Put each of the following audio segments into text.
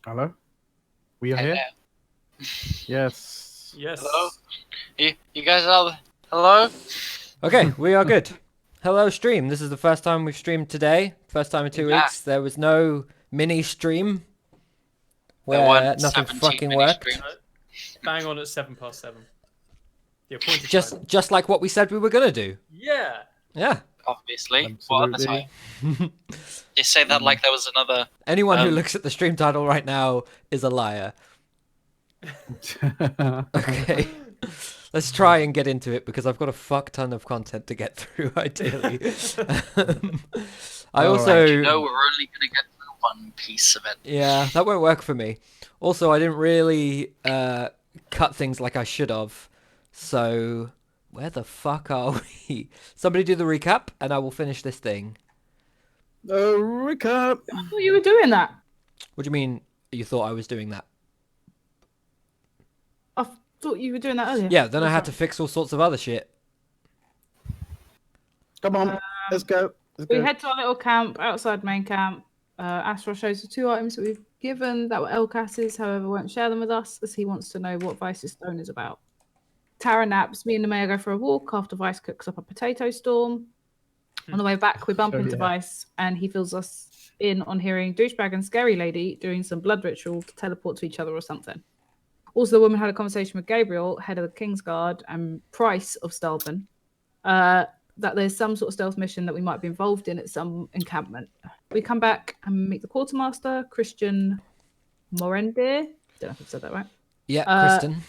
Hello? We are Hello. here? Yes. Yes. Hello? You guys are... Hello? Okay, we are good. Hello, stream. This is the first time we've streamed today. First time in 2 Yeah. weeks. There was no mini stream There where weren't nothing 17 fucking mini worked. streams. Bang on at 7:07. The appointed time. Just like what we said we were gonna do. Yeah. Yeah. Obviously. What other Absolutely. time? You say that like there was another... Anyone who Um, looks at the stream title right now is a liar. Okay. Let's try and get into it because I've got a fuck ton of content to get through, ideally. I also... You know, we're only going to get through one piece of it. Yeah, that won't work for me. Also, I didn't really cut things like I should have. So, where the fuck are we? Somebody do the recap, and I will finish this thing. Recap. I thought you were doing that. What do you mean you thought I was doing that? I thought you were doing that earlier. Yeah, then I had to fix all sorts of other shit. Come on, let's go. Let's We go. head to our little camp outside main camp. Astro shows the 2 items that we've given that were Elcas's, however, won't share them with us as he wants to know what Vice's stone is about. Tara naps. Me and Nemea go for a walk after Vice cooks up a potato storm. On the way back, we bump Oh, into yeah. Vice, and he fills us in on hearing Douchebag and Scary Lady doing some blood ritual to teleport to each other or something. Also, the woman had a conversation with Gabriel, head of the Kingsguard, and Price of Stalben, that there's some sort of stealth mission that we might be involved in at some encampment. We come back and meet the quartermaster, Christian Morendir. Don't know if I've said that right. Yeah, Kristen.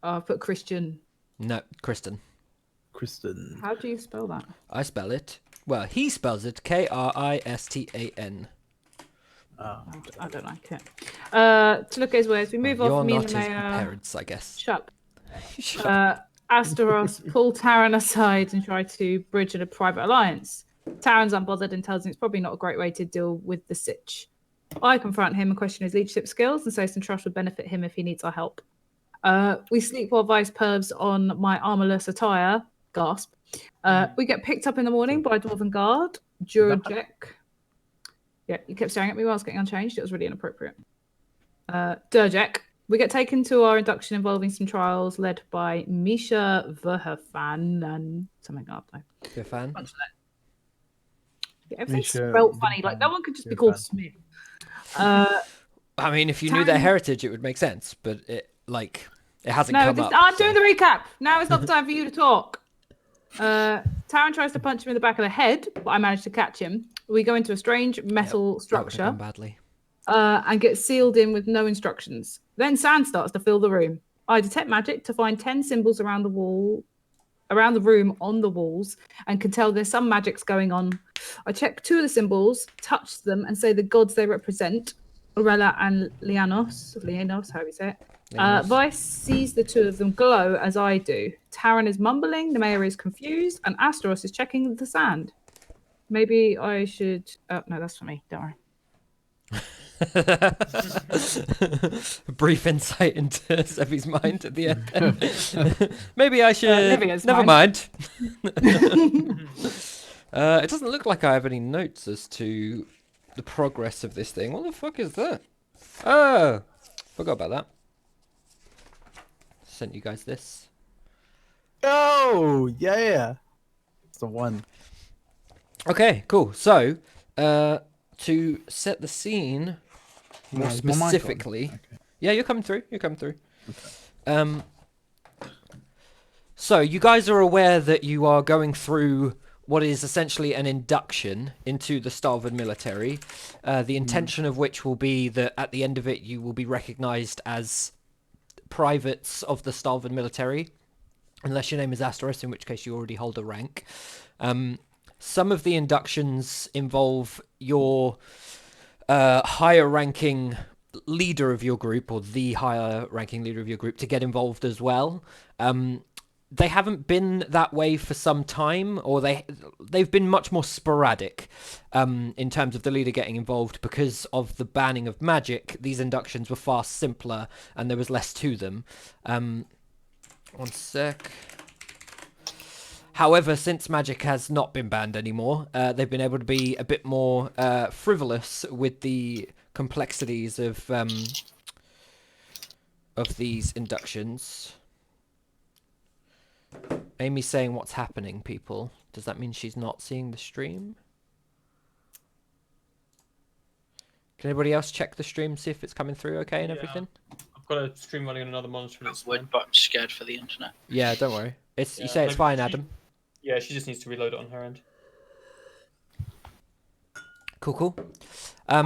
I've put Christian. No, Kristen. Kristen. How do you spell that? I spell it. Well, he spells it Kristan. I don't like it. To look at his ways, we move You're off. Me and not his Nemea. parents, I guess. Shut Shut up. Asteros pull Taran aside and try to bridge a private alliance. Taran's unbothered and tells him it's probably not a great way to deal with the sitch. I confront him and question his leadership skills and say some trust would benefit him if he needs our help. We sleep while Vice pervs on my armorless attire. Gasp. We get picked up in the morning by a Dwarven guard, Jurajek. Yeah, he kept staring at me while I was getting unchanged. It was really inappropriate. Durjek. We get taken to our induction involving some trials led by Misha Verhofan and something up there. You're a fan? Yeah, everything's Misha spelled funny. Like, no one could just be called Smith. I mean, if you knew their Taran- heritage, it would make sense, but it hasn't No, come up. I'm so- doing the recap. Now is not the time for you to talk. Taran tries to punch him in the back of the head, but I managed to catch him. We go into a strange metal That would have structure gone badly. and get sealed in with no instructions. Then sand starts to fill the room. I detect magic to find 10 symbols around the room on the walls, and can tell there's some magics going on. I check 2 of the symbols, touch them, and say the gods they represent, Aurela and Lianos, how do you say it? Lianos. Vice sees the 2 of them glow as I do. Taran is mumbling, the mayor is confused, and Asteros is checking the sand. Maybe I should... Oh, no, that's for me. Don't worry. Brief insight into Sebi's mind at the end. Maybe I should. Livia's Never mind. mind. It doesn't look like I have any notes as to the progress of this thing. What the fuck is that? Oh, forgot about that. Sent you guys this. Oh, yeah. It's the one. Okay, cool. So, to set the scene more Yeah, is my mic on? specifically. Okay. Yeah, you're coming through. You're coming through. So you guys are aware that you are going through what is essentially an induction into the Stalvan military. The intention of which will be that at the end of it, you will be recognised as privates of the Stalvan military, unless your name is Asteros, in which case you already hold a rank. Some of the inductions involve your higher ranking leader of your group, or the higher ranking leader of your group, to get involved as well. They haven't been that way for some time, or they've been much more sporadic in terms of the leader getting involved. Because of the banning of magic, these inductions were far simpler and there was less to them. One sec. However, since magic has not been banned anymore, they've been able to be a bit more frivolous with the complexities of these inductions. Amy's saying what's happening, people. Does that mean she's not seeing the stream? Can anybody else check the stream, see if it's coming through okay and everything? I've got a stream running on another monitor and it's Would, but I'm scared for the internet. Yeah, don't worry. It's you Yeah, say it's maybe fine, she- Adam. Yeah, she just needs to reload it on her end. Cool, cool. Let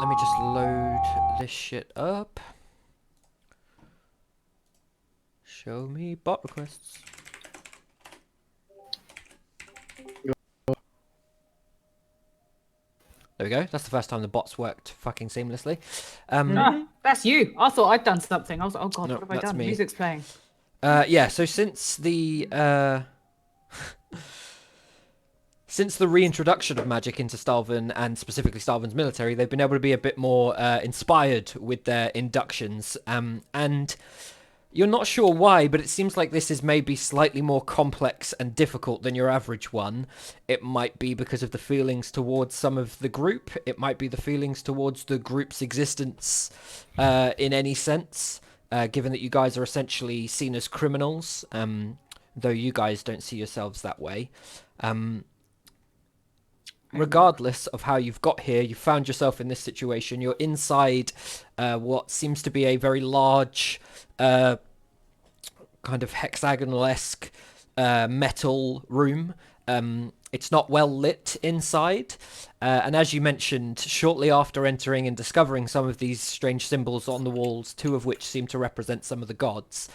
me just load this shit up. Show me bot requests. There we go. That's the first time the bots worked fucking seamlessly. That's you. I thought I'd done something. I was like, oh god, No, what have I that's done? me. Music's playing. Yeah, so since the since the reintroduction of magic into Stalvin, and specifically Stalvin's military, they've been able to be a bit more inspired with their inductions. And you're not sure why, but it seems like this is maybe slightly more complex and difficult than your average one. It might be because of the feelings towards some of the group. It might be the feelings towards the group's existence in any sense. Given that you guys are essentially seen as criminals, though you guys don't see yourselves that way. Regardless of how you've got here, you found yourself in this situation. You're inside what seems to be a very large, kind of hexagonal-esque metal room. It's not well lit inside, and as you mentioned, shortly after entering and discovering some of these strange symbols on the walls, two of which seem to represent some of the gods,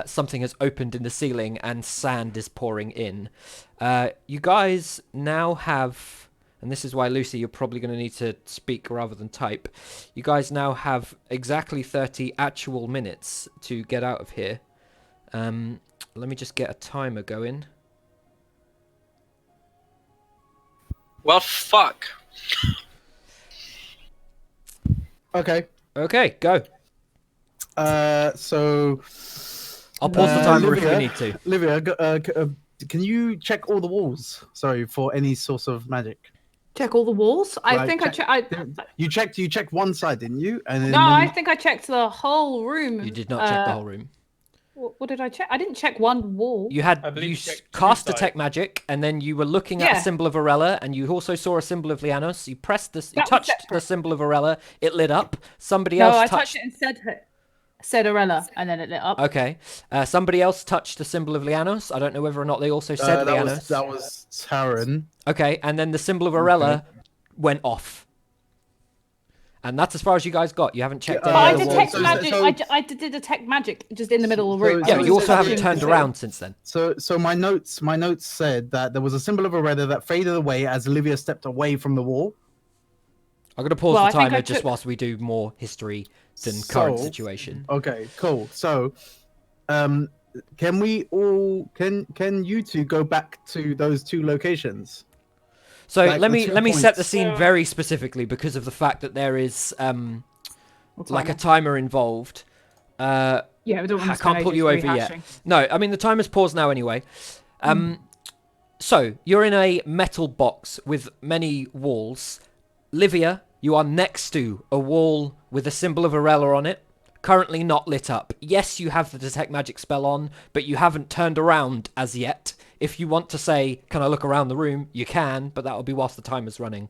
something has opened in the ceiling and sand is pouring in. You guys now have, and this is why, Lucy, you're probably going to need to speak rather than type. You guys now have exactly 30 actual minutes to get out of here. Let me just get a timer going. Well, fuck. Okay. Okay, go. So I'll pause the timer if we Olivia- need to. Olivia, can you check all the walls? Sorry, for any source of magic. Check all the walls. I Right, think check- I You checked one side, didn't you? And then no, when I you- think I checked the whole room. You did not check the whole room. What did I check? I didn't check one wall. You had I believe you you checked two cast sides. detect magic, and then you were looking at a Yeah. symbol of Arella, and you also saw a symbol of Lianos. You pressed this, you That was touched the separate. symbol of Arella. It lit up. Somebody No, else I touched. touched it and said Arella, and then it lit up. Okay. Somebody else touched the symbol of Lianos. I don't know whether or not they also said Lianos. that was Taran. Okay, and then the symbol of Arella went off. And that's as far as you guys got. You haven't checked Yeah, But I any other detect walls. magic. so- I did detect magic just in the middle of the So- room. Yeah, I but was you also touching haven't the turned thing. around since then. So my notes said that there was a symbol of Arella that faded away as Olivia stepped away from the wall. I'm going to pause Well, the I think I timer just took- whilst we do more history than current So- situation. Okay, cool. So, can you two go back to those two locations? So like let the me 2 set the points. scene very specifically because of the fact that there is What like a timer? timer involved. Yeah, we don't want I to can't pull you over yet. rehashing. No, I mean the timer's paused now anyway. So you're in a metal box with many walls. Livia, you are next to a wall with a symbol of Arella on it, currently not lit up. Yes, you have the detect magic spell on, but you haven't turned around as yet. If you want to say, can I look around the room? You can, but that will be whilst the timer's running.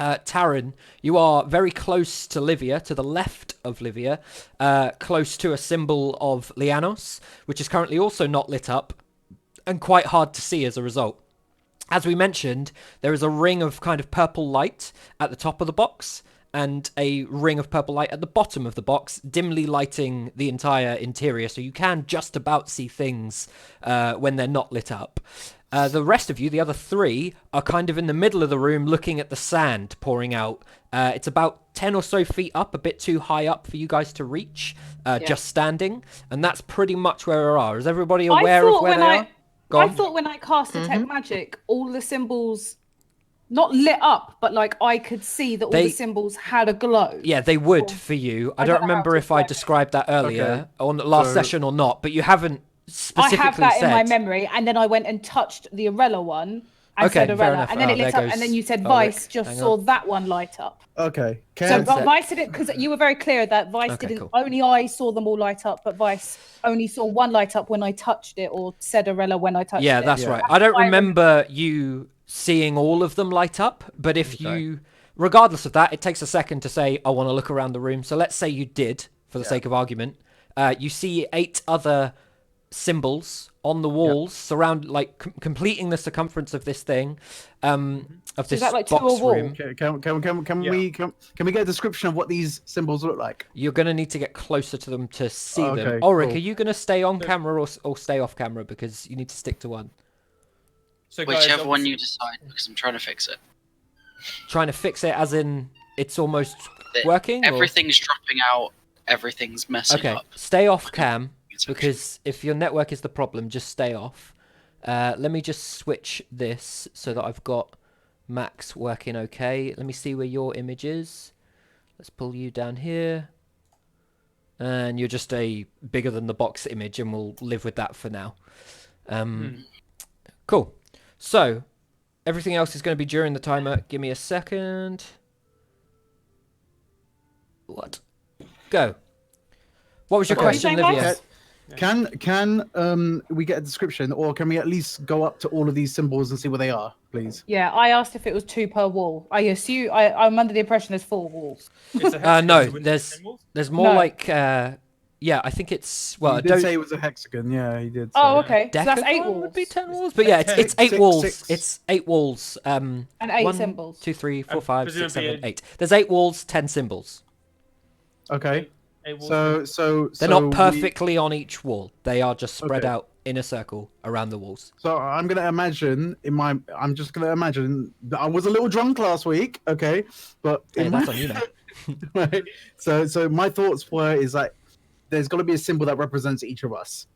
Taran, you are very close to Livia, to the left of Livia, close to a symbol of Lianos, which is currently also not lit up, and quite hard to see as a result. As we mentioned, there is a ring of kind of purple light at the top of the box, and a ring of purple light at the bottom of the box, dimly lighting the entire interior, so you can just about see things when they're not lit up. The rest of you, the other three, are kind of in the middle of the room looking at the sand pouring out. It's about 10 or so feet up, a bit too high up for you guys to reach, just standing, and that's pretty much where we are. Is everybody aware of where they are? Go I on. thought when I cast detect magic, all the symbols not lit up, but like I could see that all They- the symbols had a glow. Yeah, they would for you. I I don't don't know how remember to if I explain it. described that earlier Okay. on the last So- session or not, but you haven't specifically have that in my said- memory, and then I went and touched the Arella one and Okay, said fair Arella, enough. and then it there lit up, goes and then you said Ulrich. Vice just Hang saw on. that one light up. Okay. So Can Vice didn't, because you were very clear that Vice Okay, didn't. cool. Only I saw them all light up, but Vice only saw one light up when I touched it, or said Arella when I touched it. Yeah, that's Yeah. right. I don't why I remember you seeing all of them light up, but if you, regardless of that, it takes a second to say, I want to look around the room. So let's say you did, for the sake of argument. You see 8 other symbols on the walls, completing the circumference of this thing, of this that like 2 box a wall? room. Can we get a description of what these symbols look like? You're going to need to get closer to them to see them. Okay, Ulrich, cool. are you going to stay on camera or stay off camera? Because you need to stick to one. So guys, Whichever one obviously- you decide, because I'm trying to fix it. Trying to fix it as in it's almost The- working? or- Everything's dropping out. Everything's messing Okay, up. stay off cam, It's okay. because if your network is the problem, just stay off. Let me just switch this so that I've got Max working okay. Let me see where your image is. Let's pull you down here. And you're just a bigger than the box image, and we'll live with that for now. Cool. So, everything else is going to be during the timer. Give me a second. What? Go. What was your Okay. question, What were you Livia? saying, Can we get a description, or can we at least go up to all of these symbols and see where they are, please? Yeah, I asked if it was 2 per wall. I assume I'm under the impression there's 4 walls. It's a hexagon No, with there's symbols? more No. like yeah, I think it's He did say it was a hexagon. Yeah, he did. Oh, say. okay. So that's 8 decagon walls would be 10 walls, but yeah, it's 8 Six, walls. six. It's 8 walls. and 8 1, symbols. 2, 3, 4, And 5, 6, presumably 7, 8. There's 8 walls, 10 symbols. Okay. Eight walls. So They're not perfectly on each wall. They are just spread Okay. out in a circle around the walls. So I'm gonna imagine I'm just gonna imagine that I was a little drunk last week. Okay, but Hey, in that's my- on you now. right? So my thoughts were is like there's got to be a symbol that represents each of us.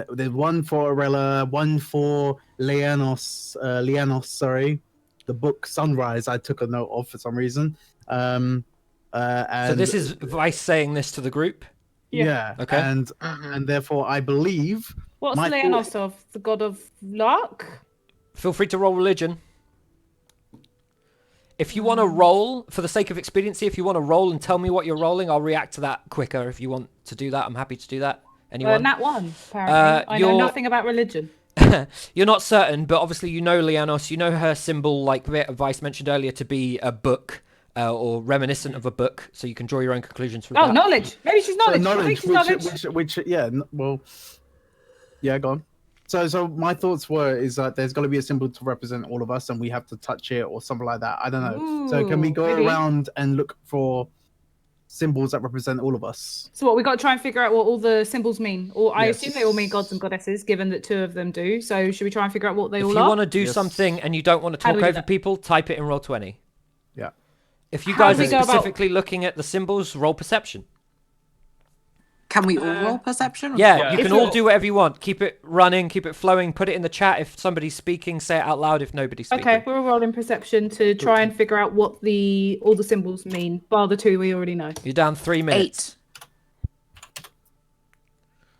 There's one for Arella, one for Lianos, sorry, the book Sunrise. I took a note of for some reason. And So this is Vice saying this to the group. yeah. Okay. And therefore I believe What's my Leonos of? The god of luck? Feel free to roll religion. If you want to roll, for the sake of expediency, if you want to roll and tell me what you're rolling, I'll react to that quicker. If you want to do that, I'm happy to do that. Anyone? Nat 1, apparently. I know you're- nothing about religion. You're not certain, but obviously you know Lianos. You know her symbol, like Vice mentioned earlier, to be a book or reminiscent of a book, so you can draw your own conclusions from Oh, that. knowledge. Maybe she's knowledge. I think she's knowledge. which yeah, well, yeah, go on. So my thoughts were is that there's got to be a symbol to represent all of us, and we have to touch it or something like that. I don't know. So can we Ooh, go maybe. around and look for symbols that represent all of us? So what, we got to try and figure out what all the symbols mean. Or I Yes. assume they all mean gods and goddesses, given that 2 of them do. So should we try and figure out what they If all you are? want to do Yes. something and you don't want to How do talk we do over that? people, type it in Roll20. Yeah. If you How guys do are we go about- specifically looking at the symbols, roll perception. Can we all roll perception? or- Yeah, Yeah. you If can all you're- do whatever you want. Keep it running, keep it flowing. Put it in the chat if somebody's speaking. Say it out loud if nobody's speaking. Okay, we're all rolling perception to try and figure out what all the symbols mean, bar the 2 we already know. You're down 3 minutes. 8.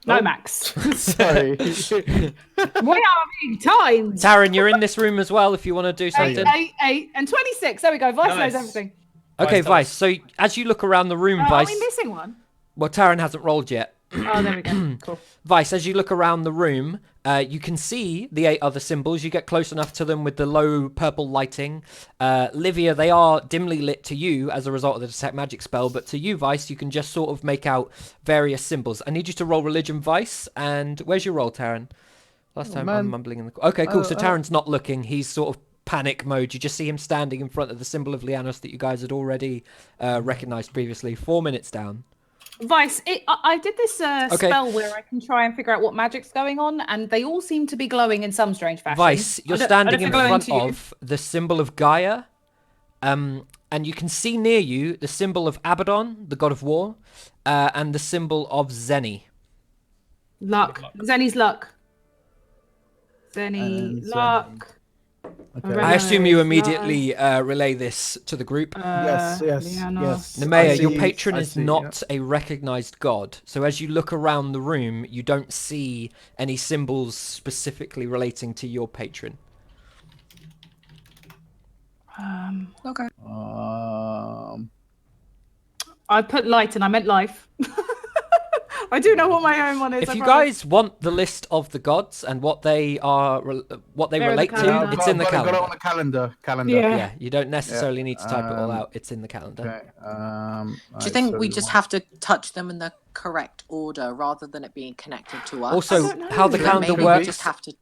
No, Oh. Max. Sorry. We are being timed. Taryn, you're in this room as well if you want to do 8, something. 8, 8, and 26. There we go. Vice Nice. knows everything. Okay, Vice Vice. So as you look around the room, Are Vice. we missing one? Well, Taryn hasn't rolled yet. Oh, there we go. Cool. Vice, as you look around the room, you can see the 8 other symbols. You get close enough to them with the low purple lighting. Livia, they are dimly lit to you as a result of the detect magic spell, but to you, Vice, you can just sort of make out various symbols. I need you to roll religion, Vice. And where's your roll, Taryn? Last time I'm man. mumbling in the. Okay, cool. So Taryn's not looking. He's sort of panic mode. You just see him standing in front of the symbol of Lianos that you guys had already recognized previously. 4 minutes down. Vice, I did this Okay. spell where I can try and figure out what magic's going on, and they all seem to be glowing in some strange fashion. Vice, you're I don't standing know in if they're glowing front to you. of the symbol of Gaia, and you can see near you the symbol of Abaddon, the god of war, and the symbol of Zeni. Luck. Zenny's luck. Zenny, And luck. Okay. I assume you Nice. immediately relay this to the group. Yes, Lianos. yes. Nemea, your I patron is see, not a recognized god, so as you look around the room, you don't see any symbols specifically relating to your patron. Okay. I put light and I meant life. I do know what my own one is. If I you promise. guys want the list of the gods and what they are, what they They're in the relate to, calendar. it's in the got it calendar. on the calendar. Yeah. Yeah, you don't necessarily need to type it all um, out. It's in the calendar. Okay. Do you think we just have to touch them in the correct order rather than it being connected to us? I Also, don't know. how the So calendar maybe we works. just have to.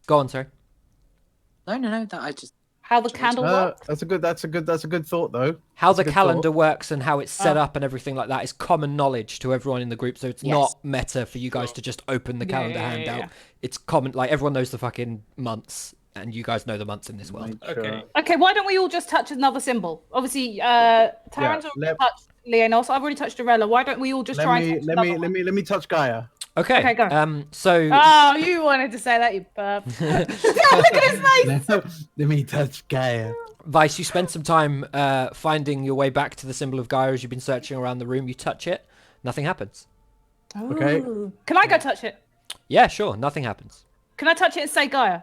Go on, sorry. No. That I just. How the candle works? That's a good thought though. How That's the a good calendar thought. works and how it's set Oh. up and everything like that is common knowledge to everyone in the group. So it's Yes. not meta for you guys to just open the Yeah, calendar yeah, handout. yeah. It's common, like everyone knows the fucking months, and you guys know the months in this world. Okay. Okay, why don't we all just touch another symbol? Obviously, Taryn's already let- touched Leonos. I've already touched Arella. Why don't we all just try and touch another one? Let me touch Gaia. Okay. Okay, go. So Oh, you wanted to say that, you perp. Look at his face. Let me touch Gaia. Vice, you spend some time finding your way back to the symbol of Gaia as you've been searching around the room. You touch it, nothing happens. Okay. Ooh. Can I go touch it? Yeah, sure, nothing happens. Can I touch it and say Gaia?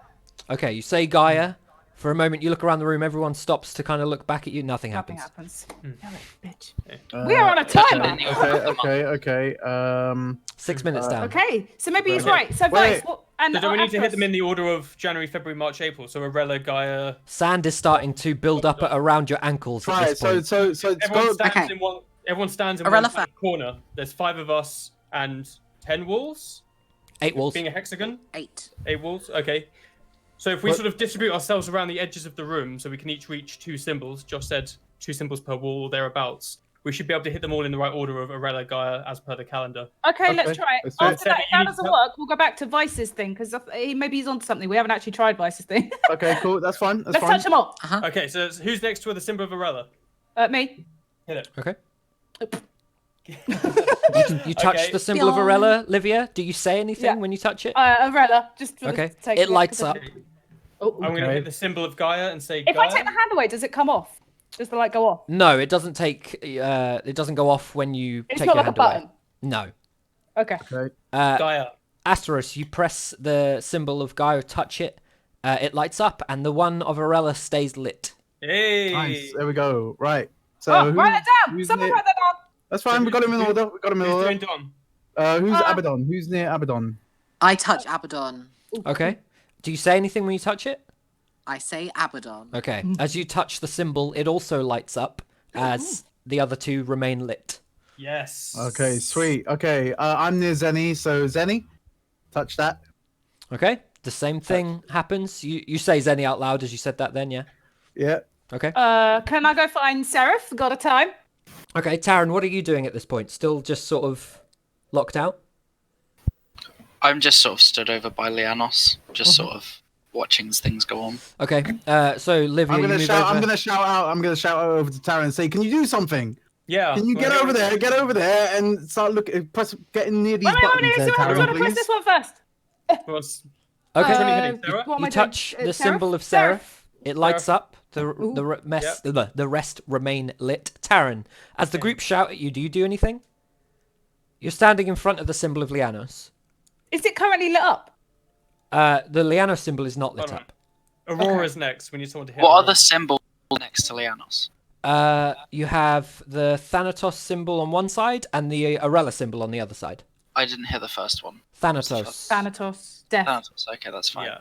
Okay, you say Gaia. For a moment, you look around the room. Everyone stops to kind of look back at you. Nothing Nothing happens. happens. Damn it, bitch. We are on a timer. Okay. 6 minutes down. Okay, so maybe he's Okay. right. So Wait. Vice, what? And So do we need to hit Astros. them in the order of January, February, March, April? So Arella, Gaia. Sand is starting to build up around your ankles at Right. this So point. Everyone go. stands Okay. in one. Everyone stands in Arella one fa- corner. There's 5 of us and 10 walls. 8 walls. Being a hexagon, 8. 8 walls. Okay. So if we What- sort of distribute ourselves around the edges of the room, so we can each reach 2 symbols. Josh said 2 symbols per wall or thereabouts. We should be able to hit them all in the right order of Arella, Gaia, as per the calendar. Okay, let's Okay, try it. let's do it. After that, if that doesn't work, we'll go back to Vice's thing because maybe he's onto something. We haven't actually tried Vice's thing. Okay, cool. That's fine. That's Let's fine. touch them all. Okay, so who's next to the symbol of Arella? Me. Hit it. Okay. You touch Okay. the symbol of Arella, Livia. Do you say anything Yeah. when you touch it? Arella, just for Okay. the sake It of lights 'cause up. Oh, I'm going to Okay. hit the symbol of Gaia and say if Gaia. I take the hand away, does it come off? Does the light go off? No, it doesn't take. It doesn't go off when you It's take not your like a hand away. button. No. Okay. Okay. Gaia. Asteros, you press the symbol of Gaia, touch it. It lights up, and the one of Arella stays lit. Hey. Nice. There we go. Right. So Oh, write that down. who's Someone near- write that down. That's fine. We got him in order. We got him in Who's order. doing Don? Who's Uh, Abaddon? Who's near Abaddon? I touch Abaddon. Okay. Do you say anything when you touch it? I say Abaddon. Okay. As you touch the symbol, it also lights up as the other 2 remain lit. Yes. Okay, sweet. Okay, I'm near Zenny, so Zenny, touch that. Okay. The same thing happens. You say Zenny out loud as you said that then, yeah? Yeah. Okay. Can I go find Seraph? Got a time? Okay, Taryn, what are you doing at this point? Still just sort of locked out? I'm just sort of stood over by Lianos, just sort of watching things go on. Okay. So Livia, I'm you gonna move shout. over. I'm gonna shout out. I'm gonna shout out over to Tara and say, "Can you do something? Yeah. Can you get over there? Get over there and start looking. Press. Getting near these Wait, buttons let's there, see what happens Tara, when I press please." this one first. Okay. Sarah? What am You I touch doing? the Seraph? symbol of Seraph. It lights Seraph. up. The rest remain lit. Taryn, as the group shout at you, do you do anything? You're standing in front of the symbol of Lianos. Is it currently lit up? The Lianos symbol is not lit Hold on. up. Aurora's next. We need someone to hit. What are Aurora. the symbols next to Lianos? You have the Thanatos symbol on one side and the Arella symbol on the other side. I didn't hear the first one. Thanatos. Thanatos. Death. Thanatos. Okay, that's fine. Yeah.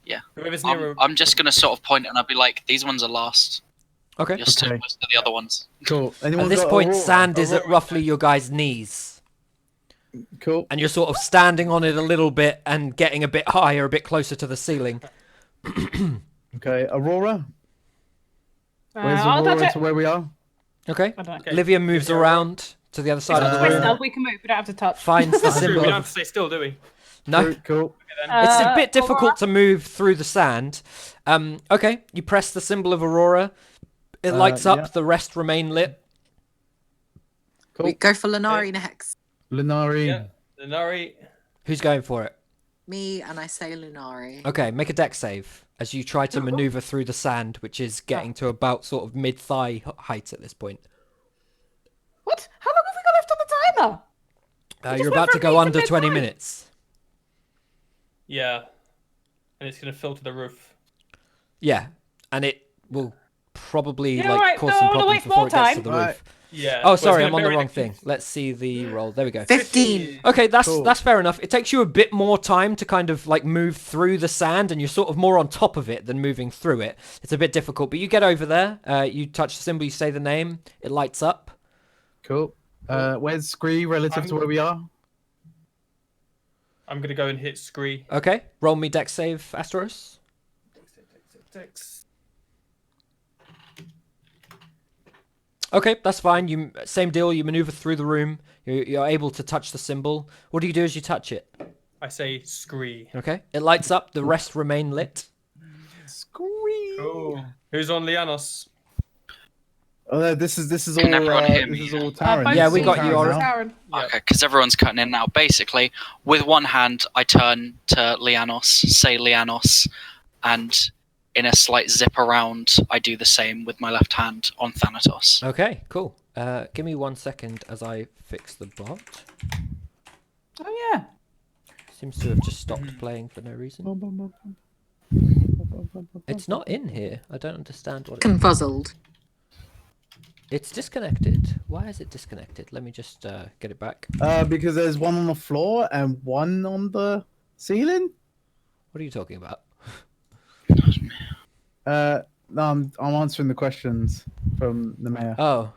Yeah. Whoever's near. I'm just gonna sort of point and I'll be like, "These ones are last. Okay. You're still Okay. close to the other ones." Cool. At Anyone this got point, Aurora? sand is at Aurora. roughly your guys' knees. Cool. And you're sort of standing on it a little bit and getting a bit higher, a bit closer to the ceiling. Okay, Aurora. Where's I'll touch Aurora it. to where we are? Okay. I don't know. Okay. Livia moves Livia. around to the other side of the Twist room, up, we can move. We don't have to touch. finds the That's true. symbol We don't have of... to stay still, do we? No, Cool. it's a bit Aurora? difficult to move through the sand. Okay, you press the symbol of Aurora. It lights up, yeah. the rest remain lit. Cool. We go for Lenari next. Lunari. Yeah. Lenari. Who's going for it? Me and I say Lunari. Okay, make a dex save. as you try to maneuver through the sand, which is getting to about sort of mid-thigh height at this point. What? How long have we got left on the timer? just You're went about to from go mid to under 20 mid-thigh. minutes. Yeah. And it's going to fill to the roof. Yeah, and it will probably Yeah, like right, cause no, some I wanna problems waste before more it gets to time. the Right. roof. Yeah. Oh, Well, it's sorry, gonna I'm on the bury wrong the- thing. Let's see the roll. There we go. 15. Okay, that's Cool. fair enough. It takes you a bit more time to kind of like move through the sand, and you're sort of more on top of it than moving through it. It's a bit difficult, but you get over there. You touch the symbol, you say the name, it lights up. Cool. Where's Scree relative to where we are? I'm going to go and hit Scree. Okay, roll me dex save, Asteros. Okay, that's fine. You same deal. You maneuver through the room. You're able to touch the symbol. What do you do as you touch it? I say Scree. Okay, it lights up. The rest remain lit. Scree. Cool. Who's on Lianos? This is all. Can everyone hear This me? is all Taran. Yeah, This we is all got you, Taran Aura. now. Taran. Yeah. Okay, because everyone's cutting in now. Basically, with one hand, I turn to Lianos, say Lianos, and in a slight zip around, I do the same with my left hand on Thanatos. Okay, cool. Give me 1 second as I fix the bot. Oh yeah. Seems to have just stopped playing for no reason. It's not in here. I don't understand what it... Confuzzled. It's disconnected. Why is it disconnected? Let me just get it back. Because there's one on the floor and one on the ceiling. What are you talking about? No, I'm answering the questions from the mayor. Oh.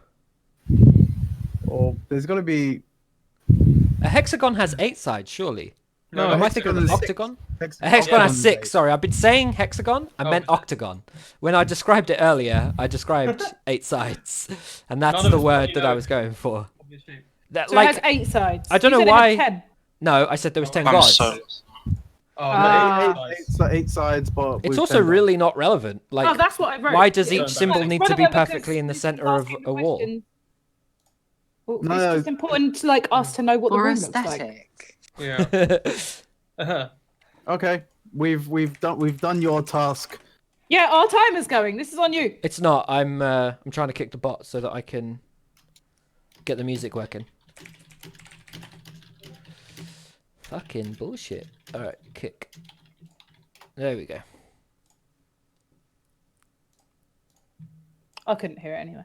Or there's got to be. A hexagon has 8 sides, surely. No, Am I hexagon thinking of an has six. octagon? A Hexagon hexagon has has 6. eight. Sorry, I've been saying hexagon. I meant octagon. When I described it earlier, I described 8 sides, and that's None of the us word really that I know. was going for. Obviously. That, So like, it has 8 sides. I don't You know said it why- had 10. no, I said there was 10 I'm gods. so. Oh, Ah. no, Eight sides, but It's with also 10 really not relevant. Like, Oh, that's what I wrote. why does Yeah. each symbol It's need to be relevant perfectly in the because center it's of asking a the wall? question. Well, No, it's just important to like us to know what the Or room looks like. aesthetic. Yeah. Uh-huh. Okay, we've done your task. Yeah, our timer's going. This is on you. It's not. I'm trying to kick the bot so that I can get the music working. Fucking bullshit. All right, kick. There we go. I couldn't hear it anyway.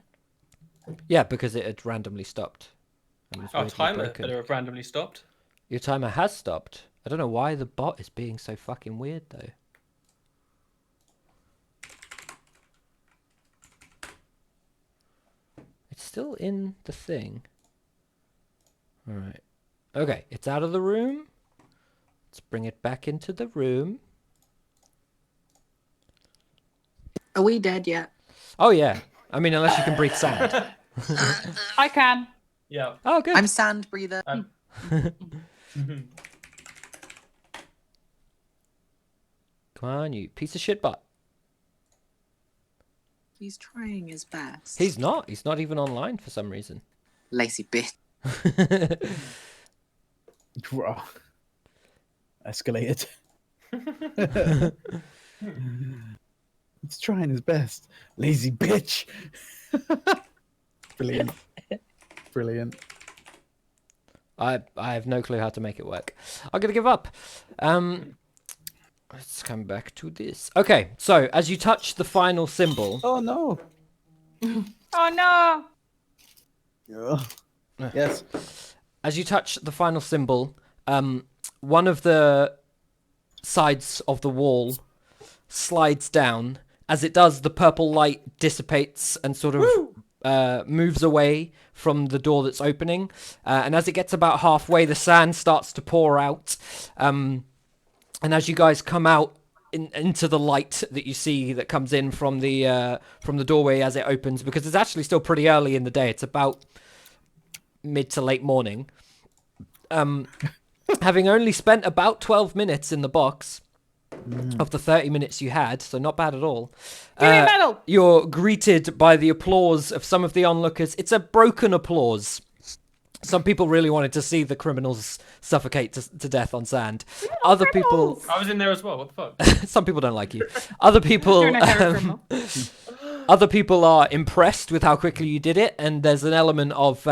Yeah, because it had randomly stopped. And was Our weirdly timer broken. better have randomly stopped. Your timer has stopped. I don't know why the bot is being so fucking weird though. It's still in the thing. Alright. Okay, it's out of the room. Let's bring it back into the room. Are we dead yet? Oh yeah. I mean, unless you can breathe sand. I can. Yeah. Oh, good. I'm sand breather. Come on, you piece of shit bot. He's trying his best. He's not. He's not even online for some reason. Lazy bitch. Bruh. Escalated. He's trying his best. Lazy bitch. Brilliant. Brilliant. I have no clue how to make it work. I'm gonna give up. Let's come back to this. Okay, so as you touch the final symbol, Oh no. Oh no. Ugh. Yes. as you touch the final symbol, one of the sides of the wall slides down. As it does, the purple light dissipates and sort of moves away from the door that's opening. And as it gets about halfway, the sand starts to pour out. And as you guys come out into the light that you see that comes in from the doorway as it opens, because it's actually still pretty early in the day. It's about mid to late morning. Having only spent about 12 minutes in the box of the 30 minutes you had, so not bad at all. Give me a medal. You're greeted by the applause of some of the onlookers. It's a broken applause. Some people really wanted to see the criminals suffocate to death on sand. Other people, I was in there as well. What the fuck? some people don't like you. Other people, You're a hero criminal. other people are impressed with how quickly you did it, and there's an element of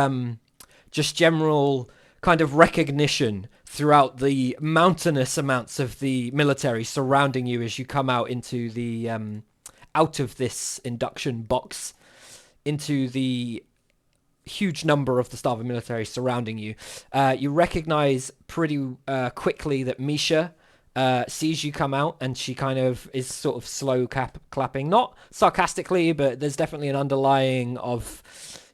just general kind of recognition throughout the mountainous amounts of the military surrounding you as you come out into the out of this induction box into the huge number of the starving military surrounding you. You recognize pretty quickly that Misha sees you come out, and she kind of is sort of slow clapping, not sarcastically, but there's definitely an underlying of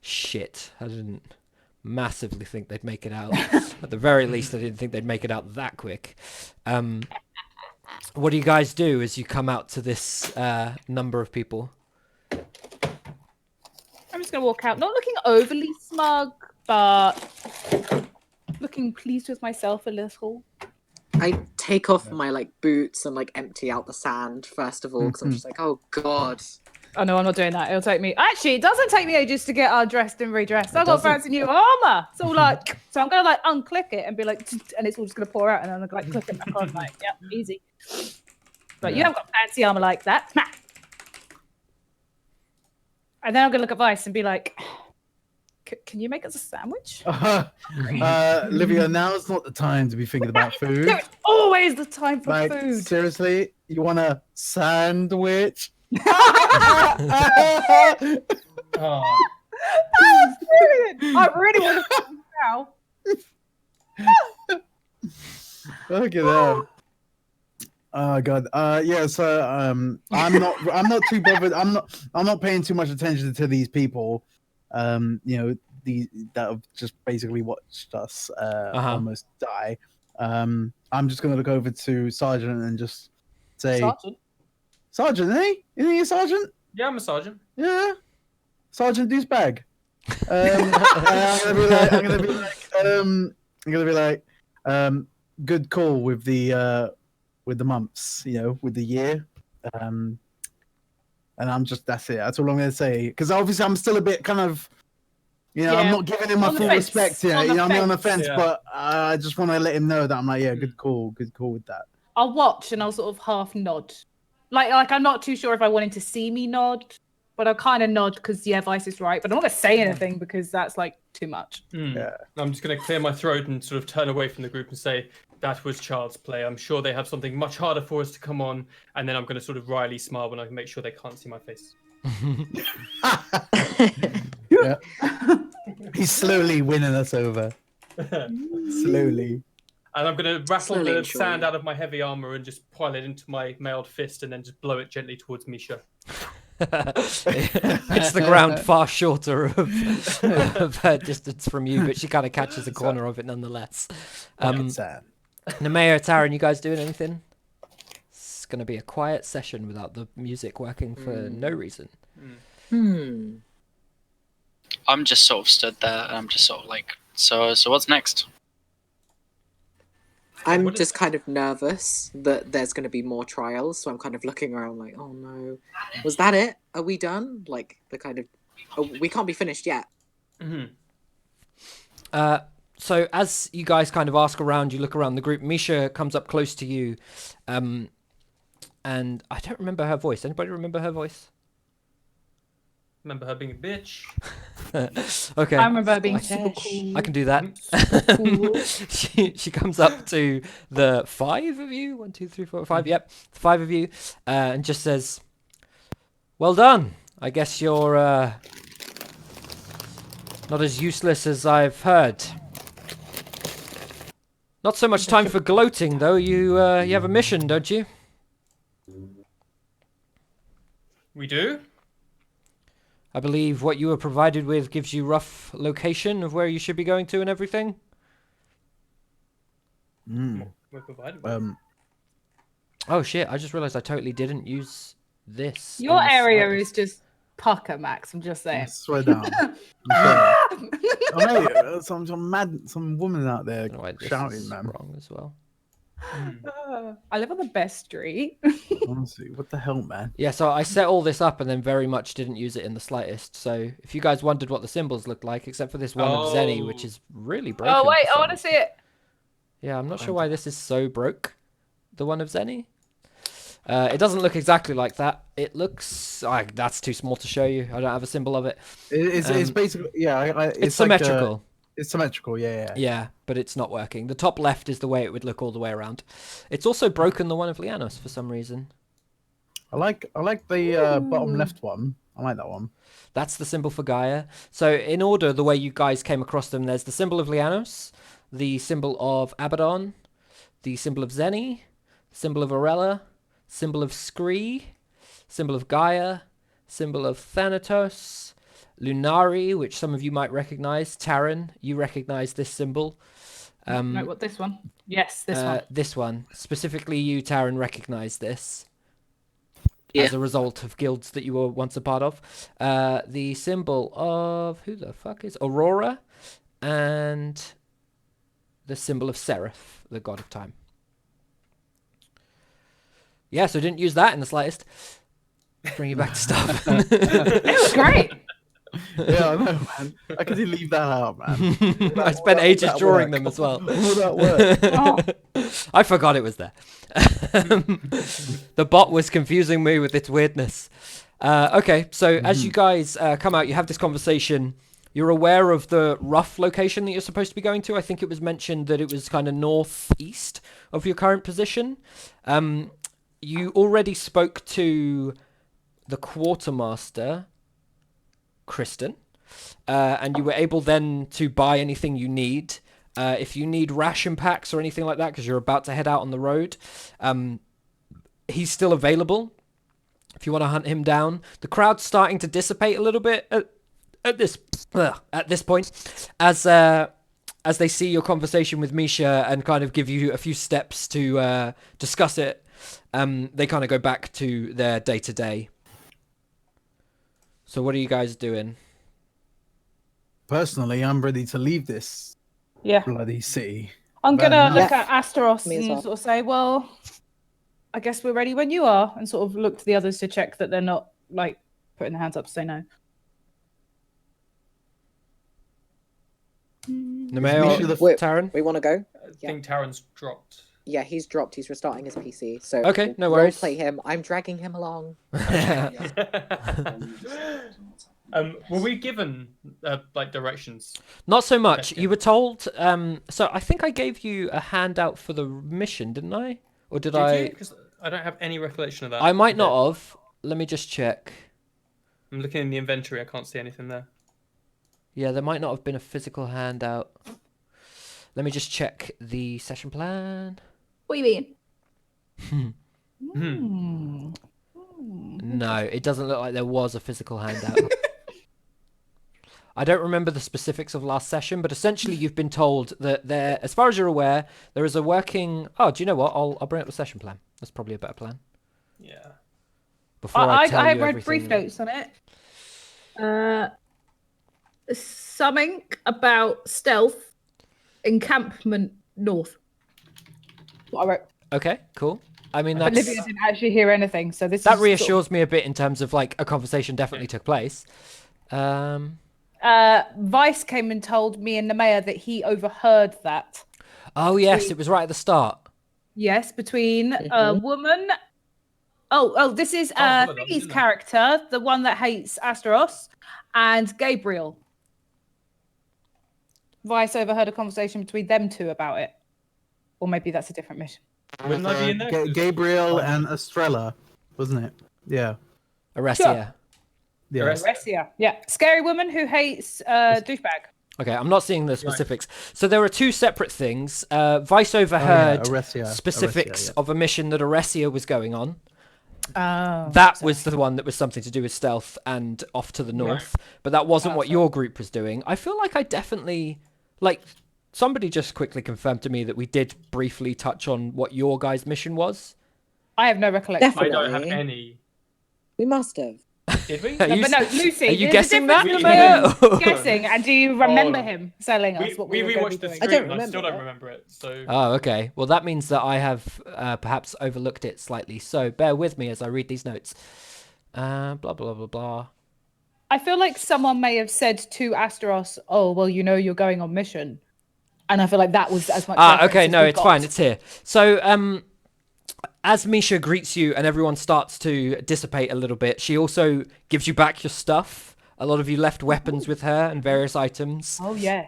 shit. I didn't massively think they'd make it out. At the very least, I didn't think they'd make it out that quick. What do you guys do as you come out to this number of people? I'm just going to walk out, not looking overly smug, but looking pleased with myself a little. I take off my like boots and like empty out the sand first of all because I'm just like, oh god. Oh no, I'm not doing that. It'll take me. Actually, it doesn't take me ages to get dressed and redressed. I've got fancy new armor. It's all like, so I'm gonna like unclick it and be like, and it's all just gonna pour out, and then I'm gonna like click it back on. Like, yeah, easy. But you haven't got fancy armor like that. And then I'm gonna look at Vice and be like, can you make us a sandwich? Livia, now's not the time to be thinking about food. There's always the time for Like, food. seriously, you want a sandwich? Oh. That's brilliant. I really want to now. Look at that. Oh god. Yeah. So I'm not too bothered. I'm not paying too much attention to these people. You know, that have just basically watched us almost die. I'm just gonna look over to Sergeant and just say, Sergeant, eh? Isn't he a sergeant? Yeah, I'm a sergeant. Yeah, Sergeant Douchebag. I'm gonna be like, good call with the months, you know, with the year. And that's it. That's all I'm gonna say. Because obviously I'm still a bit kind of, you know, I'm not giving him my full respect here. You know, I'm on the fence, but I just want to let him know that I'm like, yeah, good call with that. I'll watch and I'll sort of half nod. Like I'm not too sure if I want him to see me nod, but I'll kind of nod because Vice is right. But I'm not gonna say anything because that's like too much. Yeah. I'm just gonna clear my throat and sort of turn away from the group and say that was child's play. I'm sure they have something much harder for us to come on, and then I'm gonna sort of wryly smile when I can make sure they can't see my face. Yeah. He's slowly winning us over. Slowly. And I'm going to rattle Slowly the and surely. sand out of my heavy armor and just pile it into my mailed fist and then just blow it gently towards Misha. It's the ground far shorter of her distance from you, but she kind of catches a corner of it nonetheless. Sad. Nemea, Taryn, you guys doing anything? It's going to be a quiet session without the music working for no reason. I'm just sort of stood there and I'm just sort of like, so what's next? I'm just kind of nervous that there's going to be more trials, so I'm kind of looking around like, oh no, was that it? Are we done? Like the kind of, we can't be finished yet. So as you guys kind of ask around, you look around the group, Misha comes up close to you, and I don't remember her voice. Anybody remember her voice? Remember her being a bitch? Okay. I remember her being super cool. I can do that. She comes up to the 5 of you. 1, 2, 3, 4, 5. Yep, the 5 of you, and just says, "Well done. I guess you're not as useless as I've heard. Not so much time for gloating, though. You have a mission, don't you?" We do? I believe what you were provided with gives you rough location of where you should be going to and everything. We're provided with. Oh shit, I just realized I totally didn't use this. Your in the area slide. is just pucker, Max. I'm just saying. Swear down. Oh, mate, some woman out there I don't know why this shouting, is man. wrong as well. I live on the best street. Honestly, what the hell, man? Yeah, so I set all this up and then very much didn't use it in the slightest. So if you guys wondered what the symbols looked like, except for this one of Zenny, which is really broken. Oh wait, for I some want to reason. see it. Yeah, I'm not sure why this is so broke. The one of Zenny. It doesn't look exactly like that. It looks... that's too small to show you. I don't have a symbol of it. It's basically It's like, symmetrical. it's symmetrical. Yeah. Yeah, but it's not working. The top left is the way it would look all the way around. It's also broken the one of Lianos for some reason. I like the bottom left one. I like that one. That's the symbol for Gaia. So in order, the way you guys came across them, there's the symbol of Lianos, the symbol of Abaddon, the symbol of Zenny, symbol of Arella, symbol of Scree, symbol of Gaia, symbol of Thanatos, Lunari, which some of you might recognize. Taran, you recognize this symbol. No, what, this one? Yes, this one. This one. Specifically, you, Taran, recognize this. Yeah. As a result of guilds that you were once a part of. The symbol of... Who the fuck is... Aurora. And the symbol of Seraph, the god of time. Yeah, so didn't use that in the slightest. Bring you back to stuff. It was great. Yeah, I know, man. I could leave that out, man. I spent ages drawing them as well. All that work. I forgot it was there. The bot was confusing me with its weirdness. Okay, so as you guys come out, you have this conversation. You're aware of the rough location that you're supposed to be going to. I think it was mentioned that it was kind of northeast of your current position. You already spoke to the quartermaster, Kristen, and you were able then to buy anything you need. If you need ration packs or anything like that, because you're about to head out on the road, he's still available. If you want to hunt him down, the crowd's starting to dissipate a little bit at this point, as they see your conversation with Misha and kind of give you a few steps to discuss it. They kind of go back to their day-to-day. So what are you guys doing? Personally, I'm ready to leave this Yeah. bloody city. I'm Bad gonna enough. look at Asteros Me as and well. sort of say, well, I guess we're ready when you are, and sort of look to the others to check that they're not like putting their hands up to say no. Nemeo, Wait, Taran? We want to go? I think Taran's dropped. Yeah, he's dropped. He's restarting his PC. So Okay, no we'll worries. play him. I'm dragging him along. Were we given like directions? Not so much. Okay. You were told. So I think I gave you a handout for the mission, didn't I? Or did Did I? you? Because I don't have any recollection of that. I might not have. Let me just check. I'm looking in the inventory. I can't see anything there. Yeah, there might not have been a physical handout. Let me just check the session plan. What do you mean? No, it doesn't look like there was a physical handout. I don't remember the specifics of last session, but essentially you've been told that there, as far as you're aware, there is a working... Oh, do you know what? I'll bring up the session plan. That's probably a better plan. Yeah. Before I tell I you read everything brief that- notes on it. Something about stealth encampment north. What I wrote. Okay, cool. I mean, But that's... Olivia didn't actually hear anything, so this That is reassures me a bit in terms of like a conversation definitely took place. Vice came and told me and Nemea that he overheard that. Oh yes, it was right at the start. Yes, between a woman. Oh, this is hold on, Thingy's didn't I? character, the one that hates Asteros, and Gabriel. Vice overheard a conversation between them two about it, or maybe that's a different mission. Wouldn't I be in there? Gabriel and Estrella, wasn't it? Yeah. Arestia. Yeah. Resia, yeah, scary woman who hates douchebag. Okay, I'm not seeing the specifics. So there are two separate things. Vice overheard Arestia. specifics Arestia, yeah. of a mission that Arestia was going on. Oh, That was the one that was something to do with stealth and off to the north. But that wasn't what your group was doing. I feel like I definitely... Like, somebody just quickly confirmed to me that we did briefly touch on what your guys' mission was. I have no recollection. I don't have Definitely. any. We must have. Did we? Are No, you, but no, Lucy. are you there's a guessing that, difference Nemea? between guessing, and do you remember no. him selling us what We we were going to rewatched be the doing? I stream. don't and I still don't remember remember it. So Oh, okay. Well, that means that I have perhaps overlooked it slightly. So bear with me as I read these notes. Blah, blah, blah, blah. I feel like someone may have said to Asteros, "Oh, well, you know, you're going on mission," and I feel like that was as much. reference Okay, as no, we it's got. fine. It's here. So, as Misha greets you and everyone starts to dissipate a little bit, she also gives you back your stuff. A lot of you left weapons with her and various items. Oh yeah.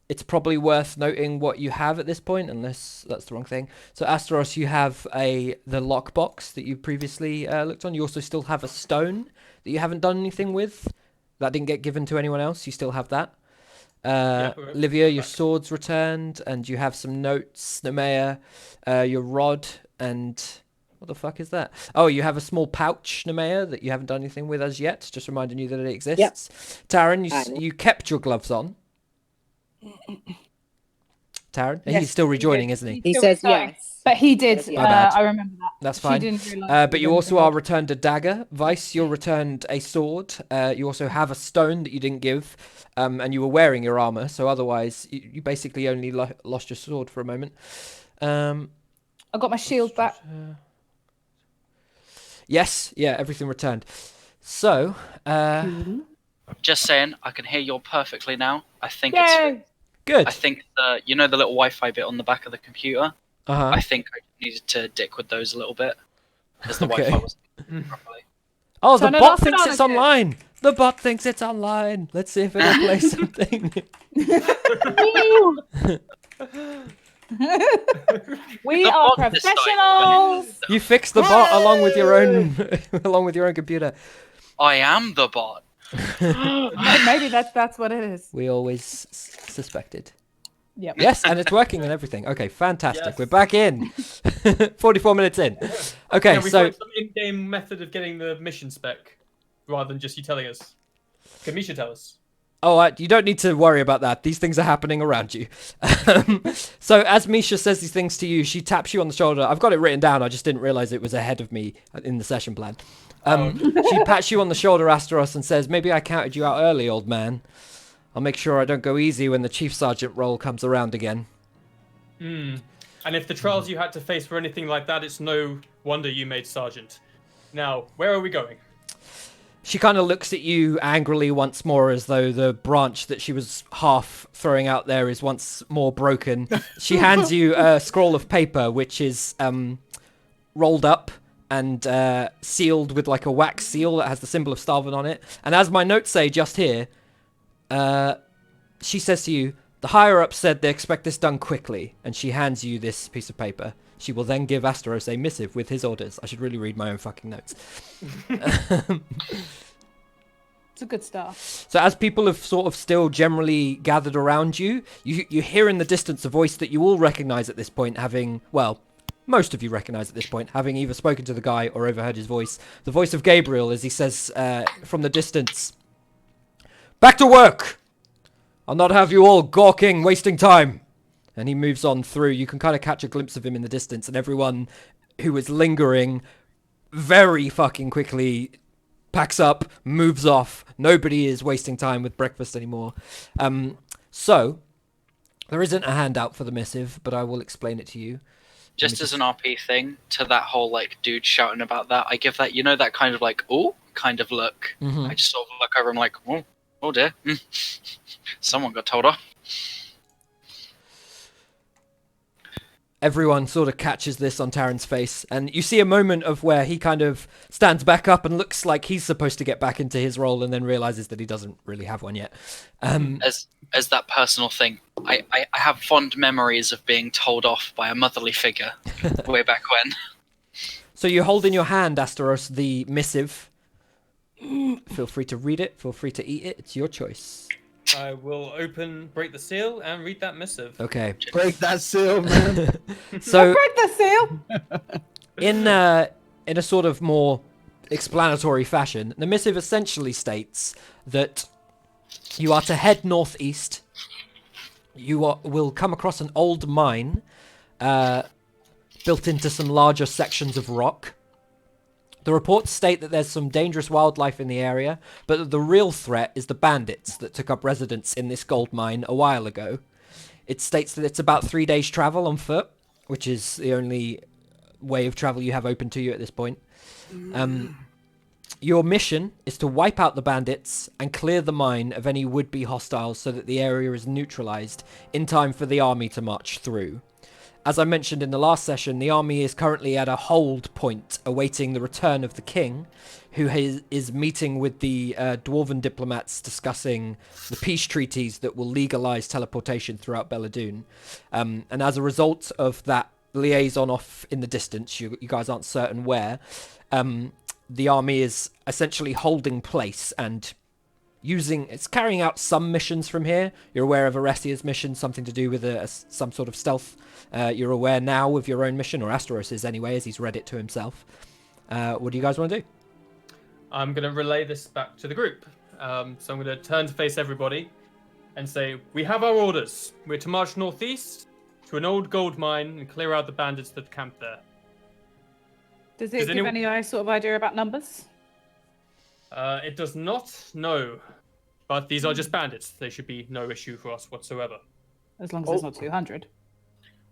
It's probably worth noting what you have at this point, unless that's the wrong thing. So, Asteros, you have the lockbox that you previously looked on. You also still have a stone that you haven't done anything with. That didn't get given to anyone else. You still have that. Livia, your sword's returned, and you have some notes. Nemea, your rod, and what the fuck is that? Oh, you have a small pouch, Nemea, that you haven't done anything with as yet. Just reminding you that it exists. Taran, you kept your gloves on. Taran, Yes, he's still he rejoining, did. isn't he? He still says retired. yes. But he did. My bad. I remember that. That's She fine. didn't realise But you also are returned a dagger. Vice, you're returned a sword. You also have a stone that you didn't give, and you were wearing your armor. So otherwise, you basically only lost your sword for a moment. I got my shield back. Yes, yeah, everything returned. So, Just saying, I can hear you perfectly now. I think Yay! good. I think the the little Wi-Fi bit on the back of the computer. Uh-huh. I think I needed to dick with those a little bit because the Okay. Wi-Fi wasn't properly. Oh, the Turn it bot off, thinks banana it's kid. online. The bot thinks it's online. Let's see if it'll play something. We The are bot decided professionals. You fixed the bot along with your own, along with your own computer. I am the bot. Maybe that's what it is. We always suspected. Yep. Yes, and it's working and everything. Okay, fantastic. Yes. We're back in. 44 minutes in. Okay, yeah, we so found some in-game method of getting the mission spec, rather than just you telling us. Can Misha tell us? you don't need to worry about that. These things are happening around you. So as Misha says these things to you, she taps you on the shoulder. I've got it written down. I just didn't realize it was ahead of me in the session plan. She pats you on the shoulder, Asteros, and says, "Maybe I counted you out early, old man. I'll make sure I don't go easy when the chief sergeant role comes around again." And if the trials you had to face were anything like that, it's no wonder you made sergeant. Now, where are we going? She kind of looks at you angrily once more, as though the branch that she was half throwing out there is once more broken. She hands you a scroll of paper, which is rolled up and sealed with like a wax seal that has the symbol of Starvin on it. And as my notes say just here, she says to you, "The higher-ups said they expect this done quickly," and she hands you this piece of paper. She will then give Asteros a missive with his orders. I should really read my own fucking notes. It's a good start. So as people have sort of still generally gathered around you, you hear in the distance a voice that you all recognize at this point, having, well, most of you recognize at this point, having either spoken to the guy or overheard his voice. The voice of Gabriel, as he says from the distance, "Back to work! I'll not have you all gawking, wasting time." And he moves on through. You can kind of catch a glimpse of him in the distance, and everyone who is lingering very fucking quickly packs up, moves off. Nobody is wasting time with breakfast anymore. So, there isn't a handout for the missive, but I will explain it to you. Just as an RP thing to that whole like dude shouting about that, I give that that kind of like ooh kind of look. I just sort of look over and I'm like, oh dear, someone got told off. Everyone sort of catches this on Taran's face, and you see a moment of where he kind of stands back up and looks like he's supposed to get back into his role, and then realizes that he doesn't really have one yet. As that personal thing, I have fond memories of being told off by a motherly figure way back when. So you hold in your hand, Asteros, the missive. Feel free to read it. Feel free to eat it. It's your choice. I will break the seal, and read that missive. Okay. Break that seal, man. So Break the seal. in a sort of more explanatory fashion, the missive essentially states that you are to head northeast. You will come across an old mine built into some larger sections of rock. The reports state that there's some dangerous wildlife in the area, but that the real threat is the bandits that took up residence in this gold mine a while ago. It states that it's about 3 days' travel on foot, which is the only way of travel you have open to you at this point. Your mission is to wipe out the bandits and clear the mine of any would-be hostiles so that the area is neutralized in time for the army to march through. As I mentioned in the last session, the army is currently at a hold point awaiting the return of the king, who is meeting with the dwarven diplomats discussing the peace treaties that will legalize teleportation throughout Bela'Dun. And as a result of that liaison off in the distance, you guys aren't certain where, the army is essentially holding place and it's carrying out some missions from here. You're aware of Aresia's mission, something to do with some sort of stealth. You're aware now of your own mission, or Asteros is anyway, as he's read it to himself. What do you guys want to do? I'm going to relay this back to the group. So I'm going to turn to face everybody and say, we have our orders. We're to march northeast to an old gold mine and clear out the bandits that camp there. Does it give any sort of idea about numbers? It does not, no. But these are just bandits. They should be no issue for us whatsoever. As long as it's not 200.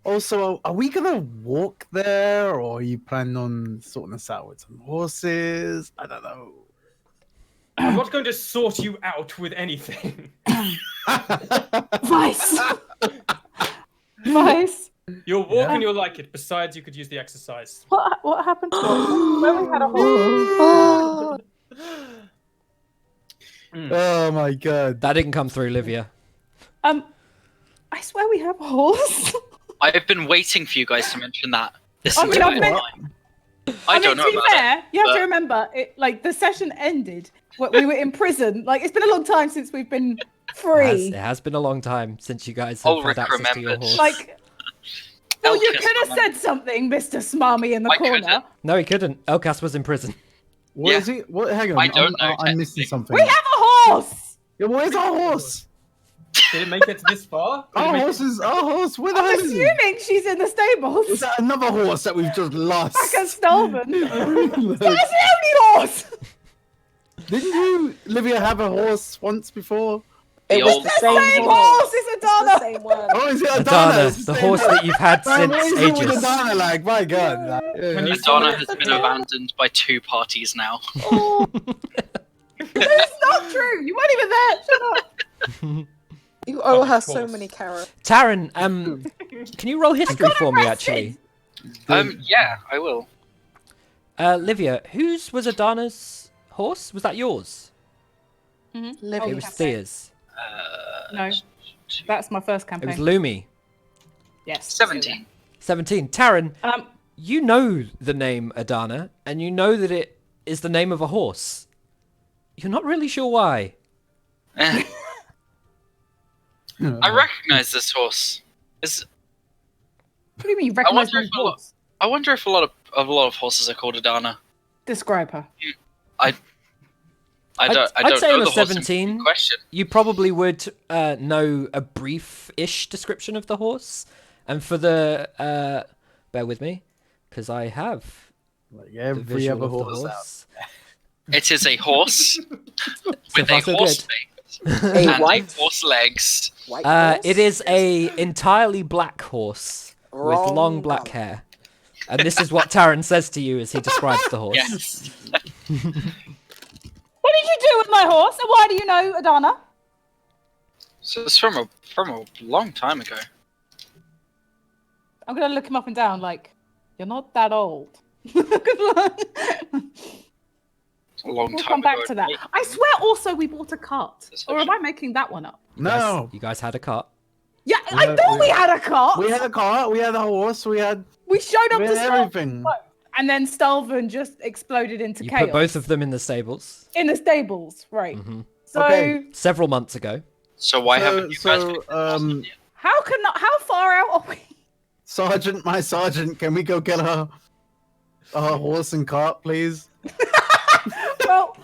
Also, are we gonna walk there, or are you planning on sorting us out with some horses? I don't know. I'm not going to sort you out with anything. Vice! Vice! You'll walk and you'll like it. Besides, you could use the exercise. What happened to it? Where we had a horse? Oh my god. That didn't come through, Livia. I swear we have a horse. I've been waiting for you guys to mention that. This I mean, entire time. I don't know to be about fair, it. you have but- to remember, the session ended. We were in prison. It's been a long time since we've been free. It has been a long time since you guys have Ulrich had access to your remembered. horse. Well, you Elkis could have said something, Mr. Smarmy in the I corner. couldn't. No, he couldn't. Elkas was in prison. What Yeah. is it? What? Hang on. I don't know, I'm missing technically. something. We have a horse! Yeah, where's our horse? Did it make it this far? Did it Our make horse is our horse. Where the I'm hell is it? assuming she's in the stables. Is that another horse that we've just lost? Back at Stolven. That's the only horse! Didn't you, Livia, have a horse once before? It was old- the The same same horse. horse! It's It's the Adana! same one. Oh, is it Adana? Adana, It's the same horse one. that you've had Man, since what is it with ages. Adana like? My god. When you Madonna saw has it- been abandoned by 2 parties now. Oh. That's not true! You weren't even there! Shut up! You owe her Of so course. many carrots. Taryn, can you roll history for me, arrested. actually? Yeah, I will. Livia, whose was Adana's horse? Was that yours? Livia. It was Thea's. No, that's my first It campaign. was Lumi. Yes. 17. 17. Taryn, Um, you know the name Adana, and you know that it is the name of a horse. You're not really sure why. I recognise this horse. what do you mean you recognise wonder my if a lot- horse? I wonder if a lot of horses are called Adana. Describe her. I don't I'd say know on the a horse in 17. question. You probably would know a brief-ish description of the horse. And for the... bear with me, because I have Like the every visual other of the horse. horse. It is a horse with far, a so horse good. face A and white, horse legs. white horse? It is a entirely black horse with long Wrong black colour. hair. And this is what Taryn says to you as he describes the horse. Yes. What did you do with my horse? And why do you know Adana? So it's from a long time ago. I'm gonna look him up and down. You're not that old. A long We'll time come back ago. to that. I swear. Also, we bought a cart. This Or am I making that one up? No. You guys had a cart. Yeah, I thought we had a cart. We had a car, we had a horse, we had We showed up to everything. and then Stalvin just exploded into You chaos put both of them in the stables in the stables, right? hmm So Okay. several months ago. So why haven't you guys picked the horse yet? how far out are we? Sergeant, my sergeant, can we go get our horse and cart, please? Well,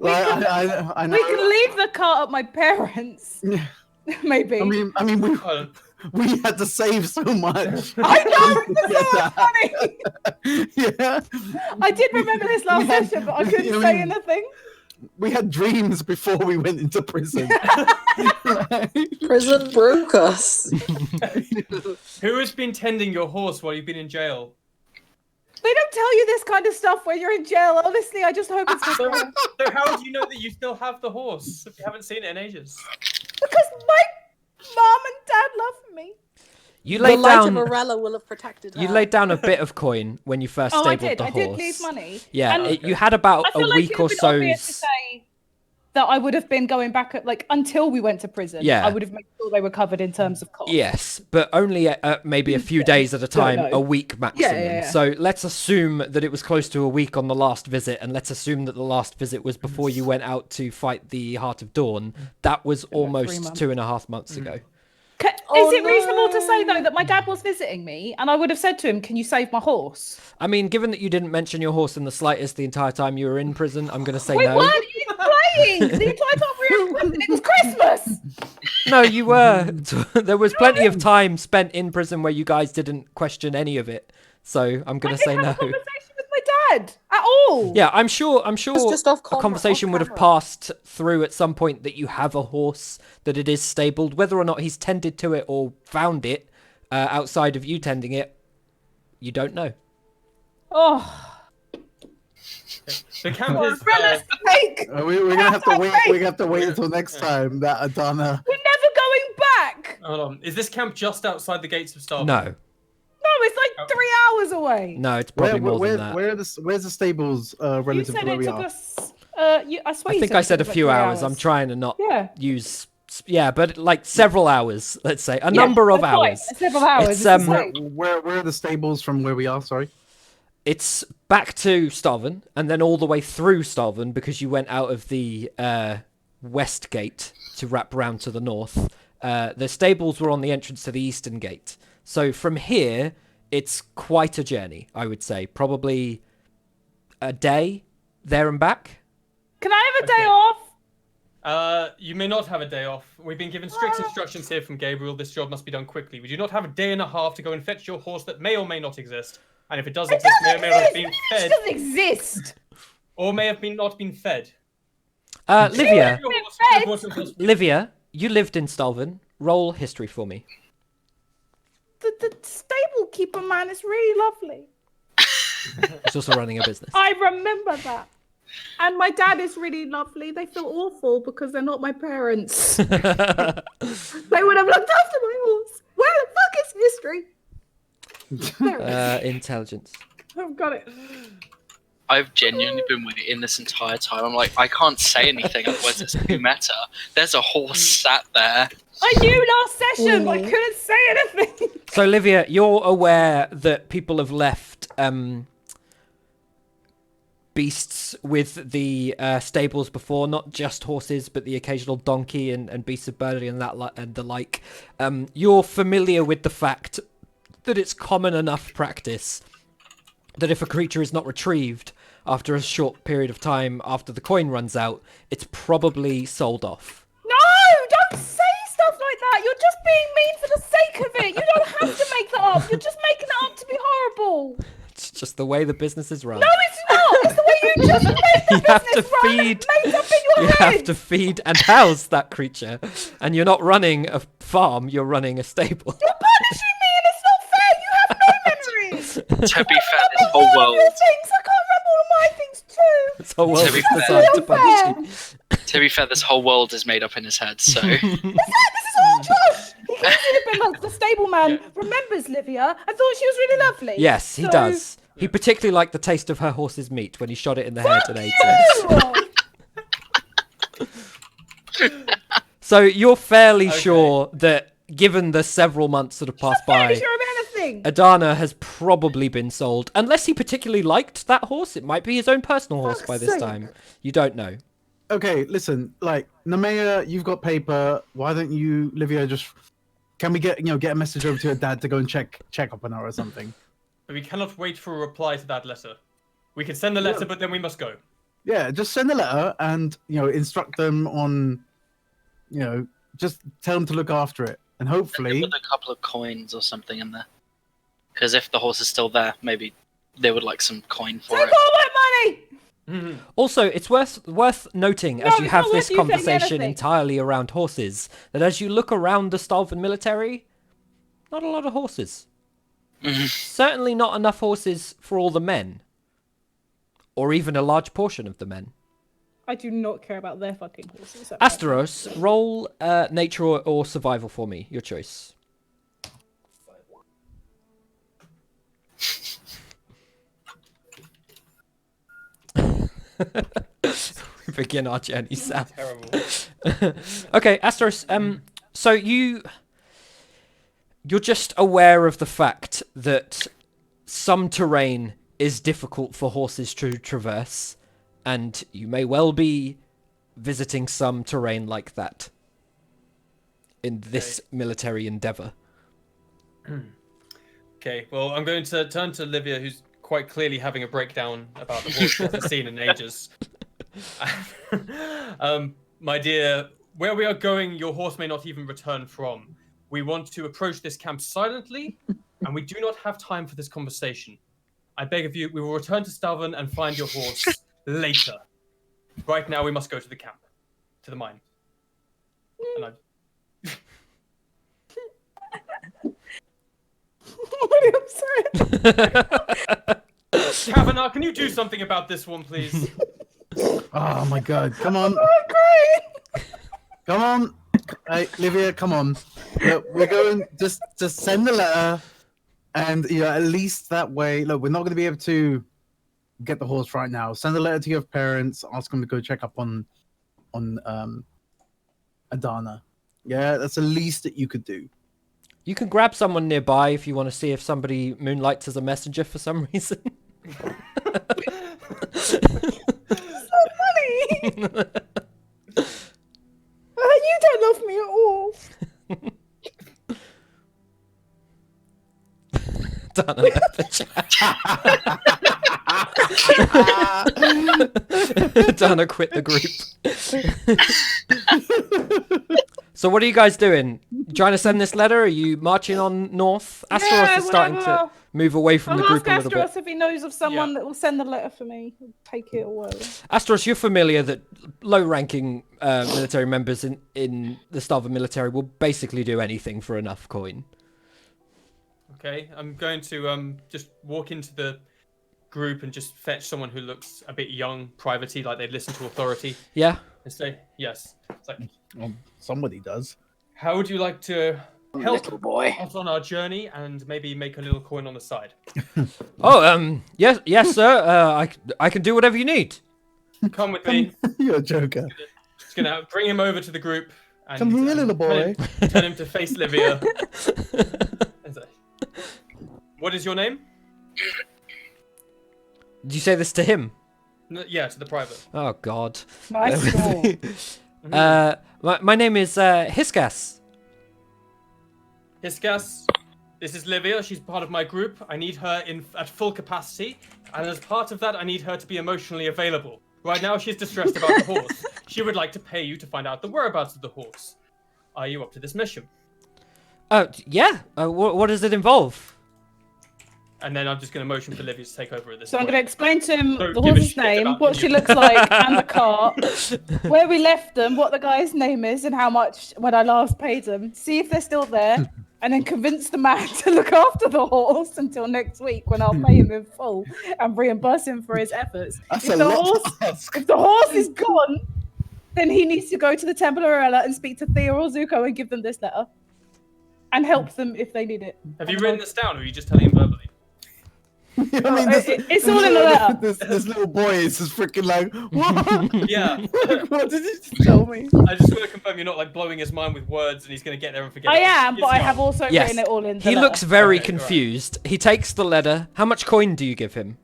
Like, I know. we can leave the cart at my parents, maybe. I mean, we. We had to save so much. I know, to get it's so funny. Yeah. I did remember this last session, but I couldn't say anything. We had dreams before we went into prison. Prison broke us. Who has been tending your horse while you've been in jail? They don't tell you this kind of stuff when you're in jail. Honestly, I just hope it's So, different. so how do you know that you still have the horse if you haven't seen it in ages? Because my mom and dad love me. You The laid light down. of Arella will have protected her. You laid down a bit of coin when you first Oh, I stabled did. the I horse. did leave money. Yeah, And you had about I a feel like week it or would be so. obvious to say that I would have been going back at, like, until we went to prison. Yeah. I would have made sure they were covered in terms of cost. Yes, but only maybe a few days at a time, know. a week maximum. yeah. So let's assume that it was close to a week on the last visit, and let's assume that the last visit was before you went out to fight the Heart of Dawn. That was almost months. 2.5 months ago. Is it reasonable to say, though, that my dad was visiting me and I would have said to him, can you save my horse? I mean, given that you didn't mention your horse in the slightest the entire time you were in prison, I'm going to say We no. weren't even playing the entire time we were in prison. It was Christmas. No, you were. There was plenty of time spent in prison where you guys didn't question any of it. So I'm going I to say didn't no. have a conversation with my dad at all. Yeah, I'm sure just off a conversation would have camera. passed through at some point that you have a horse, that it is stabled, whether or not he's tended to it or found it outside of you tending it, you don't know. Oh, The camp is. Rella's fake. We're gonna have to That's wait. fake. We have to wait until next time that Adana. We're never going back. Hold on. Is this camp just outside the gates of Starving? No, No, it's like 3 hours away. no, it's probably more where, than that. where's the stables You relative said to where it we took are? us. I swear I you think said I it said a took us few like 3 hours. I'm trying to not Yeah. use. Yeah, but like several hours, let's say. A number of that's fine. hours. Several hours. It's, It's the Where, same. where are the stables from where we are? Sorry. It's back to Starvin, and then all the way through Starvin because you went out of the west gate to wrap round to the north. The stables were on the entrance to the eastern gate. So from here, it's quite a journey, I would say. Probably a day there and back. Can I have a day Okay. off? You may not have a day off. We've been given strict instructions here from Gabriel. This job must be done quickly. We do not have a day and a half to go and fetch your horse that may or may not exist. And if it does exist, may or may not have been It fed, doesn't exist. or may have been not been fed. Livia, Your horse- fed. your horse was- Livia, you lived in Stalvin. Roll history for me. The stable keeper man is really lovely. He's also running a business. I remember that. And my dad is really lovely. They feel awful because they're not my parents. They would have looked after my horse. Where the fuck is history? There it is. Intelligence. I've got it. I've genuinely been waiting this entire time. I'm like, I can't say anything, otherwise it's too meta. There's a horse sat there. I knew last session, but I couldn't say anything. So, Livia, you're aware that people have left beasts with the stables before, not just horses, but the occasional donkey and beasts of burden and and the like. You're familiar with the fact that it's common enough practice that if a creature is not retrieved after a short period of time after the coin runs out, it's probably sold off. No, don't say stuff like that. You're just being mean for the sake of it. You don't have to make that up. You're just making it up to be horrible. It's just the way the business is run. No, it's not. It's the way you just made the You have to business run. feed- It's made up in your You head. have to feed and house that creature, and you're not running a farm, you're running a stable. You're punishing me and it's not fair. You have no memories. To be fair, this All whole of world. your things. I can't remember all of my things too. This whole world To be is fair- designed to punish you. To be fair, this whole world is made up in his head. So This is all Josh. He could have been like the stable man remembers Livia and thought she was really lovely. Yes, he So- does. He particularly liked the taste of her horse's meat when he shot it in the head and ate it. Ew. So you're fairly Okay. sure that, given the several months that have passed Very by, sure of anything. Adana has probably been sold. Unless he particularly liked that horse, it might be his own personal horse Fuck's by this sake. time. You don't know. Okay, listen. Like Nemea, you've got paper. Why don't you, Livia? Just can we get a message over to your dad to go and check up on her or something? But we cannot wait for a reply to that letter. We can send the letter, but then we must go. Yeah, just send a letter and instruct them on, just tell them to look after it and hopefully, Put a couple of coins or something in there. Because if the horse is still there, maybe they would like some coin for Take it. all my money! Also, it's worth noting No, as you it's have not this worth you saying conversation anything. entirely around horses, that as you look around the Stalvan military, not a lot of horses. Certainly not enough horses for all the men. Or even a large portion of the men. I do not care about their fucking horses. Asteros, roll nature or survival for me. Your choice. We begin our journey south. Terrible. Okay, Asteros. So you're just aware of the fact that some terrain is difficult for horses to traverse, and you may well be visiting some terrain like that in this military endeavor. Okay, well, I'm going to turn to Livia, who's quite clearly having a breakdown about the horse she hasn't seen in ages. My dear, where we are going, your horse may not even return from. We want to approach this camp silently, and we do not have time for this conversation. I beg of you, we will return to Stalvan and find your horse later. Right now, we must go to the camp, to the mine. And I'm sorry. Kavanagh, can you do something about this one, please? oh my god, come on, I'm come on, hey, Livia, come on. Look, we're going. Just send the letter, and at least that way. Look, we're not going to be able to get the horse right now. Send a letter to your parents. Ask them to go check up on Adana. Yeah, that's the least that you could do. You can grab someone nearby if you want to see if somebody moonlights as a messenger for some reason. so funny. You don't love me at all. Dana left the chat. Dana quit the group. So what are you guys doing? Trying to send this letter? Are you marching on north? Asteros is starting to move away from the group a little bit. Ask Asteros if he knows of someone that will send the letter for me. Take it or whatever. Asteros, you're familiar that low-ranking military members in the Stalvan military will basically do anything for enough coin. Okay, I'm going to just walk into the group and just fetch someone who looks a bit young, private-y, like they listen to authority. Yeah? And say, yes. It's like, Well, somebody does. how would you like to help Little boy. us on our journey and maybe make a little coin on the side? Oh, yes, sir. I can do whatever you need. Come with me. You're a joker. Just gonna bring him over to the group. And, Come here, little boy. Turn him to face Livia. And say, what is your name? Did you say this to him? Yeah, to the private. Oh, God. Nice. My name is Hiskas. Hiskas, this is Livia. She's part of my group. I need her at full capacity, and as part of that, I need her to be emotionally available. Right now, she's distressed about the horse. She would like to pay you to find out the whereabouts of the horse. Are you up to this mission? Yeah. What does it involve? And then I'm just going to motion for Livia to take over at this So I'm point. going to explain to him Don't the give a horse's shit name, about what you. she looks like, and the cart, where we left them, what the guy's name is, and how much when I last paid them. See if they're still there, and then convince the man to look after the horse until next week when I'll pay him in full and reimburse him for his efforts. That's If a the lot horse, to ask. if the horse is gone, then he needs to go to the Temple of Arella and speak to Thea or Zuko and give them this letter, and help them if they need it. Have you written this down, or are you just telling him verbally? I mean, It's all in the letter. This little boy is just freaking like, what? Yeah. What did you just tell me? I just want to confirm you're not like blowing his mind with words, and he's going to get there and forget. I it. am, but It's I young. have also Yes. written it all in the He letter. looks very Okay, confused. He takes the letter. How much coin do you give him?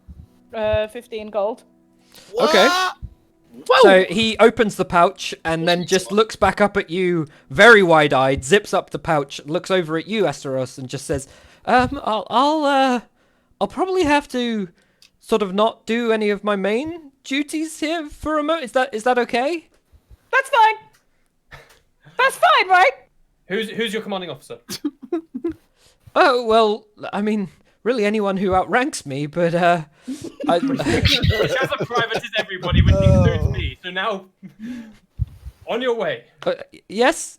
15 gold. Okay. So he opens the pouch and then just looks back up at you, very wide-eyed, zips up the pouch, looks over at you, Asteros, and just says, I'll probably have to sort of not do any of my main duties here for a moment. Is that okay? That's fine. That's fine, right? Who's your commanding officer? Oh, well, I mean, really anyone who outranks me, but Which as a private is everybody, which includes me. So now, on your way. yes,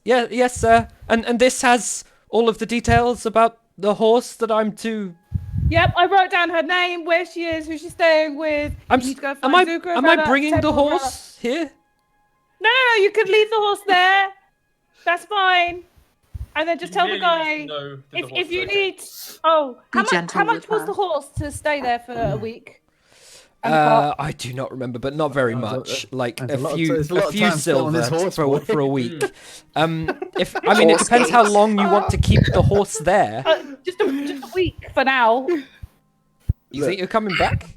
sir. And this has all of the details about the horse that I'm to. Yep, I wrote down her name, where she is, who she's staying with. You need to go find Zuko, am I Bella, bringing the Temple, Bella. horse here? No, you could leave the horse there. That's fine. And then just tell the really guy need to know that the horse if you is okay. need. Oh, Be how gentle much with was her. the horse to stay there for a week? And the cart? I do not remember, but not very much. Like There's a a lot of- few, there's a lot a of few time spent on this silver horse, for boy. for a week. If I mean, it Horse depends how gates. long you want to keep the horse there. Just a week for now. You think you're coming back?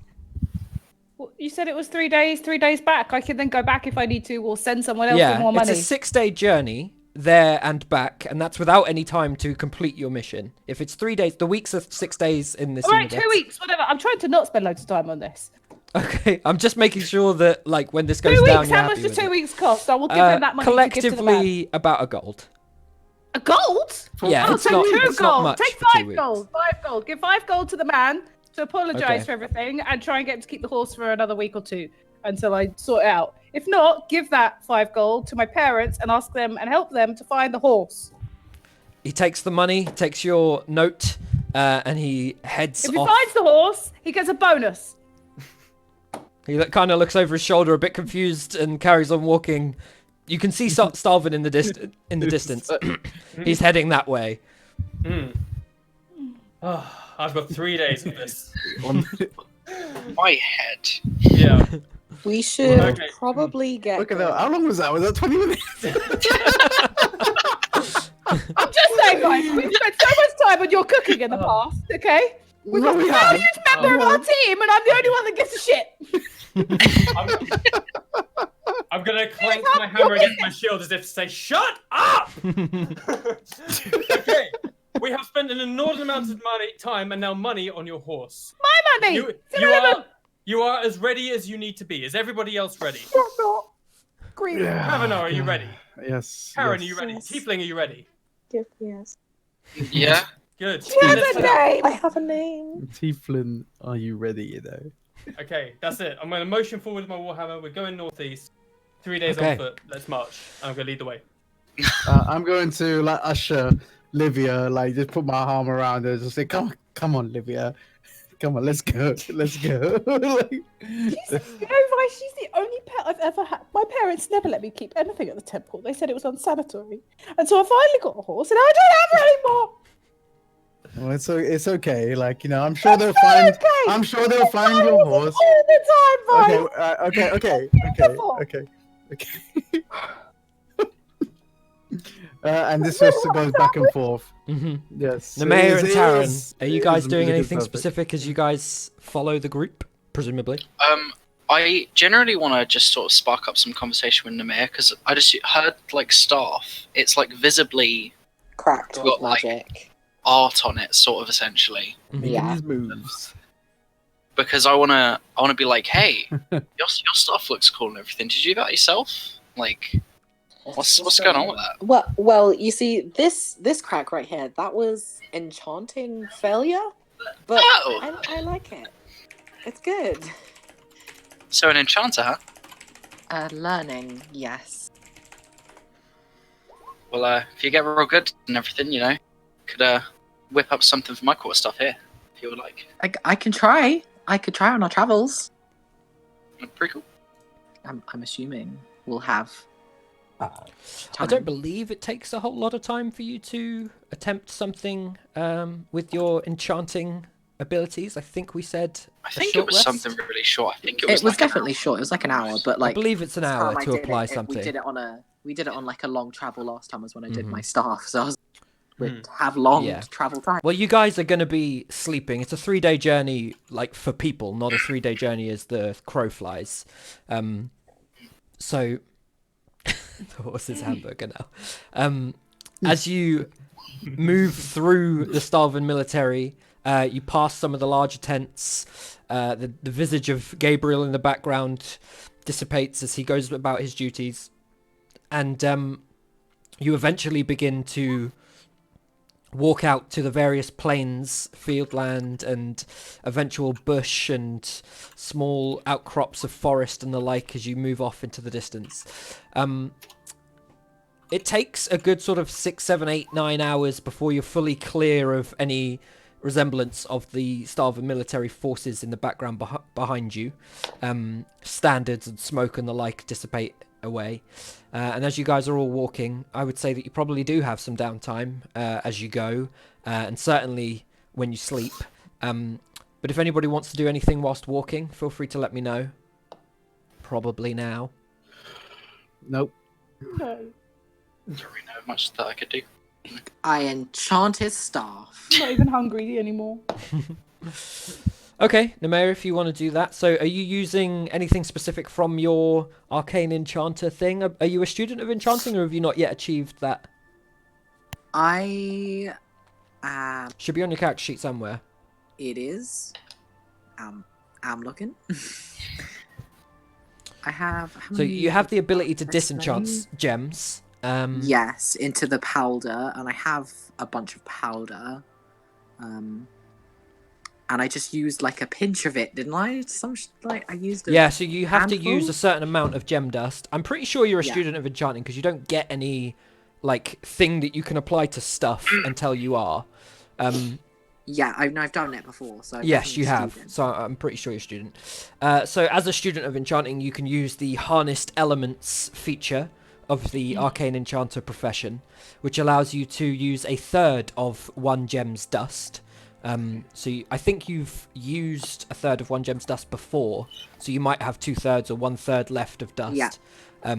Well, you said it was 3 days. 3 days back. I can then go back if I need to, or send someone else with Yeah, more money. it's a 6-day journey there and back, and that's without any time to complete your mission. If it's 3 days, the weeks are 6 days in this All right, universe. 2 weeks, whatever. I'm trying to not spend loads of time on this. Okay, I'm just making sure that like when this goes 2 down, weeks. you're How much happy does with 2 it. weeks cost? I will give them that money to give to the man. Collectively, about a gold. A gold? Yeah, Oh, it's take not. 2 It's not gold. much Take for 2 5 weeks. gold. 5 gold. Give 5 gold to the man to apologise Okay. for everything and try and get him to keep the horse for another week or 2 until I sort it out. If not, give that 5 gold to my parents and ask them and help them to find the horse. He takes the money, takes your note, and he heads If he off. finds the horse, he gets a bonus. He kind of looks over his shoulder, a bit confused, and carries on walking. You can see Starvin in the distance. He's heading that way. Oh, I've got 3 days of this. My head. Yeah. We should Okay. probably get. Look at that. How long was that? Was that 20 minutes? I'm just saying, guys, we've spent so much time on your cooking in the past, okay? We've got we a have. huge member of our team, and I'm the only one that gives a shit. I'm gonna clank my hammer against my shield as if to say, "Shut up!" Okay. We have spent an inordinate amount of time and now money on your horse. My money. It's irrelevant. You are as ready as you need to be. Is everybody else ready? Not. Green. Kavanaugh, are you ready? Yes. Karen, yes. are you ready? Yes. Tiefling, are you ready? Yes. Yeah. Good. She has a name. I have a name. Tieflin, are you ready, you know? Okay, that's it. I'm going to motion forward with my warhammer. We're going northeast. 3 days Okay. on foot. Let's march. I'm going to lead the way. I'm going to like usher Livia, like just put my arm around her, just say, come on, Livia. Come on, let's go. Let's go. Like, You know, Vi, she's the only pet I've ever had. My parents never let me keep anything at the temple. They said it was unsanitary. And so I finally got a horse, and now I don't have her anymore. well, it's okay. Like, you know, I'm sure they'll find. Okay. I'm sure they'll find your horse. All the time, Vi. Okay. Beautiful. Okay. And this just goes back and forth. Mhm. Yes. The mayor and It Taran, is- are you it guys is doing really anything perfect. specific as you guys follow the group, presumably? I generally want to just sort of spark up some conversation with Namir because I just heard like staff. It's like visibly Cracked Got, with like- magic. art on it, sort of essentially. Making Yeah. these moves. Because I wanna be like, hey, your stuff looks cool and everything. Did you do that yourself? Like, what's going on with that? Well, you see, this crack right here, that was enchanting failure, but Oh. I like it. It's good. So an enchanter, huh? Learning, yes. Well, if you get real good and everything, you know, could whip up something for my court stuff here, if you would like. I can try. I could try on our travels. Pretty cool. I'm assuming we'll have. I Time. don't believe it takes a whole lot of time for you to attempt something with your enchanting abilities. I think we said I a think short it was rest? something really short. I think it It was was like an definitely short. It was like an hour, but like I believe it's an last hour time I to did apply it, something. We did it on like a long travel last time was when I did my Mhm. staff, so I was would have long Yeah. travel time. Well, you guys are going to be sleeping. It's a 3-day journey, like for people, not a 3-day journey as the crow flies. So the horse is hamburger now. As you move through the Starvin military, you pass some of the larger tents. The visage of Gabriel in the background dissipates as he goes about his duties, and you eventually begin to walk out to the various plains, fieldland, and eventual bush and small outcrops of forest and the like as you move off into the distance. It takes a good sort of 6, 7, 8, 9 hours before you're fully clear of any resemblance of the starving military forces in the background behind you. Standards and smoke and the like dissipate away. And as you guys are all walking, I would say that you probably do have some downtime as you go, and certainly when you sleep. But if anybody wants to do anything whilst walking, feel free to let me know. Probably now. Nope. No. Don't really know much that I could do. I enchant his staff. I'm not even hungry anymore. Okay, Nemea, if you want to do that. So are you using anything specific from your arcane enchanter thing? Are you a student of enchanting, or have you not yet achieved that? I Should be on your character sheet somewhere. It is. I'm looking. I have. So you have the ability to disenchant gems. Yes, into the powder, and I have a bunch of powder. And I just used like a pinch of it, didn't I? I used a Yeah, so you have to handful? use a certain amount of gem dust. I'm pretty sure you're a Yeah. student of enchanting because you don't get any like thing that you can apply to stuff until you are. Yeah, I've done it before. So I'm Yes, definitely you a have. student. So I'm pretty sure you're a student. So as a student of enchanting, you can use the harnessed elements feature of the arcane enchanter profession, which allows you to use a third of one gem's dust. I think you've used a third of one gem's dust before, so you might have 2/3 or 1/3 left of dust. Yeah.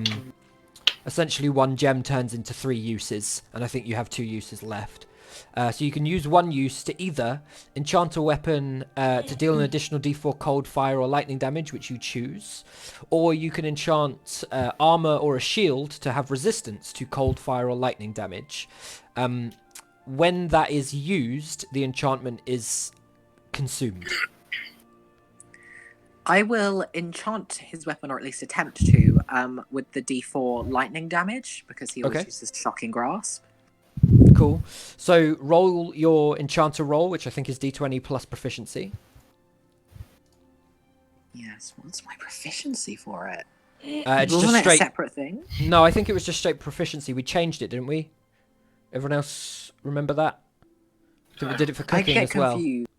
Essentially, one gem turns into 3 uses, and I think you have 2 uses left. So you can use one use to either enchant a weapon to deal an additional d4 cold, fire, or lightning damage, which you choose, or you can enchant armor or a shield to have resistance to cold, fire, or lightning damage. When that is used, the enchantment is consumed. I will enchant his weapon, or at least attempt to, with the D4 lightning damage, because he always Okay. uses shocking grasp. Cool. So roll your enchanter roll, which I think is d20 plus proficiency. Yes, what's my proficiency for it? It's Wasn't just it a straight. separate thing? No, I think it was just straight proficiency. We changed it, didn't we? Everyone else remember that? I think we did it for I cooking get as well. confused.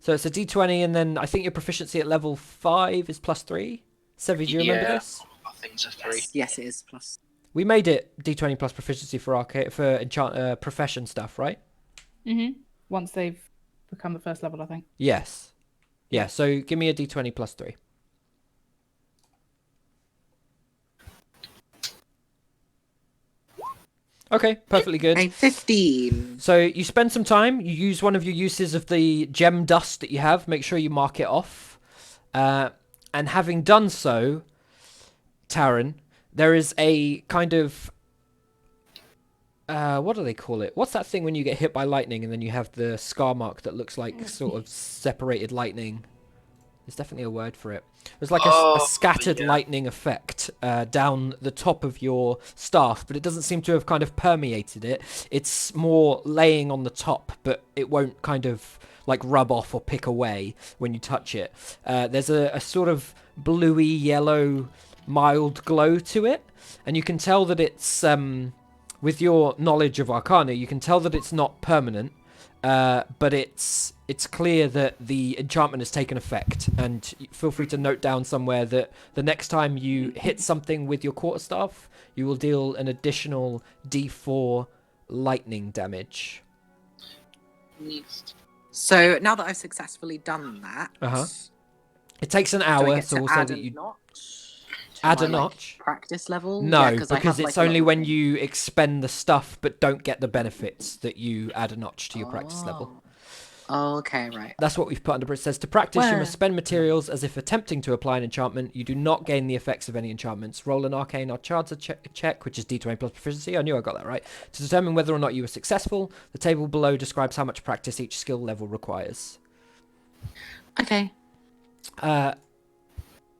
So it's a d20, and then I think your proficiency at level 5 is +3. Sevi, do you remember Yeah. this? I think it's a 3. Yes, it is plus. We made it d20 plus proficiency for enchant profession stuff, right? Once they've become the first level, I think. Yes. Yeah, so give me a d20 plus 3. Okay, perfectly good. A 15. So you spend some time, you use one of your uses of the gem dust that you have, make sure you mark it off. And having done so, Taran, there is a kind of... what do they call it? What's that thing when you get hit by lightning and then you have the scar mark that looks like sort of separated lightning? There's definitely a word for it. There's like a scattered lightning effect down the top of your staff, but it doesn't seem to have kind of permeated it. It's more laying on the top, but it won't kind of like rub off or pick away when you touch it. There's a sort of bluey yellow mild glow to it, and you can tell that it's with your knowledge of Arcana, you can tell that it's not permanent. But it's clear that the enchantment has taken effect, and feel free to note down somewhere that the next time you hit something with your quarterstaff, you will deal an additional d4 lightning damage. So now that I've successfully done that, It takes an do I hour, get so to we'll say add that a you notch to add a my, like, notch. practice level? No, Yeah, I because have, it's like, a only little when thing. you expend the stuff but don't get the benefits that you add a notch to your practice level. Oh, okay, right. That's what we've put under. It says to practice, you Where? must spend materials as if attempting to apply an enchantment. You do not gain the effects of any enchantments. Roll an arcane or charter check, which is d20 plus proficiency. I knew I got that right. To determine whether or not you were successful, the table below describes how much practice each skill level requires. Okay.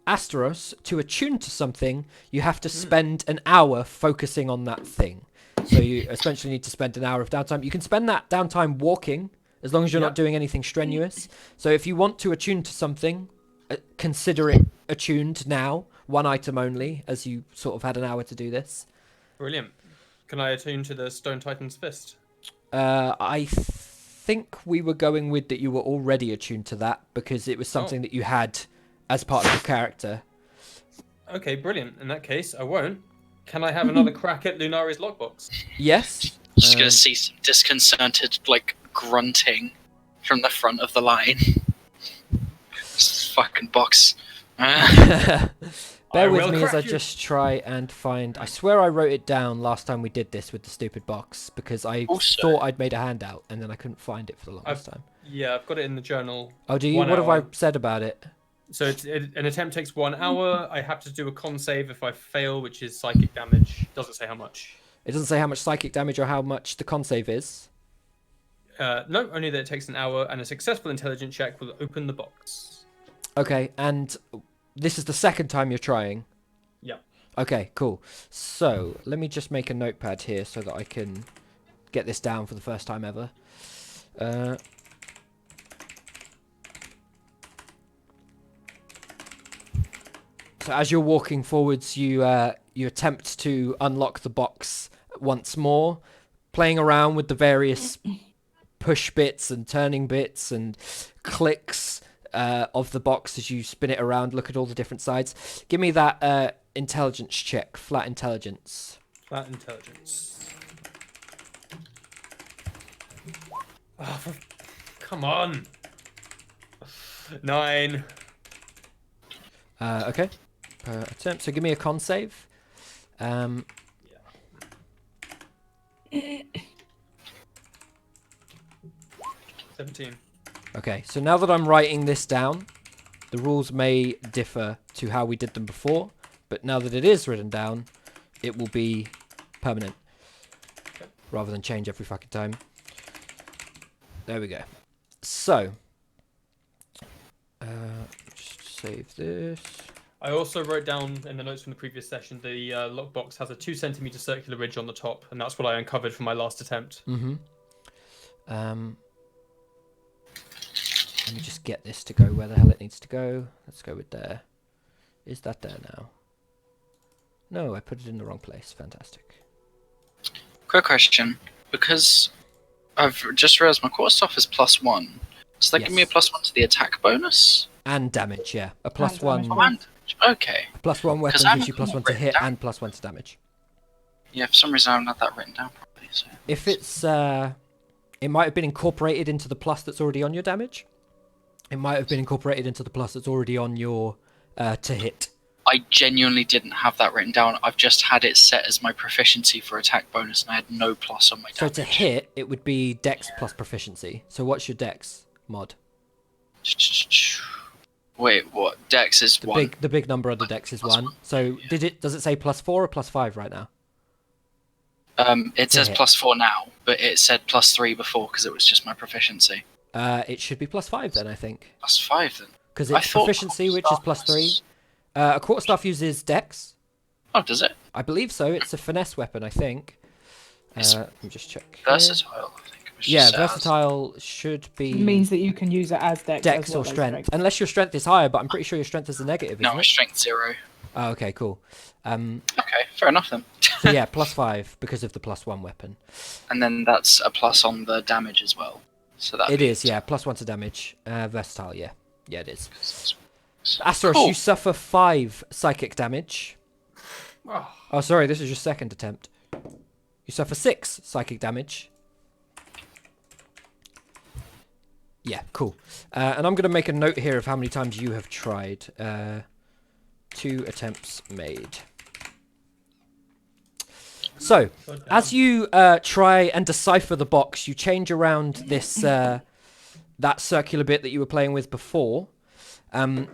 Asteros, to attune to something, you have to spend an hour focusing on that thing. So you essentially need to spend an hour of downtime. You can spend that downtime walking, as long as you're not doing anything strenuous. So if you want to attune to something, consider it attuned now. 1 item only, as you sort of had an hour to do this. Brilliant. Can I attune to the Stone Titan's Fist? I think we were going with that you were already attuned to that, because it was something that you had as part of your character. Okay, brilliant. In that case, I won't. Can I have another crack at Lunari's lockbox? Yes. Just gonna see some disconcerted, like, grunting from the front of the line. This fucking box. Bear with me as I just try and find... I swear I wrote it down last time we did this with the stupid box, because I thought I'd made a handout, and then I couldn't find it for the longest time. Yeah, I've got it in the journal. Oh, do you? What have I said about it? So an attempt takes 1 hour. I have to do a con save if I fail, which is psychic damage. Doesn't say how much. It doesn't say how much psychic damage or how much the con save is. No, only that it takes an hour, and a successful intelligence check will open the box. Okay, and this is the second time you're trying? Yeah. Okay, cool. So, let me just make a notepad here so that I can get this down for the first time ever. So as you're walking forwards, you attempt to unlock the box once more, playing around with the various push bits and turning bits and clicks of the box as you spin it around, look at all the different sides. Give me that intelligence check, flat intelligence. Flat intelligence. Oh, come on. 9. Okay. Per attempt. So give me a con save. 17. Okay, so now that I'm writing this down, the rules may differ to how we did them before, but now that it is written down, it will be permanent, rather than change every fucking time. There we go. So, just save this. I also wrote down in the notes from the previous session, the lockbox has a 2 centimeter circular ridge on the top, and that's what I uncovered from my last attempt. Mm-hmm. Let me just get this to go where the hell it needs to go. Let's go with there. Is that there now? No, I put it in the wrong place. Fantastic. Quick question. Because I've just realised my quarterstaff is +1. Does that give me a +1 to the attack bonus? And damage, yeah. A +1. Okay. +1 weapon gives you +1 to hit and +1 to damage. Yeah, for some reason I haven't had that written down properly. So. If it's... it might have been incorporated into the plus that's already on your damage. It might have been incorporated into the plus that's already on your to hit. I genuinely didn't have that written down. I've just had it set as my proficiency for attack bonus, and I had no plus on my damage. So to hit, it would be Dex plus proficiency. So what's your Dex mod? Wait, what? Dex is 1. The big number on the Dex is 1. So does it say +4 or +5 right now? It says +4 now, but it said +3 before because it was just my proficiency. It should be +5 then, I think. +5 then? Because it's proficiency, which is +3. A quarterstaff uses Dex. Oh, does it? I believe so. It's a finesse weapon, I think. Let me just check. Versatile, I think. Yeah, versatile should be... means that you can use it as Dex. Dex or strength. Unless your strength is higher, but I'm pretty sure your strength is a negative, isn't No, my it? strength's 0. Oh, okay, cool. Okay, fair enough then. So yeah, +5 because of the +1 weapon. And then that's a plus on the damage as well. So that It is, yeah, +1 to damage. Versatile, yeah. Yeah, it is. So, Asteros, cool. you suffer 5 psychic damage. Oh. Oh, sorry, this is your second attempt. You suffer 6 psychic damage. Yeah, cool. And I'm going to make a note here of how many times you have tried. 2 attempts made. So, as you try and decipher the box, you change around this that circular bit that you were playing with before, and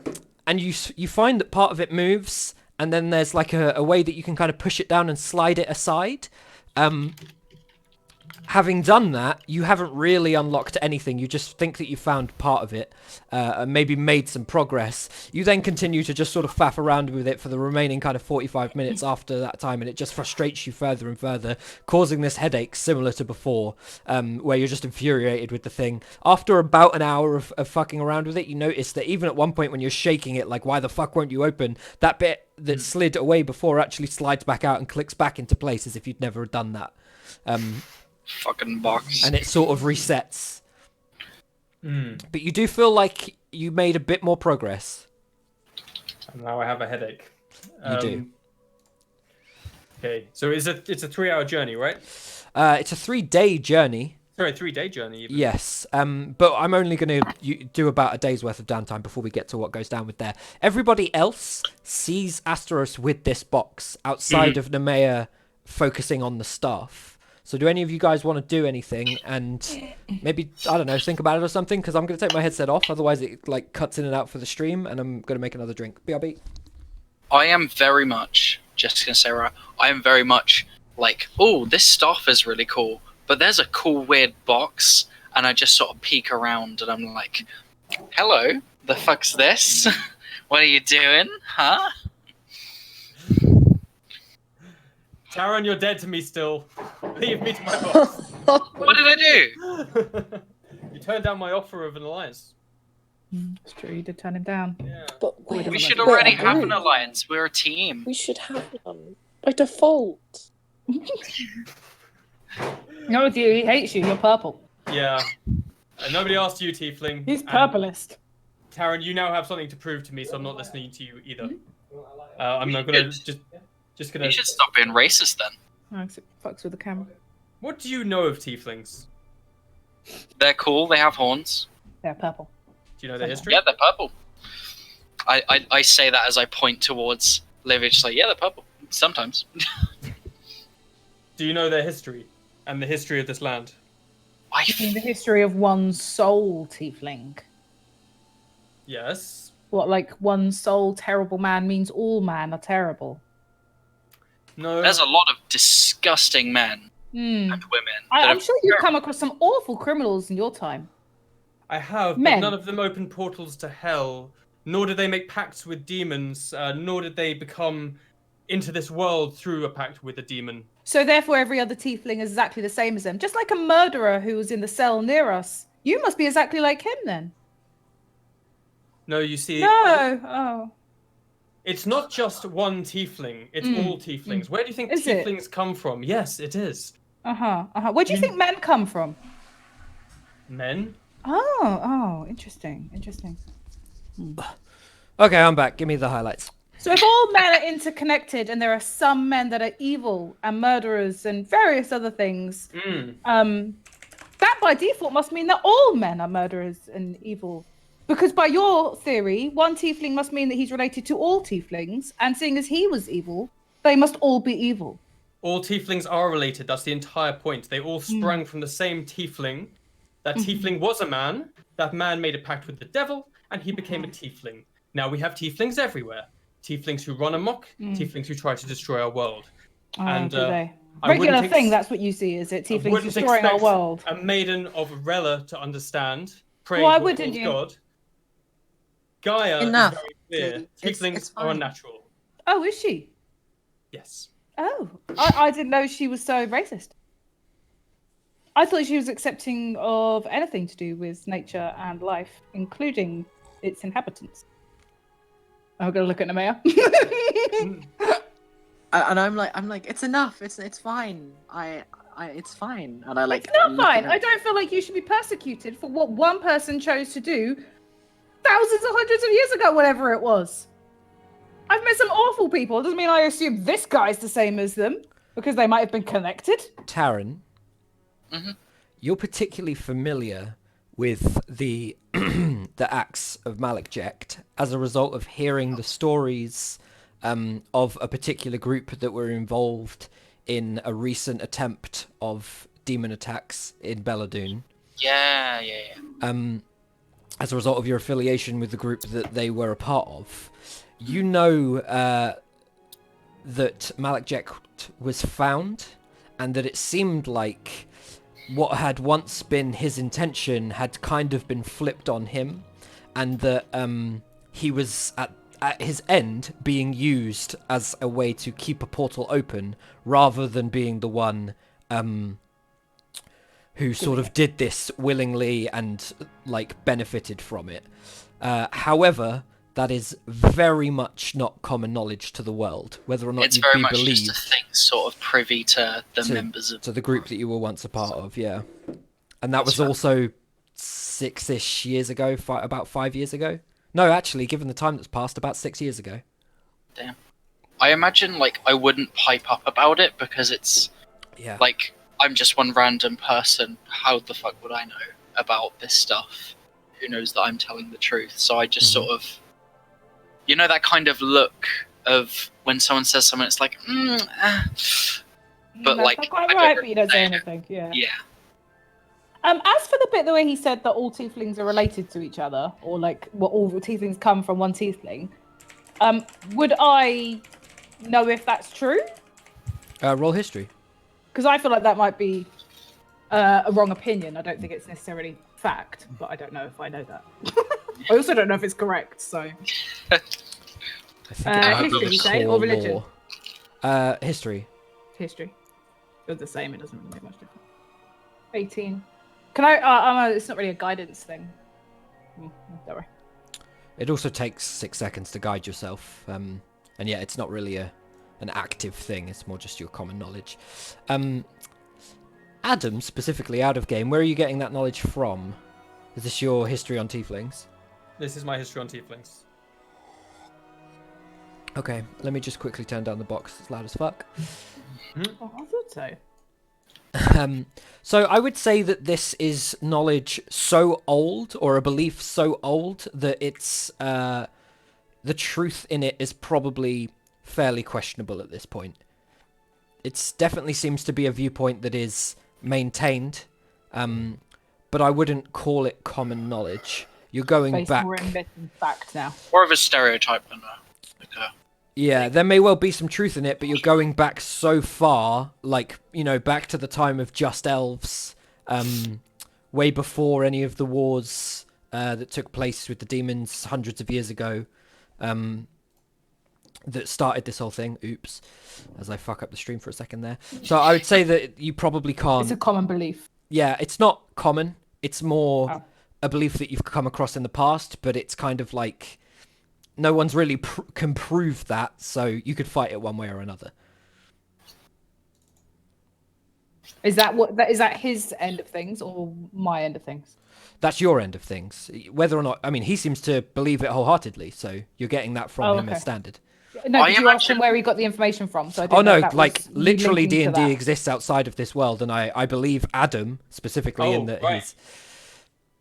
you find that part of it moves, and then there's like a way that you can kind of push it down and slide it aside. Having done that, you haven't really unlocked anything. You just think that you found part of it, and maybe made some progress. You then continue to just sort of faff around with it for the remaining kind of 45 minutes after that time, and it just frustrates you further and further, causing this headache similar to before, where you're just infuriated with the thing. After about an hour of fucking around with it, you notice that even at one point when you're shaking it, like, why the fuck won't you open, that bit that slid away before actually slides back out and clicks back into place as if you'd never done that. Fucking box. And it sort of resets. But you do feel like you made a bit more progress. And now I have a headache. You do. Okay, so it's a 3-hour journey, right? It's a 3-day journey. Sorry, 3-day journey. Even. Yes, but I'm only going to do about a day's worth of downtime before we get to what goes down with there. Everybody else sees Asteros with this box outside of Nemea focusing on the staff. So do any of you guys want to do anything and maybe, I don't know, think about it or something? Because I'm going to take my headset off, otherwise it like cuts in and out for the stream, and I'm going to make another drink. BRB. I am very much, just going to say right, I am very much like, oh, this staff is really cool, but there's a cool weird box, and I just sort of peek around and I'm like, hello, the fuck's this? What are you doing, huh? Taran, you're dead to me still. Leave me to my box. What did I do? You turned down my offer of an alliance. It's true, you did turn him down. Yeah. But We should already have an alliance. We're a team. We should have one by default. No, with you, he hates you. You're purple. Yeah. And nobody asked you, Tiefling. He's And purplist. Taran, you now have something to prove to me, so I'm not listening to you either. I'm not gonna just gonna. You should stop being racist then. Oh, 'cause it fucks with the camera. What do you know of Tieflings? They're cool. They have horns. They're purple. Do you know their history? Yeah, they're purple. I say that as I point towards Livy, just like, yeah, they're purple. Sometimes. Do you know their history and the history of this land? In the history of one soul tiefling. Yes. What, like one soul terrible man means all men are terrible? No. There's a lot of disgusting men Hmm. and women. I'm sure you've come across some awful criminals in your time. I have, but Men. none of them opened portals to hell, nor did they make pacts with demons, nor did they become into this world through a pact with a demon. So therefore every other tiefling is exactly the same as them. Just like a murderer who was in the cell near us. You must be exactly like him then. No, you see, No. Oh. it's not just one tiefling, it's all tieflings. Where do you think Is it? tieflings come from? Yes, it is. Uh-huh. Uh-huh. Where do you think men come from? Men? Oh, interesting. Okay, I'm back. Give me the highlights. So if all men are interconnected and there are some men that are evil and murderers and various other things, that by default must mean that all men are murderers and evil. Because by your theory, one tiefling must mean that he's related to all tieflings, and seeing as he was evil, they must all be evil. All tieflings are related, that's the entire point. They all sprang from the same tiefling. That tiefling was a man, that man made a pact with the devil, and he became a tiefling. Now we have tieflings everywhere. Tieflings who run amok, tieflings who try to destroy our world. And do they? I Regular wouldn't thing, that's what you see, is it? I Tieflings wouldn't destroying our expect world. a maiden of Rella to understand, praying Why to a wouldn't false you? god. Gaia Enough. is very clear. It's Tieflings are fine. unnatural. Oh, is she? Yes. Oh, I didn't know she was so racist. I thought she was accepting of anything to do with nature and life, including its inhabitants. I'm gonna look at Nemea. And I'm like, it's enough. It's fine. It's fine. And I like. It's not look fine. at I it. don't feel like you should be persecuted for what one person chose to do thousands or hundreds of years ago, whatever it was. I've met some awful people. It doesn't mean I assume this guy's the same as them, because they might have been connected. Taran, you're particularly familiar with the the acts of Malekjekt as a result of hearing the stories of a particular group that were involved in a recent attempt of demon attacks in Bela'Dun. Yeah. As a result of your affiliation with the group that they were a part of, you know that Malekjekt was found, and that it seemed like what had once been his intention had kind of been flipped on him, and that he was at his end being used as a way to keep a portal open rather than being the one who sort of did this willingly and like benefited from it. However, that is very much not common knowledge to the world, whether or not It's you'd very be much believed just a thing sort of privy to the members of to the group that you were once a part of, yeah. And that That's was fair. also 6-ish years ago, about 5 years ago. No, actually, given the time that's passed, about 6 years ago. Damn. I imagine like I wouldn't pipe up about it because it's Yeah. like I'm just one random person. How the fuck would I know about this stuff? Who knows that I'm telling the truth? So I just sort of, you know, that kind of look of when someone says something, it's like, but That's like, not quite I don't right, but you don't say really know. anything. Yeah. Yeah. As for the bit the way he said that all tieflings are related to each other, or like what all tieflings come from one tiefling, would I know if that's true? Roll history. Because I feel like that might be a wrong opinion. I don't think it's necessarily fact, but I don't know if I know that. I also don't know if it's correct. So I think it might be history, the you say, core or religion? law. History. History. They're the same. It doesn't really make much difference. 18. Can I? It's not really a guidance thing. Don't worry. It also takes 6 seconds to guide yourself, and yeah, it's not really an active thing. It's more just your common knowledge. Adam, specifically out of game, where are you getting that knowledge from? Is this your history on tieflings? This is my history on tieflings. Okay, let me just quickly turn down the box. It's loud as fuck. Oh, I thought so. So I would say that this is knowledge so old, or a belief so old, that it's the truth in it is probably fairly questionable at this point. It definitely seems to be a viewpoint that is maintained, but I wouldn't call it common knowledge. You're going Based back. more in myth than fact now. More of a stereotype than a Yeah, there may well be some truth in it, but you're going back so far, like, you know, back to the time of Just Elves, way before any of the wars that took place with the demons hundreds of years ago, that started this whole thing. Oops, as I fuck up the stream for a second there. So I would say that you probably can't. It's a common belief. Yeah, it's not common. It's more Oh. a belief that you've come across in the past, but it's kind of like no one's really can prove that, so you could fight it one way or another. Is that his end of things or my end of things? That's your end of things. Whether or not, I mean, he seems to believe it wholeheartedly, so you're getting that from him as okay. standard. No, I did you ask imagine- him where he got the information from? So I didn't Oh know no, if that like was you literally linking to D&D that. exists outside of this world, and I believe Adam specifically in Oh, that right. he's.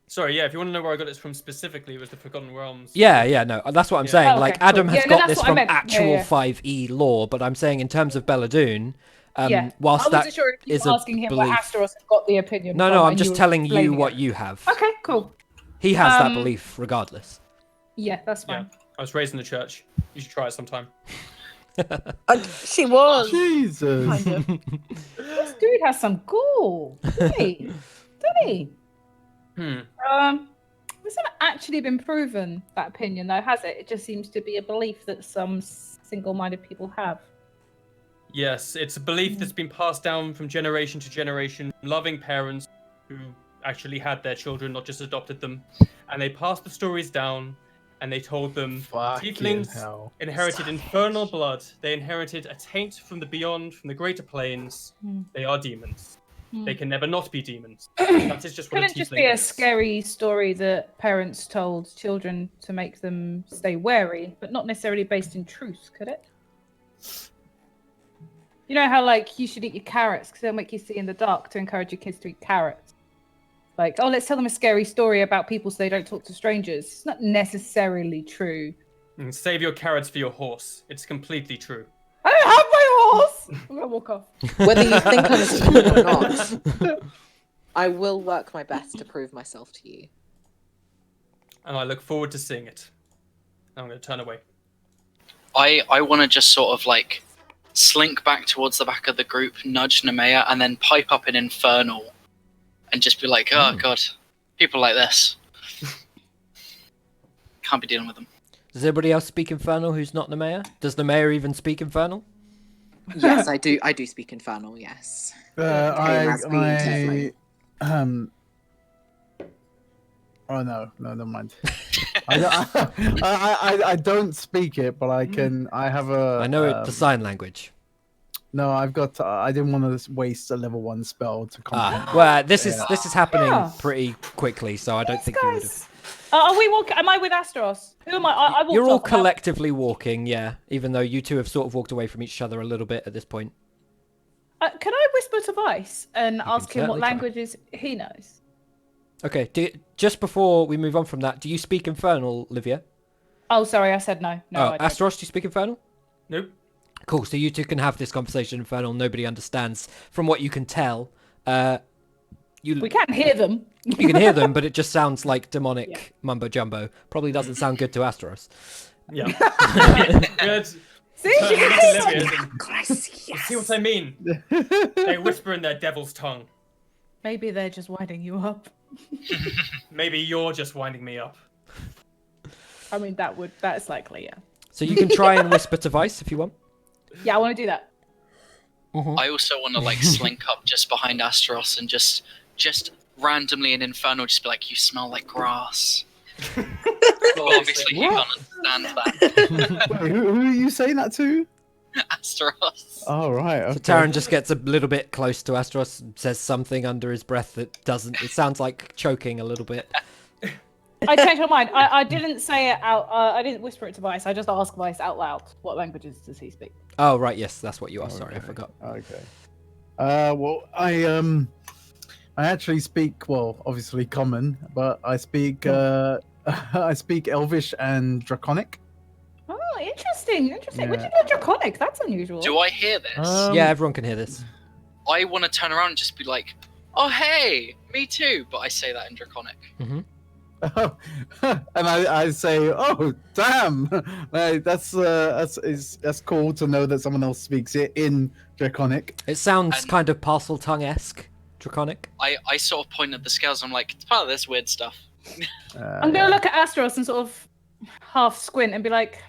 Sorry, yeah, if you want to know where I got this from specifically, it was the Forgotten Realms. Yeah, no, that's what I'm Yeah. saying. Oh, okay, like Adam cool. has Yeah, no, got that's this what I from meant. Yeah, actual yeah. 5e lore, but I'm saying in terms of Bela'Dun, Yeah. whilst I that wasn't sure if you is were a asking him belief. where Asteros had got the opinion No, from. no, I'm and just were telling you explaining what it. you have. Okay, cool. He has that Um, belief regardless. Yeah, that's Yeah, fine. I was raised in the church. You should try it sometime. She was. Jesus. Kind of. This dude has some gall, doesn't he? Doesn't he? It's not actually been proven, that opinion, though, has it? It just seems to be a belief that some single-minded people have. Yes, it's a belief that's been passed down from generation to generation. Loving parents who actually had their children, not just adopted them, and they passed the stories down, and they told them Fucking tieflings hell. inherited infernal blood. They inherited a taint from the beyond, from the greater planes. They are demons. They can never not be demons. That is just what Couldn't a just tiefling be a is. scary story that parents told children to make them stay wary, but not necessarily based in truth, could it? You know how, like, you should eat your carrots because they'll make you see in the dark to encourage your kids to eat carrots. Like, oh, let's tell them a scary story about people so they don't talk to strangers. It's not necessarily true. And save your carrots for your horse. It's completely true. I don't have my horse! I'm going to walk off. Whether you think I'm a demon or not, I will work my best to prove myself to you. And I look forward to seeing it. I'm going to turn away. I want to just sort of like slink back towards the back of the group, nudge Nemea, and then pipe up an infernal and just be like, oh god, people like this. Can't be dealing with them. Does everybody else speak Infernal who's not the mayor? Does the mayor even speak Infernal? Yes, I do. I do speak Infernal. Yes. I oh no, never mind. I don't speak it, but I can. I have a. I know it the sign language. No, I've got. I didn't want to waste a level 1 spell to comprehend. Well, this is happening Yeah. pretty quickly, so I don't think you would have. Are we walking? Am I with Asteros? Who am I? I walked You're all off. Am I- collectively walking, yeah. Even though you two have sort of walked away from each other a little bit at this point. Can I whisper to Vice and ask him what certainly try. languages he knows? Okay. Just before we move on from that, do you speak Infernal, Livia? Oh, sorry, I said no. No, I don't. Astros, do you speak Infernal? Nope. Cool. So you two can have this conversation in Infernal. Nobody understands. From what you can tell, We can't hear them. you can hear them, but it just sounds like demonic mumbo jumbo. Probably doesn't sound good to Astros. Yeah. Good. See, Turn you to can hear Olivia them. and see what I mean? They whisper in their devil's tongue. Maybe they're just winding you up. Maybe you're just winding me up. I mean, that's likely, yeah. So you can try and whisper to Vice if you want. Yeah, I want to do that. I also want to like slink up just behind Asteros and just randomly in Infernal just be like, you smell like grass. Well, obviously you can't understand that. Wait, who are you saying that to? Asteros. Oh right. Okay. So Taran just gets a little bit close to Astros and says something under his breath that doesn't. It sounds like choking a little bit. I changed my mind. I didn't say it out. I didn't whisper it to Vice. I just asked Vice out loud. What languages does he speak? Oh right, yes, that's what you are. Sorry, I Okay. forgot. Okay. Well, I actually speak, well, obviously common, but I speak I speak Elvish and Draconic. Oh, interesting. Interesting. Would Yeah. you know Draconic? That's unusual. Do I hear this? Yeah, everyone can hear this. I want to turn around and just be like, oh hey, me too. But I say that in Draconic. And I say, oh damn, like, that's cool to know that someone else speaks it in Draconic. It sounds And- kind of parcel tongue-esque, Draconic. I sort of point at the scales. I'm like, it's part of this weird stuff. I'm going to look at Asteros and sort of half squint and be like,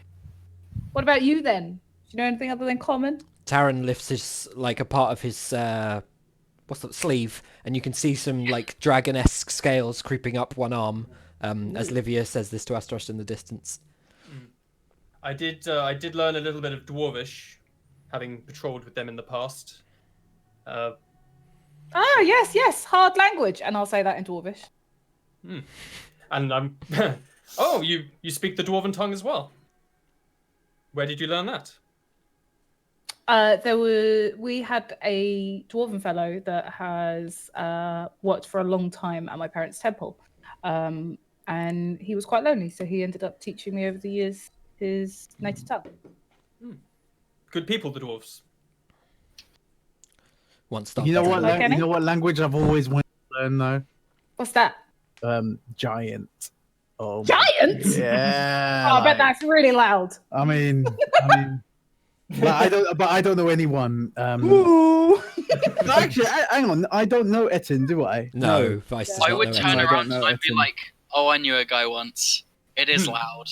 what about you then? Do you know anything other than common? Taran lifts his like a part of his what's that sleeve, and you can see some like dragon-esque scales creeping up one arm. As Livia says this to Astros in the distance. I did learn a little bit of Dwarvish, having patrolled with them in the past. Ah, yes, hard language. And I'll say that in Dwarvish. And I'm... Oh, you speak the Dwarven tongue as well? Where did you learn that? We had a dwarven fellow that has worked for a long time at my parents' temple, and he was quite lonely, so he ended up teaching me over the years his native tongue. Good people, the dwarves. Once start. You know what? Like any? You know what language I've always wanted to learn though? What's that? Giant. Oh. Giant? Yeah. Oh, I bet that's really loud. I mean, but I don't know anyone. Actually, hang on. I don't know Etin, do I? No, Vice does I not would know turn anything. I don't around know and I'd be Etin. like, oh, I knew a guy once. It is loud.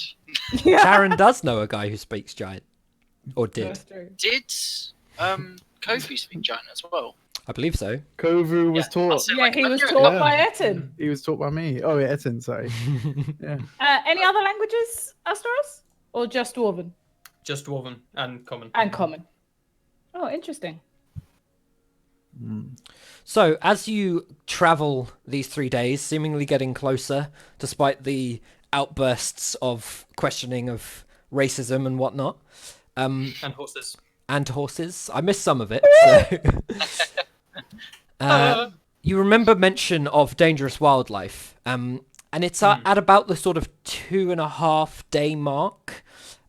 Taran does know a guy who speaks giant, or did. That's true. Did Kofi speak giant as well? I believe so. Kovu was Yeah, I'll taught. say Yeah, like he I was knew a taught Yeah. by Etin. He was taught by me. Oh, yeah, Etin. Sorry. Yeah. Any other languages, Asteros? Or just dwarven? Just Dwarven and Common. And common. Oh, interesting. So, as you travel these 3 days, seemingly getting closer, despite the outbursts of questioning of racism and whatnot, And horses. and horses. I missed some of it. So. You remember mention of dangerous wildlife, and it's at about the sort of 2.5 day mark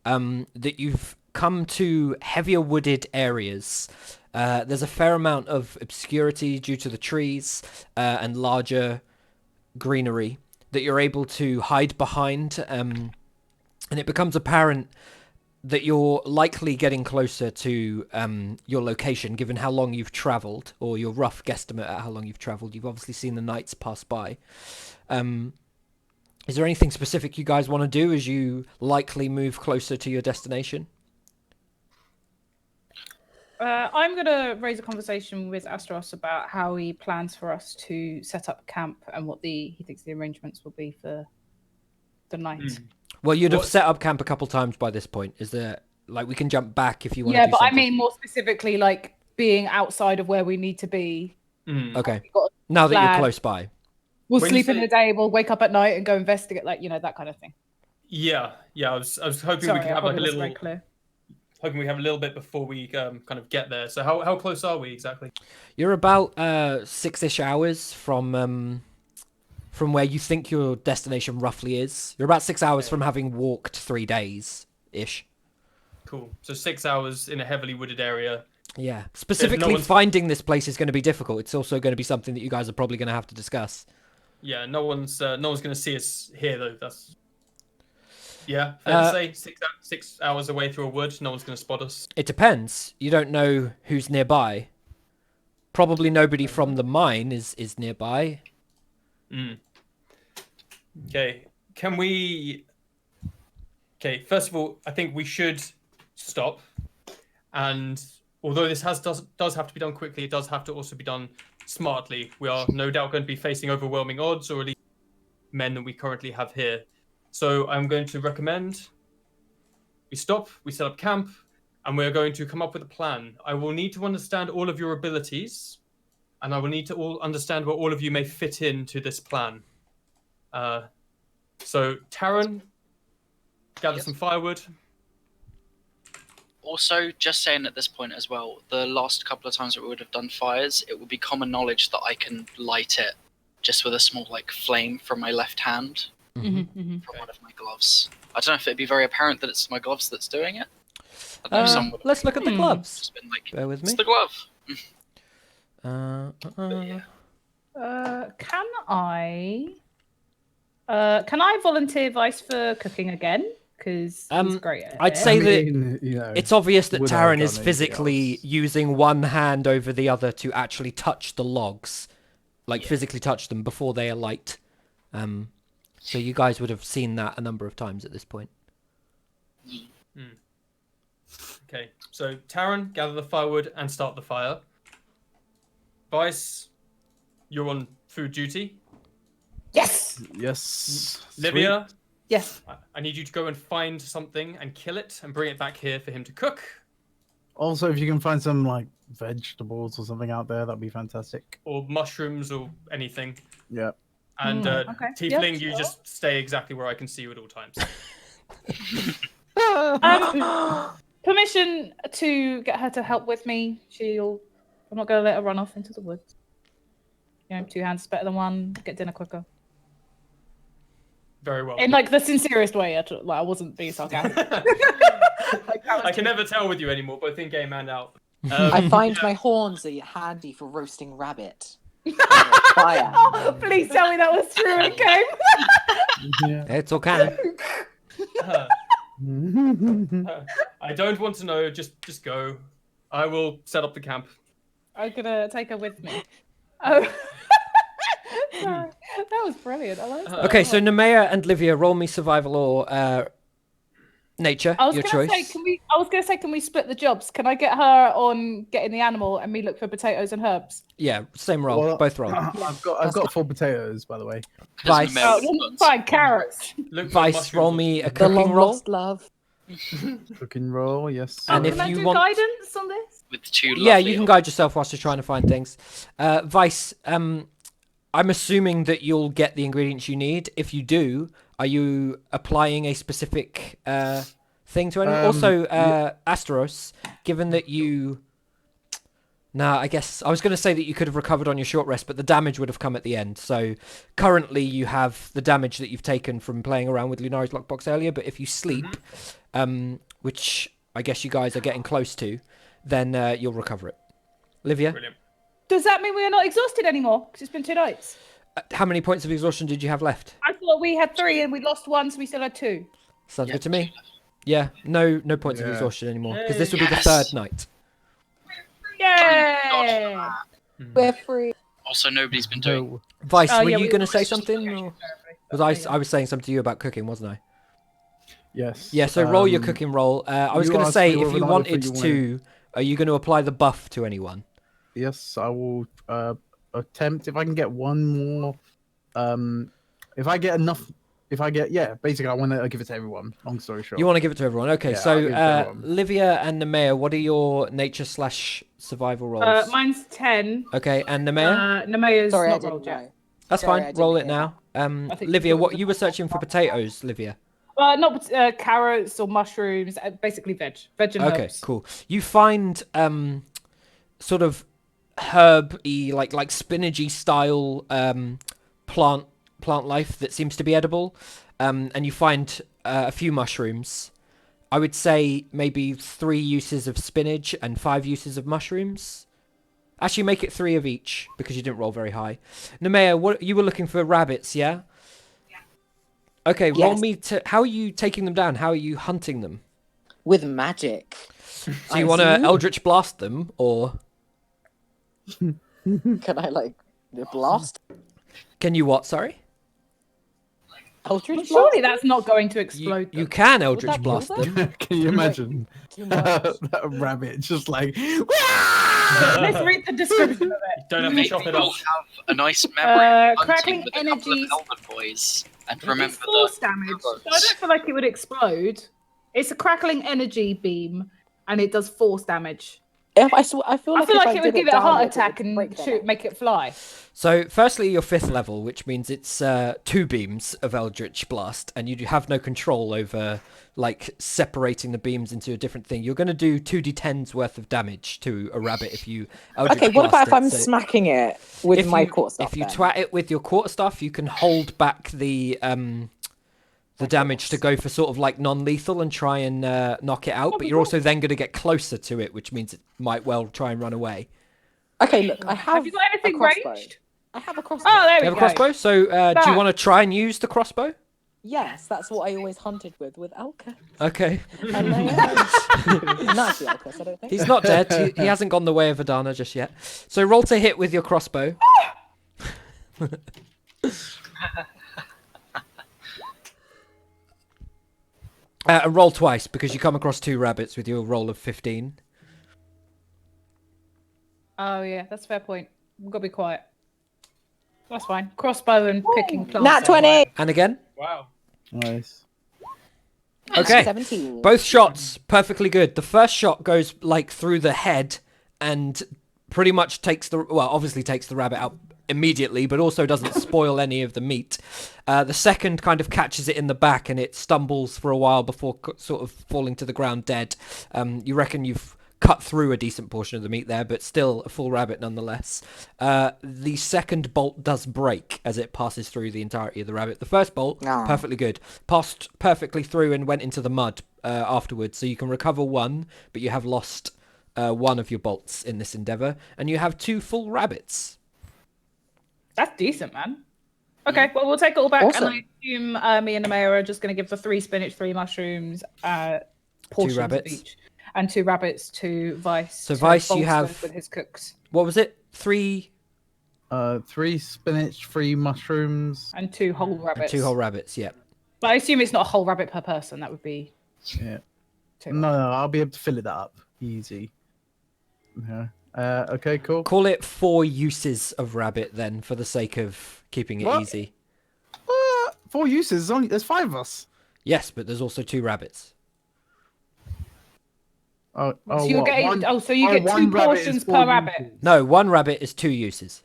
that you've come to heavier wooded areas. There's a fair amount of obscurity due to the trees and larger greenery that you're able to hide behind, and it becomes apparent that you're likely getting closer to your location, given how long you've travelled, or your rough guesstimate at how long you've travelled. You've obviously seen the knights pass by. Is there anything specific you guys want to do as you likely move closer to your destination? I'm going to raise a conversation with Astros about how he plans for us to set up camp and what he thinks the arrangements will be for the night. Well, you'd have set up camp a couple times by this point. Is there, like, we can jump back if you want to Yeah, do but something. I mean more specifically, like, being outside of where we need to be. Okay. We've got Now that you're plan. close by. We'll When you sleep in say- the day, we'll wake up at night and go investigate, like, that kind of thing. Yeah. I was hoping Sorry, we could I have like a probably wasn't little. very clear. Hoping we have a little bit before we kind of get there. So how close are we exactly? You're about 6-ish hours from where you think your destination roughly is. You're about 6 hours from having walked 3 days-ish. Cool. So 6 hours in a heavily wooded area. Yeah. Specifically, one's- finding this place is going to be difficult. It's also going to be something that you guys are probably going to have to discuss. Yeah. No one's going to see us here though. That's. Yeah, fair to say 6 hours away through a wood, no one's going to spot us. It depends. You don't know who's nearby. Probably nobody from the mine is nearby. Okay, can we... Okay, first of all, I think we should stop. And although this does have to be done quickly, it does have to also be done smartly. We are no doubt going to be facing overwhelming odds, or at least men that we currently have here. So I'm going to recommend we stop, we set up camp, and we're going to come up with a plan. I will need to understand all of your abilities, and I will need to understand where all of you may fit into this plan. So, Taran, gather some firewood. Also, just saying at this point as well, the last couple of times that we would have done fires, it would be common knowledge that I can light it just with a small flame from my left hand. From one of my gloves. I don't know if it'd be very apparent that it's my gloves that's doing it. I don't know if someone would Let's look at the gloves. just been like, Bear with me. it's the glove. Can I volunteer Vice for cooking again? Because he's great at it. I'd say that that it's obvious that would I have Taran done is anything physically else? using one hand over the other to actually touch the logs, physically touch them before they alight. So you guys would have seen that a number of times at this point. Okay, so Taran, gather the firewood and start the fire. Vice, you're on food duty. Yes. Yes. Livia, Yes. I need you to go and find something and kill it and bring it back here for him to cook. Also, if you can find some vegetables or something out there, that'd be fantastic. Or mushrooms or anything. Yeah. And okay. Tiefling, Yeah, you sure. just stay exactly where I can see you at all times. Permission to get her to help with me. I'm not going to let her run off into the woods. 2 hands is better than one. Get dinner quicker. Very well. In the sincerest way. I wasn't being sarcastic. I can never tell with you anymore, both in game and out. I find my horns are handy for roasting rabbit. Fire. Oh, please tell me that was true in game. Yeah. It's all canon. I don't want to know. Just go. I will set up the camp. I'm gonna take her with me. Oh, sorry. That was brilliant. I like that. Okay, so Nemea and Livia, roll me survival or nature, I was your gonna choice. say, can we split the jobs? Can I get her on getting the animal and me look for potatoes and herbs? Yeah, same roll, Well, both roll. I've got 4 potatoes, by the way. Vice. Fine, carrots. Look for Vice, mushrooms roll or- me a The cooking long roll. lost love. Cooking roll, yes. And sir. if Can I you do want- guidance on this? With 2 Yeah, lovely you can guide yourself whilst you're trying to find things. Vice, I'm assuming that you'll get the ingredients you need. If you do, are you applying a specific thing to anyone? Also, Asteros, given that you... Nah, I guess I was going to say that you could have recovered on your short rest, but the damage would have come at the end. So currently you have the damage that you've taken from playing around with Lunari's lockbox earlier, but if you sleep, which I guess you guys are getting close to, then you'll recover it. Livia, Brilliant. Does that mean we are not exhausted anymore? Because it's been 2 nights. how many points of exhaustion did you have left? I thought we had 3 and we lost 1, so we still had 2. Sounds good to me. Yeah, no points of Yeah. exhaustion anymore because this will be the Yes. third night. Yay! We're free. Also, nobody's been doing. No. Vice, Oh, were yeah, you we going to were say just something? cooking, Or... apparently. I was saying something to you about cooking, wasn't I? Yes. Yeah, so roll your cooking roll. I was you going to asked say, me if whether you or not wanted you to, are you going to apply the buff to anyone? Yes, I will attempt if I can get one more. If I get enough, basically I want to give it to everyone. Long story short. You want to give it to everyone. Okay, Yeah, so I'll give it to everyone. Livia and Nemea, what are your nature/survival rolls? Mine's 10. Okay, and Nemea? Nemea's Sorry, I not didn't rolled yet. know. That's Sorry, I fine. didn't Roll it hear now. I think Livia, you what thought you were searching for potatoes, Livia? Not carrots or mushrooms. Basically veg and Okay, herbs. cool. You find sort of herb-y, like spinachy style plant life that seems to be edible, and you find a few mushrooms. I would say maybe 3 uses of spinach and 5 uses of mushrooms. Actually, make it 3 of each because you didn't roll very high. Nemea, what you were looking for rabbits, yeah? Okay, roll Yes. me to. How are you taking them down? How are you hunting them? With magic. So you want to Eldritch Blast them, or Can I like blast? can you what? Sorry, Eldritch blast? Surely that's not going to explode. you them. can Eldritch that kill Blast them? them. Can you imagine Too much. that rabbit just like? Let's read the description of it. Don't have to Maybe chop it we'll off. have a nice memory of hunting crackling with a couple of energies. Elven boys and It's remember force the damage. So I heroes. don't feel like it would explode. It's a crackling energy beam, and it does force damage. I feel I like, feel if like I it would did give it a heart downwards, attack would and break their shoot, neck. make it fly. So, firstly, you're 5th level, which means it's 2 beams of Eldritch Blast, and you have no control over like separating the beams into a different thing. You're going to do 2d10s worth of damage to a rabbit if you Eldritch Okay, what Blast about if I'm it, so smacking it with my quarterstaff? If you then? twat it with your quarterstaff, you can hold back the damage to go for sort of like non-lethal and try and knock it out, but you're also then going to get closer to it, which means it might well try and run away. Okay, look, I have you got anything a crossbow. ranged? I have a crossbow. Oh, there You we have go. a crossbow? So do you want to try and use the crossbow? Yes, that's what I always hunted with Elka. Okay. And not actually Elka, I don't think. He's not dead. He hasn't gone the way of Adana just yet. So roll to hit with your crossbow. And roll twice because you come across 2 rabbits with your roll of 15. Oh yeah, that's a fair point. We've got to be quiet. That's fine. Crossbow and picking plants. Nat 20. And again. Wow. Nice. Okay. 17. Both shots perfectly good. The first shot goes like through the head and pretty much obviously takes the rabbit out immediately, but also doesn't spoil any of the meat. The second kind of catches it in the back and it stumbles for a while before sort of falling to the ground dead. You reckon you've cut through a decent portion of the meat there, but still a full rabbit nonetheless. The second bolt does break as it passes through the entirety of the rabbit. The first bolt, perfectly good. Passed perfectly through and went into the mud afterwards, so you can recover 1, but you have lost 1 of your bolts in this endeavor, and you have 2 full rabbits. That's decent, man. Okay, well, we'll take it all back, Awesome. and I assume me and Amaya are just going to give the 3 spinach, 3 mushrooms, portions rabbits. of each, and 2 rabbits to Vice. So to Vice, you bolster have- with his cooks, What was it? 3 3 spinach, 3 mushrooms. and 2 whole and rabbits. 2 whole rabbits, yeah. But I assume it's not a whole rabbit per person. That would be Yeah. too No, much. I'll be able to fill it up easy. Yeah. Okay, cool. Call it 4 uses of rabbit then, for the sake of keeping it What? easy. 4 uses. There's 5 of us. Yes, but there's also 2 rabbits. Oh, So you're what? getting. So you get one 2 rabbit is portions 4 per uses. rabbit. No, 1 rabbit is 2 uses.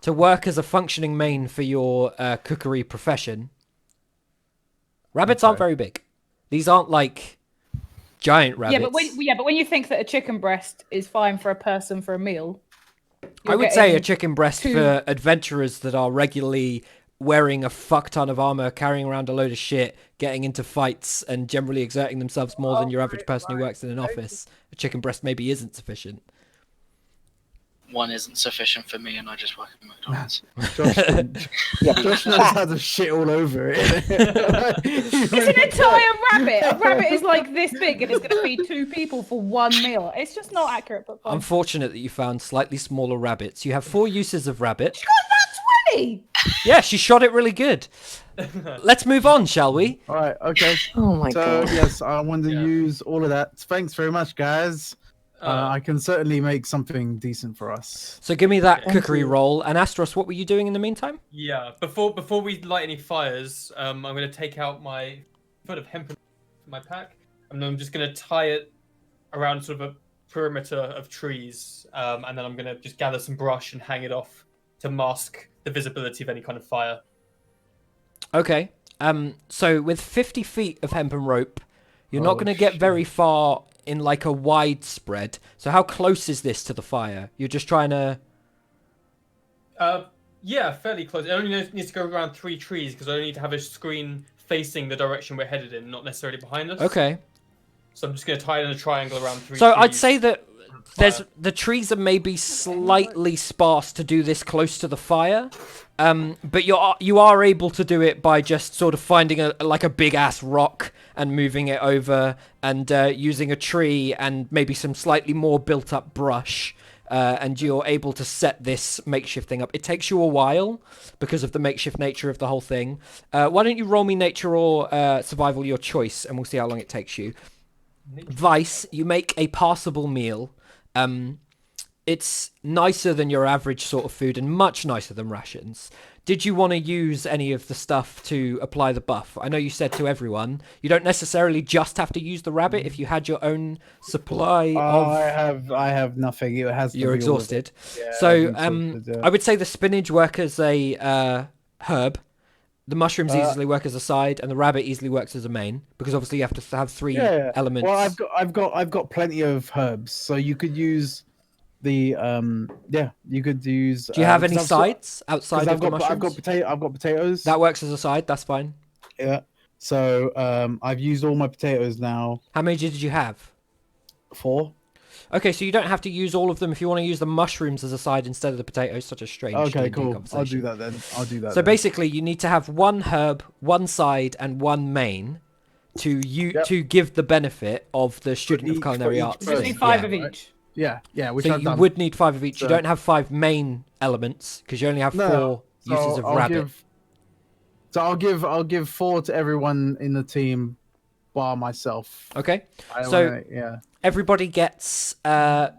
To work as a functioning main for your cookery profession. Rabbits aren't Okay. very big. These aren't like giant rabbits. Yeah, but when you think that a chicken breast is fine for a person for a meal, I you're would say a getting chicken breast 2 for adventurers that are regularly wearing a fuck ton of armor, carrying around a load of shit, getting into fights, and generally exerting themselves more than your average person who works in an office. A chicken breast maybe isn't sufficient. one isn't sufficient for me, and I just work at McDonald's. Josh knows how to shit all over it. It's an entire rabbit. A rabbit is like this big and it's going to feed 2 people for 1 meal. It's just not accurate, but fine. Unfortunate that you found slightly smaller rabbits. You have 4 uses of rabbit. She got that 20! Yeah, she shot it really good. Let's move on, shall we? All right, okay. Oh my So god. yes, I want to use all of that. Thanks very much, guys. I can certainly make something decent for us. So give me that Thank cookery you. roll. And Astros, what were you doing in the meantime? Yeah. Before we light any fires, I'm gonna take out my foot of hemp from my pack, and I'm just gonna tie it around sort of a perimeter of trees, and then I'm gonna just gather some brush and hang it off to mask the visibility of any kind of fire. Okay. So with 50 feet of hempen rope, you're not Oh, going to get shit. very far in like a wide spread. So how close is this to the fire? You're just trying to... Yeah, fairly close. It only needs to go around 3 trees because I only need to have a screen facing the direction we're headed in, not necessarily behind us. Okay. So I'm just gonna tie it in a triangle around 3 So trees. I'd say that there's Fire. the trees are maybe slightly sparse to do this close to the fire, but you are able to do it by just sort of finding a big ass rock and moving it over, and using a tree and maybe some slightly more built up brush, and you're able to set this makeshift thing up. It takes you a while because of the makeshift nature of the whole thing. Why don't you roll me nature or survival, your choice, and we'll see how long it takes you. Vice, you make a passable meal. It's nicer than your average sort of food and much nicer than rations. Did you want to use any of the stuff to apply the buff? I know you said to everyone, you don't necessarily just have to use the rabbit. If you had your own supply of... I have nothing. It has. To You're be all of exhausted. it. Yeah, So I'm exhausted, yeah. I would say the spinach work as a herb. The mushrooms easily work as a side, and the rabbit easily works as a main, because obviously you have to have 3 elements. Well, I've got plenty of herbs, so you could use the you could use. Do you have any 'cause I've got- sides outside of the mushrooms? I've got potatoes. That works as a side. That's fine. Yeah. So I've used all my potatoes now. How many did you have? 4. Okay, so you don't have to use all of them if you want to use the mushrooms as a side instead of the potatoes. Such a strange. Okay, D&D cool. I'll conversation. do that then. So basically, you need to have 1 herb, 1 side, and 1 main to to give the benefit of the student of each- culinary for each arts. You just person. need 5 Yeah, of right. each. Yeah, which So I've you done. would need 5 of each. You So- don't have 5 main elements because you only have 4 uses of rabbit. I'll give 4 to everyone in the team, bar myself. Okay. I So- wanna- yeah. Everybody gets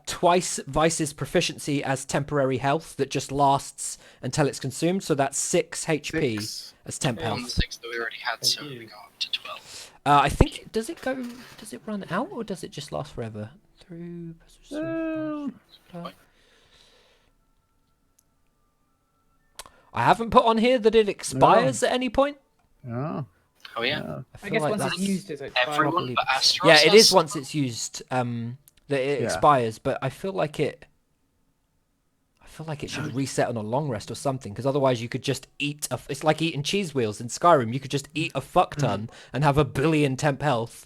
twice Vice's proficiency as temporary health that just lasts until it's consumed. So that's 6 HP 6. as temp On the health. 6 that we already had, so Thank you. we got up to 12. I think does it run out or does it just last forever? Through. I haven't put on here that it expires at any point. Yeah. Oh yeah, Yeah. I feel guess like once that's- it's used, it's expired. everyone but Astros. Yeah, it is has- once it's used that it Yeah. expires, but I feel like it should reset on a long rest or something, because otherwise you could just eat it's like eating cheese wheels in Skyrim. You could just eat a fuck ton and have 1 billion temp health.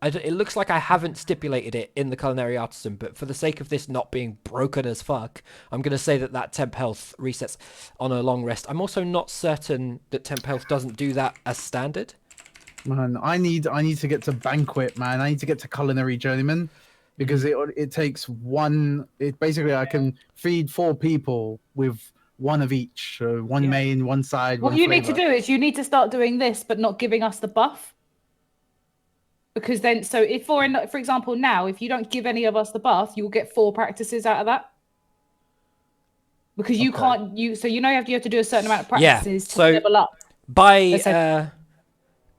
It looks like I haven't stipulated it in the Culinary Artisan, but for the sake of this not being broken as fuck, I'm going to say that temp health resets on a long rest. I'm also not certain that temp health doesn't do that as standard. Man, I need to get to banquet, man. I need to get to culinary journeyman because it takes 1. It basically I can feed 4 people with 1 of each. So 1 main, 1 side. What 1 you need to flavor. do is you need to start doing this, but not giving us the buff. Because then, so if for example now, if you don't give any of us the buff, you will get 4 practices out of that. Because you Okay. can't, so you have to do a certain amount of Yeah, practices to so- level up. By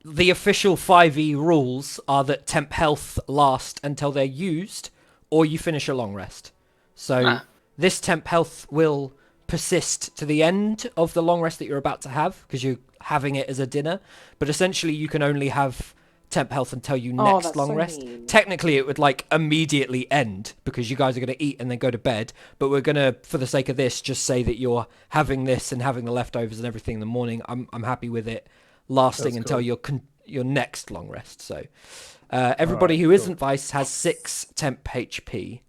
the official 5e rules are that temp health last until they're used, or you finish a long rest. So this temp health will persist to the end of the long rest that you're about to have, because you're having it as a dinner. But essentially, you can only have temp health until you next that's long so rest. mean. Technically, it would like immediately end because you guys are going to eat and then go to bed. But we're going to, for the sake of this, just say that you're having this and having the leftovers and everything in the morning. I'm happy with it lasting That's until cool. your next long rest. So everybody Alright, who cool. isn't Vice has 6 temp HP.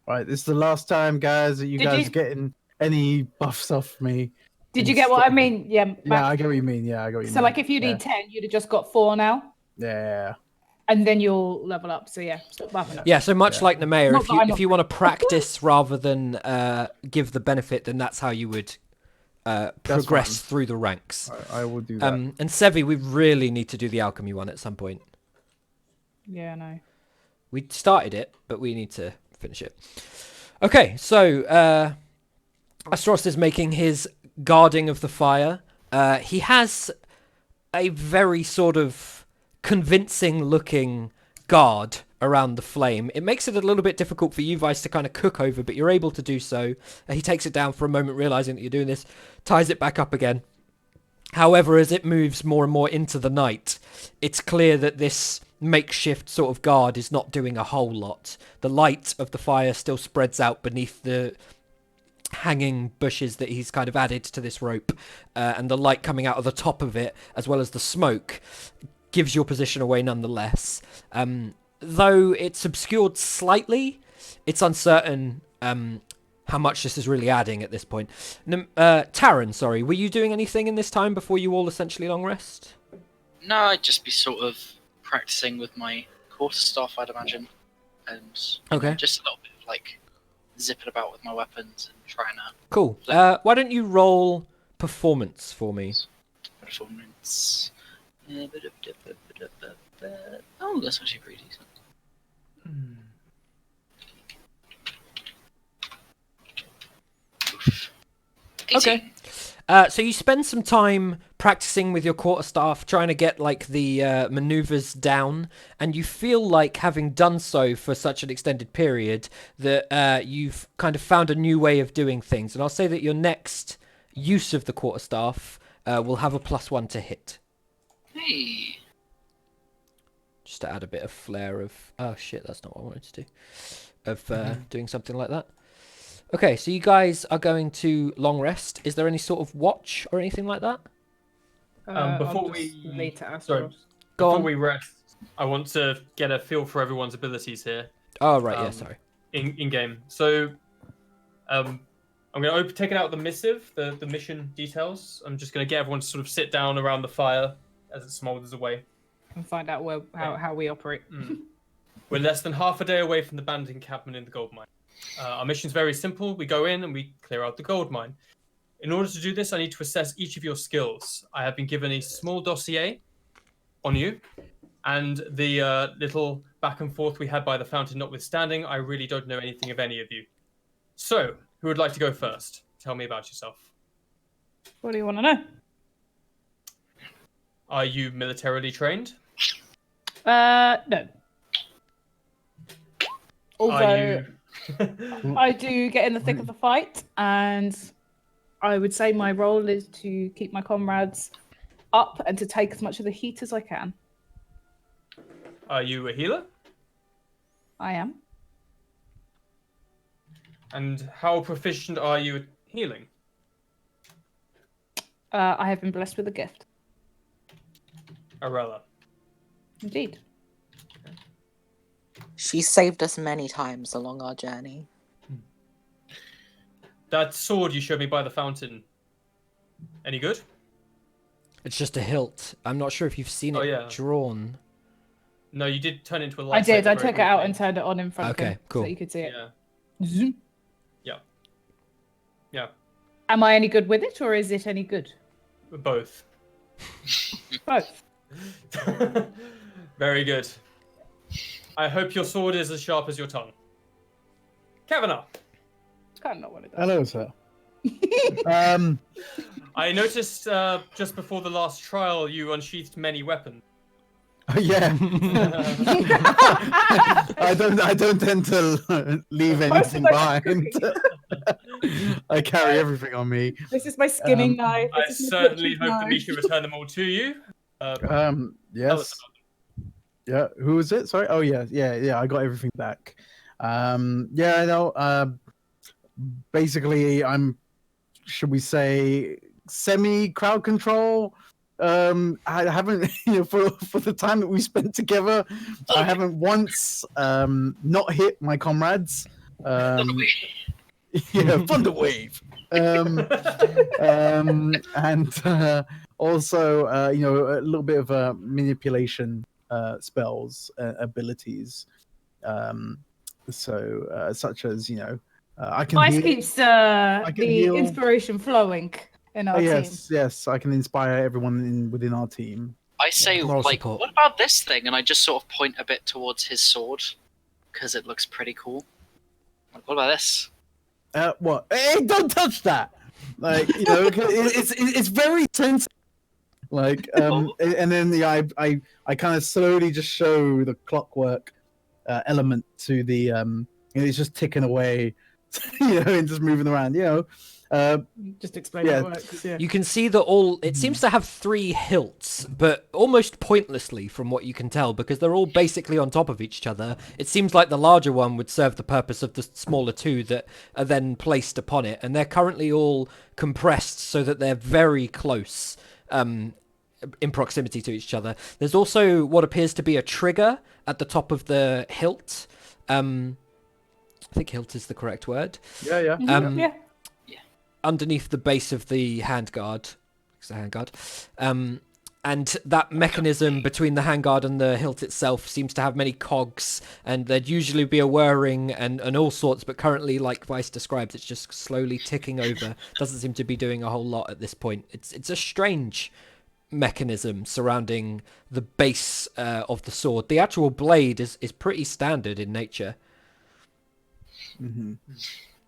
Right, this is the last time, guys, that you Did guys you- are getting any buffs off me. Did you get what I mean? Yeah. Yeah, I get what you mean. Yeah, I get what you So mean. like if you need 10, you'd have just got 4 now. Yeah. And then you'll level up. So yeah, stop buffing. Yeah, so much like the mayor, Not if that you I'm if not- you want to practice rather than give the benefit, then that's how you would progress fine. through the ranks. I will do that. And Sevi, we really need to do the alchemy one at some point. Yeah, no. We started it, but we need to finish it. Okay, so Astros is making his guarding of the fire. He has a very sort of convincing looking guard around the flame. It makes it a little bit difficult for you guys to kind of cook over, but you're able to do so. He takes it down for a moment, realizing that you're doing this, ties it back up again. However, as it moves more and more into the night, it's clear that this makeshift sort of guard is not doing a whole lot. The light of the fire still spreads out beneath the hanging bushes that he's kind of added to this rope, and the light coming out of the top of it, as well as the smoke, gives your position away nonetheless. Though it's obscured slightly, it's uncertain how much this is really adding at this point. Taryn, sorry, were you doing anything in this time before you all essentially long rest? No, I'd just be sort of practicing with my quarterstaff, I'd imagine, and you know, just a little bit of like zipping about with my weapons and trying to. Cool. Why don't you roll performance for me? Performance. Oh, that's actually pretty decent. Oof. 18. Okay. So you spend some time practicing with your quarterstaff, trying to get like the maneuvers down, and you feel like, having done so for such an extended period, that you've kind of found a new way of doing things. And I'll say that your next use of the quarterstaff will have a +1 to hit. Hey. Just to add a bit of flair of, oh shit, that's not what I wanted to do, of doing something like that. Okay, so you guys are going to long rest. Is there any sort of watch or anything like that? Before I'll just we- lead to Astaros. sorry. Go Before on. we rest, I want to get a feel for everyone's abilities here Oh, right, yeah, Um, sorry. in game. So, I'm going to take it out the missive, the mission details. I'm just going to get everyone to sort of sit down around the fire as it smolders away. And find out how we operate. We're less than half a day away from the bandit encampment in the gold mine. Our mission's very simple. We go in and we clear out the gold mine. In order to do this, I need to assess each of your skills. I have been given a small dossier on you, and the little back and forth we had by the fountain notwithstanding, I really don't know anything of any of you. So, who would like to go first? Tell me about yourself. What do you want to know? Are you militarily trained? No. Are Although you... I do get in the thick of the fight, and I would say my role is to keep my comrades up and to take as much of the heat as I can. Are you a healer? I am. And how proficient are you at healing? I have been blessed with a gift. Arella. Indeed. She saved us many times along our journey. That sword you showed me by the fountain, any good? It's just a hilt. I'm not sure if you've seen Oh, it yeah. drawn. No, you did turn into a lightsaber. I did. I very took it out quickly. and turned it on in front of Okay, him cool. so that you could see it. Yeah. Zoom. Yeah. Am I any good with it, or is it any good? Both. Both. Very good. I hope your sword is as sharp as your tongue. Kavanaugh. It's kind of not what it does. Hello, sir. I noticed just before the last trial you unsheathed many weapons. Yeah. I don't tend to leave Most anything of my behind. I carry everything on me. This is my skinning knife. I This is my certainly butcher's hope that we knife. can return them all to you. Tell Yes. us Yeah. Who was it? Sorry. Oh yeah. I got everything back. Yeah. No. Basically, I'm. Should we say semi crowd control? I haven't, for the time that we spent together, I haven't once not hit my comrades. Yeah, Thunderwave. And also, a little bit of manipulation spells abilities. Such as I can Ice heal. keeps can the heal. inspiration flowing in our team. Yes, I can inspire everyone within our team. I say, Moral like, support. what about this thing? And I just sort of point a bit towards his sword because it looks pretty cool. Like, what about this? What? Hey, don't touch that! Like, it's very tense. Like, and then I kind of slowly just show the clockwork element to the it's just ticking away, and just moving around, Just explain how it works. Yeah. You can see that it seems to have 3 hilts, but almost pointlessly from what you can tell, because they're all basically on top of each other. It seems like the larger one would serve the purpose of the smaller 2 that are then placed upon it, and they're currently all compressed so that they're very close in proximity to each other. There's also what appears to be a trigger at the top of the hilt. I think hilt is the correct word. Yeah. Yeah. Underneath the base of the handguard. It's a handguard. And that mechanism between the handguard and the hilt itself seems to have many cogs, and there'd usually be a whirring and all sorts, but currently, like Vice describes, it's just slowly ticking over. Doesn't seem to be doing a whole lot at this point. It's a strange mechanism surrounding the base of the sword. The actual blade is pretty standard in nature. Mm-hmm.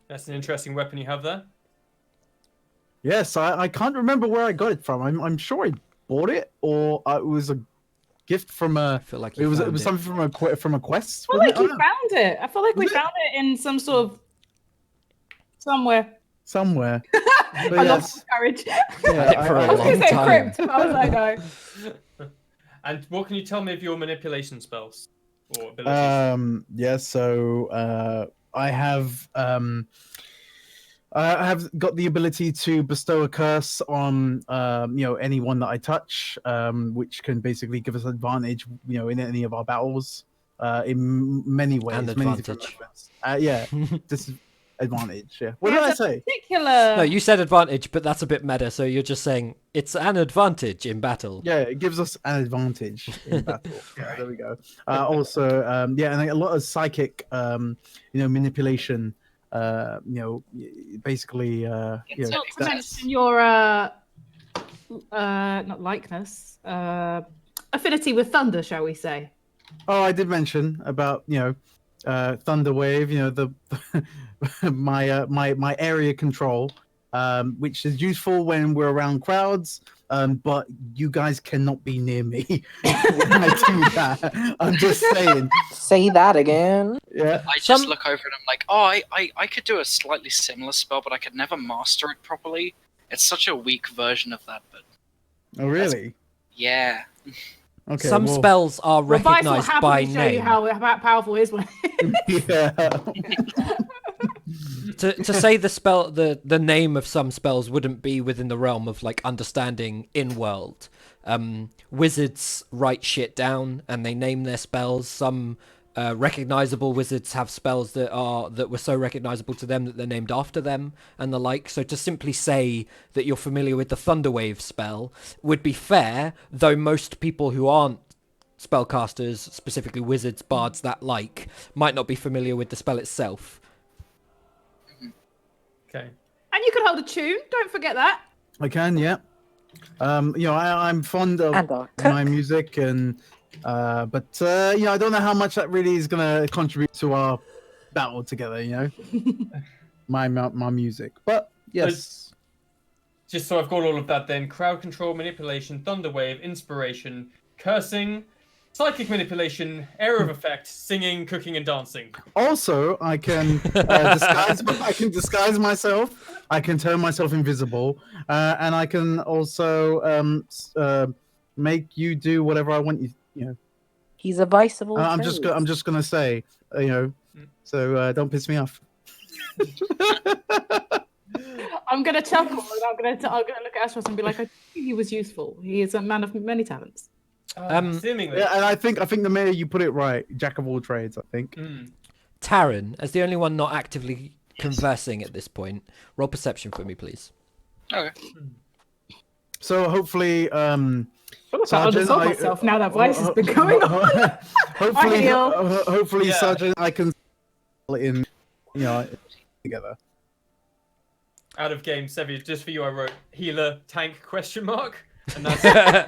That's an interesting weapon you have there. Yes, I can't remember where I got it from. I'm sure I bought it, or it was a gift from a. I feel like It was something from a quest. I feel like you found it. I feel like we Was it? found it in some sort of somewhere. Somewhere. I But lost yes, courage. yeah, for a I was going long to say time. crypt, but I was like, no. And what can you tell me of your manipulation spells or abilities? yeah. So I have got the ability to bestow a curse on anyone that I touch, which can basically give us advantage, in any of our battles, in many ways, And many different advantage. methods. Yeah, disadvantage. Yeah. What did I There's a say? particular. No, you said advantage, but that's a bit meta, so you're just saying it's an advantage in battle. Yeah, it gives us an advantage in battle. Yeah, there we go. Also, and a lot of psychic, manipulation. Basically, Not to that's- mention your not likeness, affinity with thunder, shall we say? Oh, I did mention about Thunderwave. The my area control, which is useful when we're around crowds. But you guys cannot be near me when I do that. I'm just saying. Say that again. Yeah. I just look over and I'm like, oh, I could do a slightly similar spell, but I could never master it properly. It's such a weak version of that, but Oh, really? yeah. Okay. Some well, spells are Vice will recognized by happily show you name. how powerful his one is. Yeah. To say the name of some spells wouldn't be within the realm of like understanding in world. Wizards write shit down and they name their spells. Some recognizable wizards have spells that were so recognizable to them that they're named after them and the like. So to simply say that you're familiar with the Thunderwave spell would be fair, though most people who aren't spellcasters, specifically wizards, bards, that like, might not be familiar with the spell itself. Okay. And you can hold a tune. Don't forget that. I can, yeah. I'm fond of And our my cook. music, and but I don't know how much that really is gonna contribute to our battle together. my music, but yes. Just so I've got all of that then. Crowd control, manipulation, thunderwave, inspiration, cursing, psychic manipulation, area of effect, singing, cooking, and dancing. Also, I can disguise myself. I can turn myself invisible, and I can also make you do whatever I want you. He's a vice of all I'm trades. just gonna say, so don't piss me off. I'm gonna chuckle and I'm gonna look at Ashros and be like, I think he was useful. He is a man of many talents. Seemingly. Yeah, and I think the mayor, you put it right. Jack of all trades. I think. Taryn, as the only one not actively conversing at this point, roll perception for me, please. Okay. So hopefully, I feel like I Sergeant, undersold myself now that voice has been going on. hopefully, Ideal. hopefully, Yeah. Sergeant, I can in, together. Out of game, Sevi, just for you, I wrote healer tank ? And that's Yeah,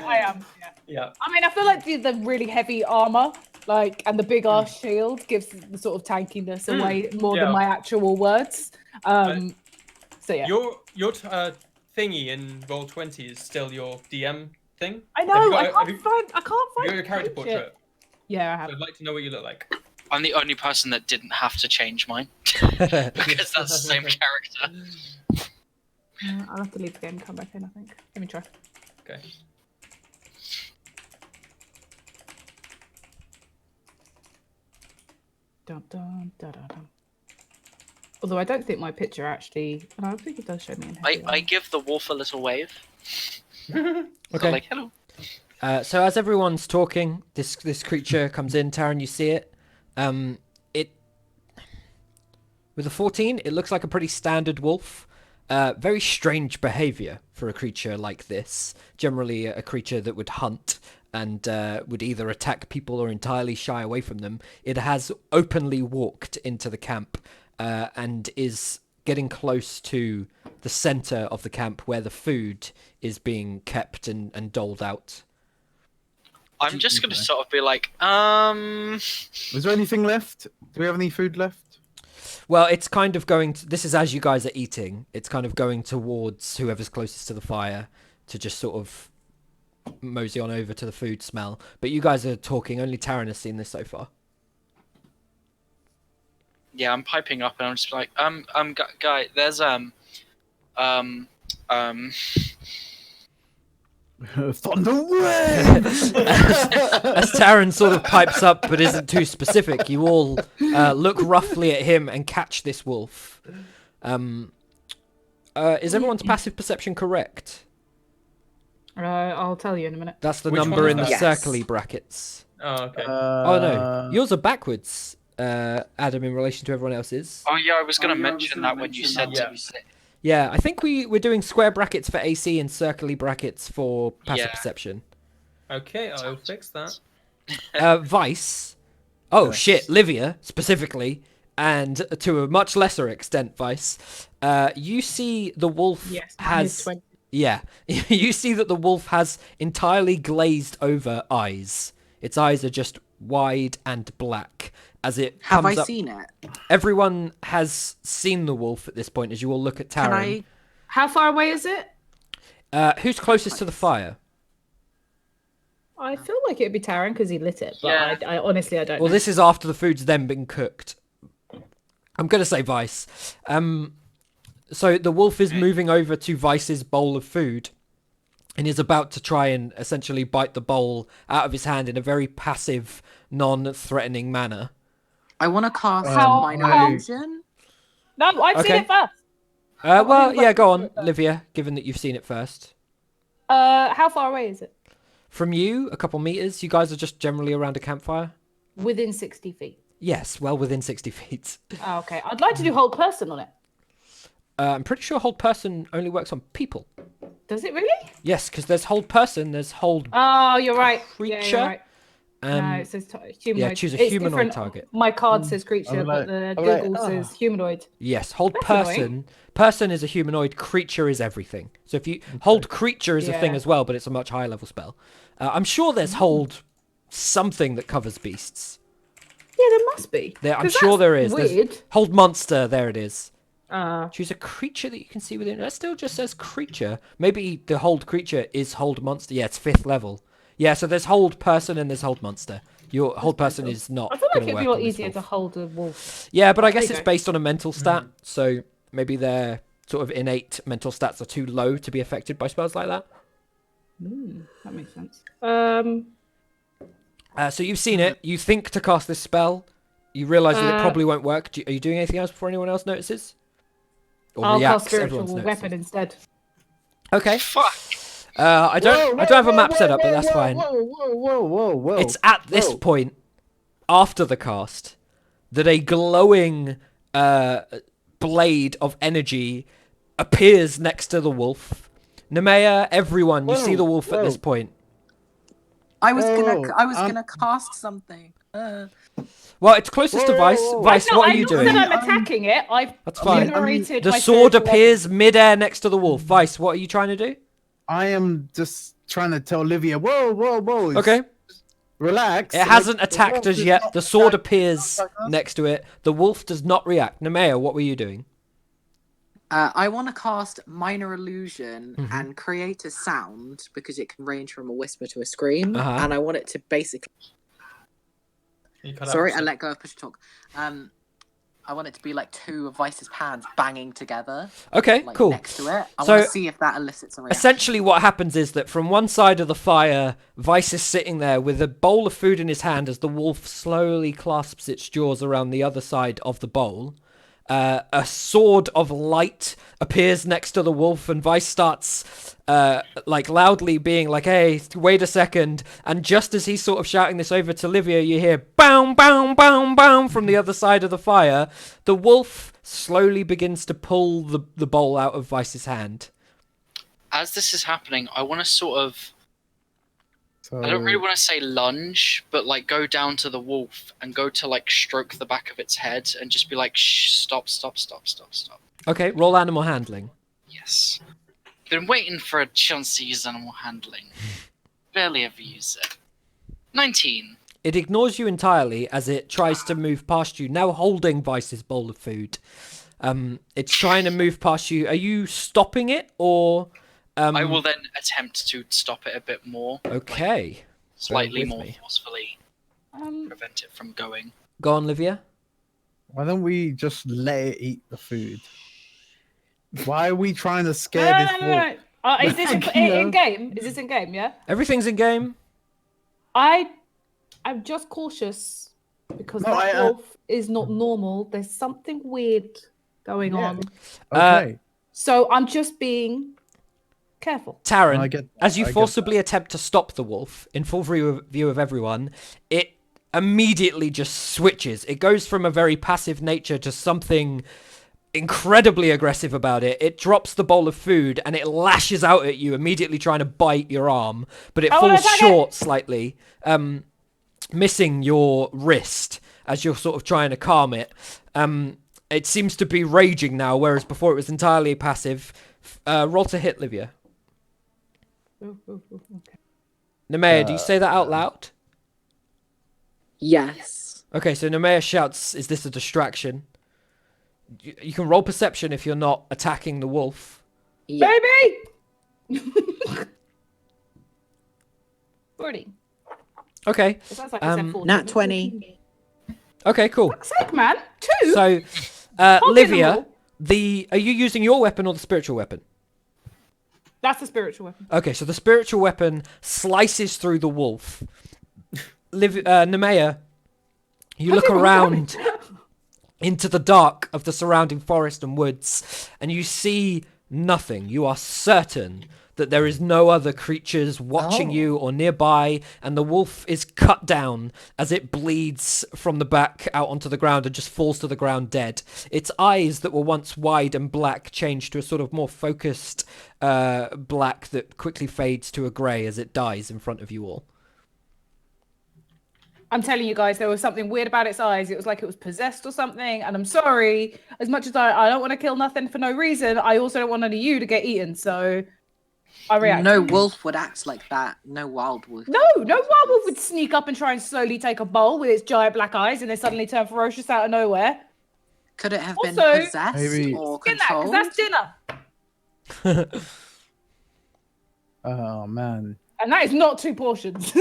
I am. Yeah. yeah. I mean, I feel like the really heavy armor, and the big ass shield gives the sort of tankiness away more than Yeah. my actual words. So yeah, Your thingy in Roll20 is still your DM thing. I Have you know. got- I have can't you- find. You got your character shit. portrait. Yeah, I have. I'd like to know what you look like. I'm the only person that didn't have to change mine because that's the same character. I'll have to leave the game and come back in. I think. Let me try. Okay. Dun, dun, dun, dun, dun. Although I don't think my picture actually. No, I think it does show me in heavy I give the wolf a little wave. So Okay. like, hello. So as everyone's talking, this creature comes in. Taryn, you see it. It with a 14, it looks like a pretty standard wolf. Very strange behavior for a creature like this. Generally, a creature that would hunt and would either attack people or entirely shy away from them. It has openly walked into the camp and is getting close to the center of the camp where the food is being kept and doled out. I'm just gonna sort of be like, Is there anything left? Do we have any food left? Well, it's kind of going to, this is as you guys are eating, it's kind of going towards whoever's closest to the fire to just sort of mosey on over to the food smell. But you guys are talking, only Taryn has seen this so far. yeah, I'm piping up and I'm just like, guy, there's Thunder Wave! As Taryn sort of pipes up but isn't too specific, you all look roughly at him and catch this wolf. Is everyone's passive perception correct? I'll tell you in a minute. That's the Which number one in the is that? circly brackets. Oh, okay. Oh no, yours are backwards, Adam, in relation to everyone else's. oh yeah, I was gonna mention that when you said that. to Yeah, I think we're doing square brackets for AC and circly brackets for passive Yeah. perception. Okay, I'll fix that. Vice. Oh shit, Livia specifically, and to a much lesser extent, Vice. You see the wolf Yes, has. 20. Yeah, you see that the wolf has entirely glazed over eyes. Its eyes are just wide and black as it Have comes I up. seen it? Everyone has seen the wolf at this point as you all look at Can Taryn. I? How far away is it? Who's closest to the fire? I feel like it'd be Taryn because he lit it, but Yeah. I honestly I don't. Well, know. this is after the food's then been cooked. I'm going to say Vice. So the wolf is moving over to Vice's bowl of food and is about to try and essentially bite the bowl out of his hand in a very passive, non-threatening manner. I want to cast How- minor how- illusion. No, I've seen Okay. it first. Well, think yeah, Vice go will on, do it first. Livia, given that you've seen it first. How far away is it? From you, a couple meters. You guys are just generally around a campfire? Within 60 feet. Yes, well within 60 feet. Oh, okay. I'd like to do hold person on it. I'm pretty sure hold person only works on people. Does it really? Yes, because there's hold person, there's hold Oh, you're right. Yeah, creature. you're right. No, Um, it says humanoid. choose a It's humanoid different. target. My card says creature, I'm but like- the I'm like, Google says humanoid. yes, hold That's person. annoying. Person is a humanoid. Creature is everything. So if you hold creature is a thing Yeah. as well, but it's a much higher level spell. I'm sure there's hold something that covers beasts. Yeah, there must be. I'm 'Cause sure that's there is. There's- Weird. Hold monster. There it is. Uh, Choose a creature that you can see within. That still just says creature. Maybe the hold creature is hold monster. Yeah, it's 5th level. Yeah, so there's hold person and there's hold monster. Your hold person is not. I feel like gonna it'd work be a lot on this easier to wolf. hold a wolf. Yeah, but I There guess you it's go. based on a mental stat, so maybe their sort of innate mental stats are too low to be affected by spells like that. That makes sense. So you've seen it. You think to cast this spell. You realise that it Uh, probably won't work. Are you doing anything else before anyone else notices? Or I'll reacts cast to spiritual everyone's weapon notices? instead. Okay. fuck. I don't have a map set up, but that's fine. Whoa! It's at this Whoa. point after the cast that a glowing blade of energy appears next to the wolf. Nemea, everyone, you see the wolf at this point. I was Whoa, gonna cast something. Well, it's closest to Vice. Whoa. Vice, what are you I've doing? not said I'm attacking it. I've That's fine. generated The my sword spiritual appears mid-air next to the wolf. Vice, what are you trying to do? I am just trying to tell Olivia, whoa. Okay. Relax. It hasn't attacked the us wolf is yet. not The sword attacking appears us. next to it. The wolf does not react. Nemea, what were you doing? I want to cast Minor Illusion Mhm. and create a sound because it can range from a whisper to a scream, Uh-huh. and I want it to basically. You cut out Sorry, for I a let go of push to talk. I want it to be like two of Vice's pans banging together, Okay, like cool. next to it. I So, want to see if that elicits a reaction. Essentially, what happens is that from one side of the fire, Vice is sitting there with a bowl of food in his hand as the wolf slowly clasps its jaws around the other side of the bowl. A sword of light appears next to the wolf, and Vice starts like loudly being like, "Hey, wait a second!" And just as he's sort of shouting this over to Livia, you hear "boom, boom, boom, boom" from the other side of the fire. The wolf slowly begins to pull the bowl out of Vice's hand. As this is happening, I want to sort of. So, I don't really want to say lunge, but like go down to the wolf and go to like stroke the back of its head and just be like, shh, stop. Okay, roll animal handling. Yes. Been waiting for a chance to use animal handling. Barely ever use it. 19. It ignores you entirely as it tries to move past you, now holding Vice's bowl of food. It's trying to move past you. Are you stopping it, or... I will then attempt to stop it a bit more. Okay. Like, slightly with more me. forcefully. Prevent it from going. Go on, Livia. why don't we just let it eat the food? Why are we trying to scare this wolf? No. Is this Like, in game? Is this in game? Yeah. Everything's in game. I'm just cautious because No, that wolf is not normal. There's something weird going on. Okay. So I'm just being careful. Taran, I get- as you I get forcibly attempt to stop the wolf, in full view of everyone, it immediately just switches. It goes from a very passive nature to something incredibly aggressive about it. It drops the bowl of food and it lashes out at you, immediately trying to bite your arm, but it falls short slightly, missing your wrist as you're sort of trying to calm it. It seems to be raging now, whereas before it was entirely passive. Roll to hit, Livia. Okay. Nemea, do you say that out loud? Yes. Okay, so Nemea shouts, "Is this a distraction?" You can roll perception if you're not attacking the wolf. Yeah. Baby! 40. Okay. It sounds like I said 40. Nat 20. Okay, cool. Fuck's sake, man. 2? So, Can't get them Livia, all. are you using your weapon or the spiritual weapon? That's the spiritual weapon. Okay, so the spiritual weapon slices through the wolf. Nemea, you look around into the dark of the surrounding forest and woods, and you see nothing. You are certain that there is no other creatures watching you or nearby, and the wolf is cut down as it bleeds from the back out onto the ground and just falls to the ground dead. Its eyes that were once wide and black change to a sort of more focused black that quickly fades to a grey as it dies in front of you all. I'm telling you guys, there was something weird about its eyes. It was like it was possessed or something. And I'm sorry, as much as I don't want to kill nothing for no reason, I also don't want none of you to get eaten. So I react. No wolf would act like that. No wild wolf. No wild wolf would sneak up and try and slowly take a bowl with its giant black eyes and then suddenly turn ferocious out of nowhere. Could it have been Also, possessed maybe- or Skin that, controlled? because that's dinner. Oh man. And that is not 2 portions.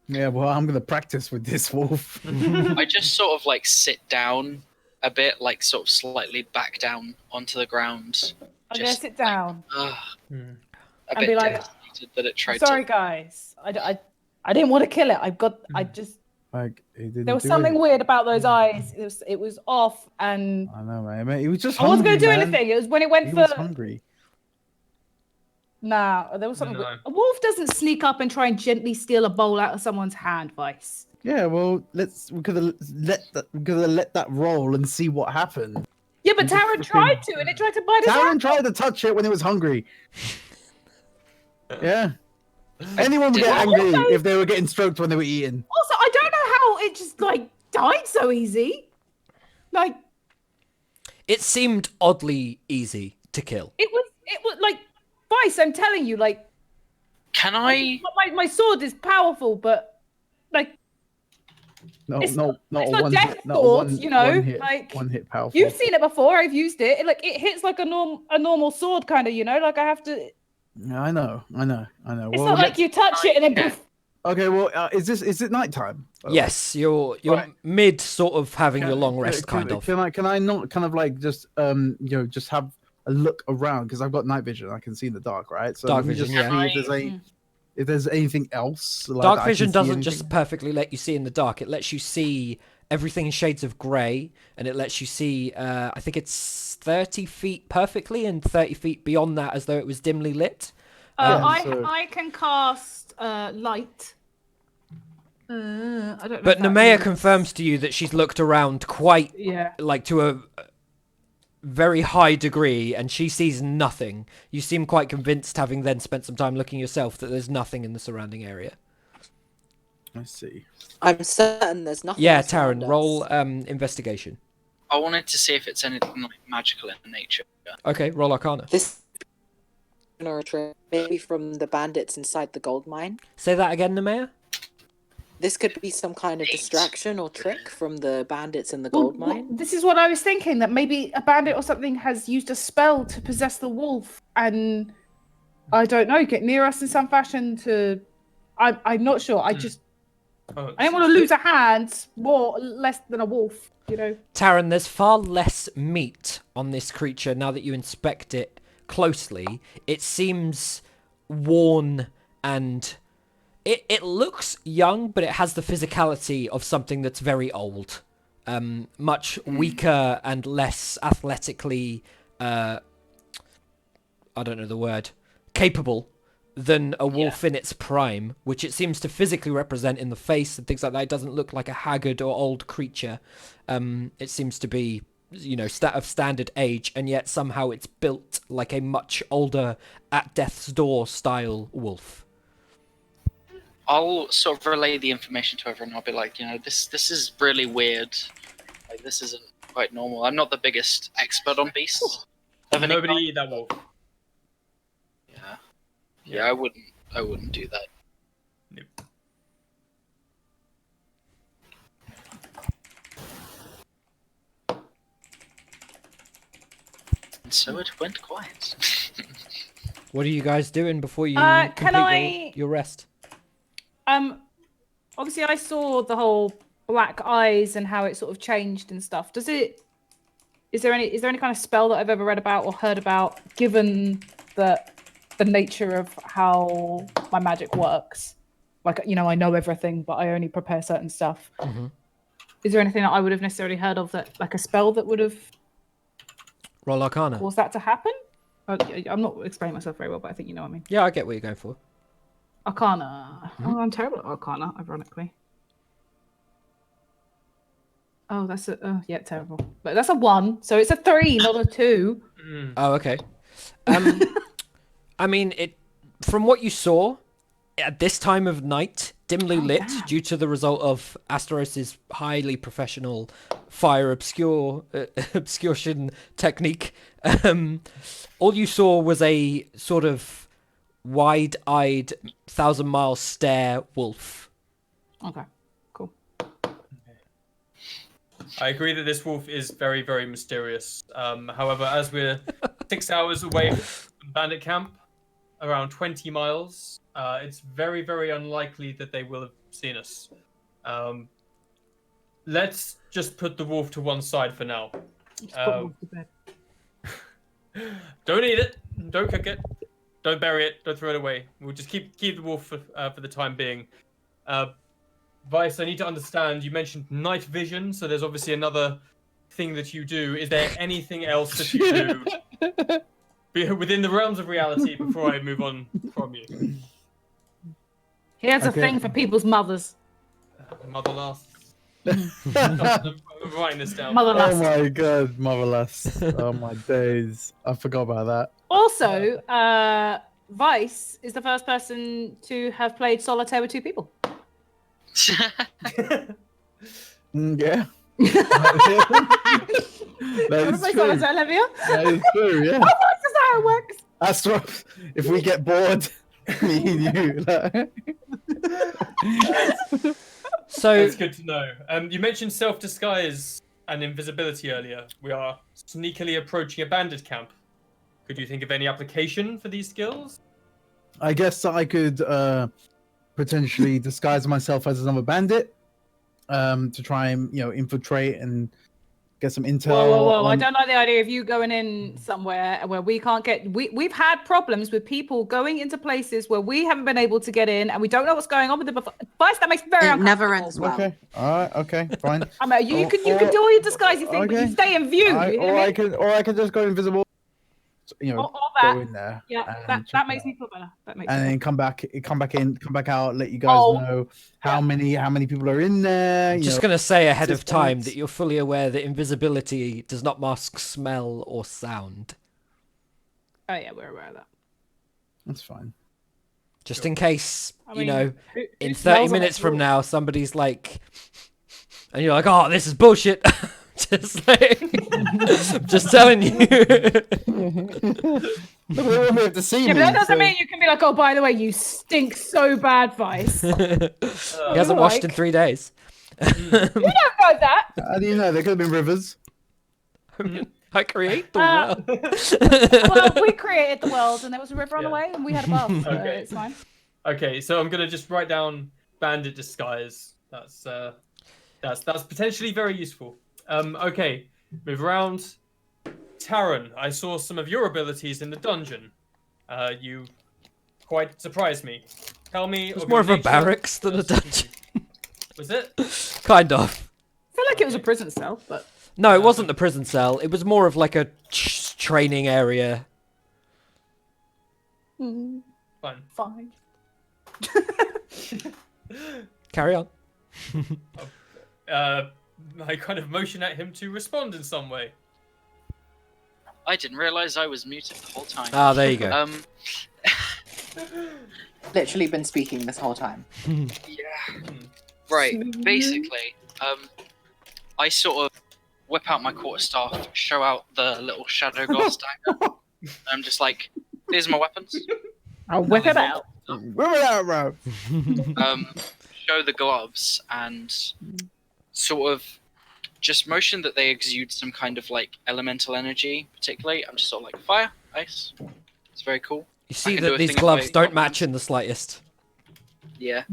Yeah, well, I'm gonna practice with this wolf. I just sort of like sit down a bit, like sort of slightly back down onto the ground. I'm going to Just sit down. A And bit be like, devastated that it tried Sorry, to. guys. I didn't want to kill it. I just... Like, he didn't There was do something it. weird about those eyes. It was off, and I know, man. He was just I wasn't hungry, going to do man. anything. It was when it went He for... was hungry. Nah, there was something. No. A wolf doesn't sneak up and try and gently steal a bowl out of someone's hand, Vice. Yeah, well, we could have let that roll and see what happened. Yeah, but You just Taran freaking- tried to, and it tried to bite his Taran hand. tried to touch it when it was hungry. Yeah. Anyone would get Well, angry if they were getting stroked when they were eating. Also, I don't know how it just like died so easy. Like It seemed oddly easy to kill. it was like Vice. I'm telling you, like Can I? my sword is powerful, but like No, it's not it's a not one death hit, not a swords, one, you know, one hit, like one hit powerful. you've seen it before. I've used it. It hits like a normal sword, kind of. You know, like I have to. Yeah, I know. It's not like you touch it and then. Poof. Okay, well, is it nighttime? by the way? Yes, you're Right. mid sort of having your long rest, kind of. Can I not kind of like just just have a look around because I've got night vision. I can see in the dark, right? So Dark let me vision, just yeah. see if there's anything else. Like, Dark that I can vision see doesn't anything. just perfectly let you see in the dark. It lets you see everything in shades of grey, and it lets you see, I think it's 30 feet perfectly and 30 feet beyond that as though it was dimly lit. I can cast light. I don't know. But if that Nemea means- confirms to you that she's looked around quite, Yeah. like, to a very high degree, and she sees nothing. You seem quite convinced, having then spent some time looking yourself, that there's nothing in the surrounding area. I see. I'm certain there's nothing. Yeah, else around Taryn, us. roll investigation. I wanted to see if it's anything like magical in nature. Okay, roll Arcana. This or a trick, maybe from the bandits inside the gold mine. Say that again, Nemea? This could be some kind of distraction or trick from the bandits in the Well, gold mine. this is what I was thinking, that maybe a bandit or something has used a spell to possess the wolf and, I don't know, get near us in some fashion to... I'm not sure. I just... Oh, I don't want to lose a hand less than a wolf, you know? Taryn, there's far less meat on this creature now that you inspect it closely. It seems worn and... It looks young, but it has the physicality of something that's very old. Much weaker and less athletically, I don't know the word, capable than a wolf in its prime, which it seems to physically represent in the face and things like that. It doesn't look like a haggard or old creature. It seems to be, you know, of standard age, and yet somehow it's built like a much older, at death's door style wolf. I'll sort of relay the information to everyone. I'll be like, you know, this is really weird. Like, this isn't quite normal. I'm not the biggest expert on beasts. of any Nobody kind. eat that wolf. Yeah, I wouldn't do that. Nope. And so it went quiet. What are you guys doing before you Can complete I- your rest? Obviously I saw the whole black eyes and how it sort of changed and stuff. Is there any kind of spell that I've ever read about or heard about, given the nature of how my magic works? Like, you know, I know everything, but I only prepare certain stuff. Mhm. Is there anything that I would have necessarily heard of, that like a spell that would have Roll Arcana. caused that to happen? I'm not explaining myself very well, but I think you know what I mean. Yeah, I get what you're going for. Arcana. Oh, I'm terrible at Arcana, ironically. Oh, that's terrible. But that's a 1, so it's a 3, not a 2. Oh, okay. I mean, from what you saw at this time of night, dimly lit, damn. due to the result of Asteros's highly professional fire obscuration technique. All you saw was a sort of wide-eyed, 1,000-mile stare wolf. Okay, cool. I agree that this wolf is very, very mysterious. However, as we're 6 hours away from bandit camp, around 20 miles, it's very, very unlikely that they will have seen us. Let's just put the wolf to one side for now. Just put wolf to bed. Don't eat it. Don't cook it. Don't bury it. Don't throw it away. We'll just keep the wolf for the time being. Vice, I need to understand. You mentioned night vision, so there's obviously another thing that you do. Is there anything else that you do? within the realms of reality before I move on from you. He has a Okay. thing for people's mothers. Mother last. I'm writing this down. Mother Oh last. my god, marvelous! Oh my days, I forgot about that. Also, Vice is the first person to have played solitaire with two people. Yeah, You that want to is play true. solitaire, Olivia? That is true. Yeah, Oh, that's just how it works. that's right. If we get bored, me and you. Like... So That's good to know. You mentioned self-disguise and invisibility earlier. We are sneakily approaching a bandit camp. Could you think of any application for these skills? I guess I could potentially disguise myself as another bandit to try and infiltrate and get some intel. Whoa. I on- don't like the idea of you going in somewhere where we can't get... We've had problems with people going into places where we haven't been able to get in and we don't know what's going on with the Vice. That makes me very It uncomfortable. never ends well. Okay, all right, okay, fine. I mean, you can do all your disguising thing, but you okay. stay in view. I, you hear or me? I can just go invisible. Or Go that. in there. Yeah, and check that it makes out. me feel better. That makes And me then come back in, come back out. Let you guys Oh, know how many people are in there. I'm you just know. going to say ahead of time assistance. that you're fully aware that invisibility does not mask smell or sound. Oh yeah, we're aware of that. That's fine. Just in case, I you mean, know, who in smells 30 on minutes that from floor? now, somebody's like, and you're like, oh, this is bullshit. Just like, just telling you. They won't be able to see Yeah, me. but that doesn't so- mean you can be like, oh, by the way, you stink so bad, Vice. You He hasn't washed in like- 3 days. don't know that. How do you know? There could have been rivers. I create the Uh, world. Well, we created the world, and there was a river on the Yeah. way, and we had a bath. So Okay. it's fine. Okay, so I'm gonna just write down bandit disguise. That's potentially very useful. Okay, move around. Taran, I saw some of your abilities in the dungeon. You quite surprised me. Tell me. It's of more your of a nature. barracks than a dungeon. Was it? Kind of. I feel like it was a prison cell, but No, it wasn't the prison cell. It was more of like a training area. Fine. fine. Carry on. I kind of motion at him to respond in some way. I didn't realise I was muted the whole time. Ah, there you go. Literally been speaking this whole time. Yeah. Right. Basically, I sort of whip out my quarterstaff, show out the little shadow glass dagger. I'm just like, here's my weapons. I'll whip it out. Where are we at, bro? Show the gloves and sort of just motion that they exude some kind of like elemental energy. Particularly, I'm just sort of like fire, ice. It's very cool. You see can do that a these thing if gloves I- don't match in the slightest. Yeah.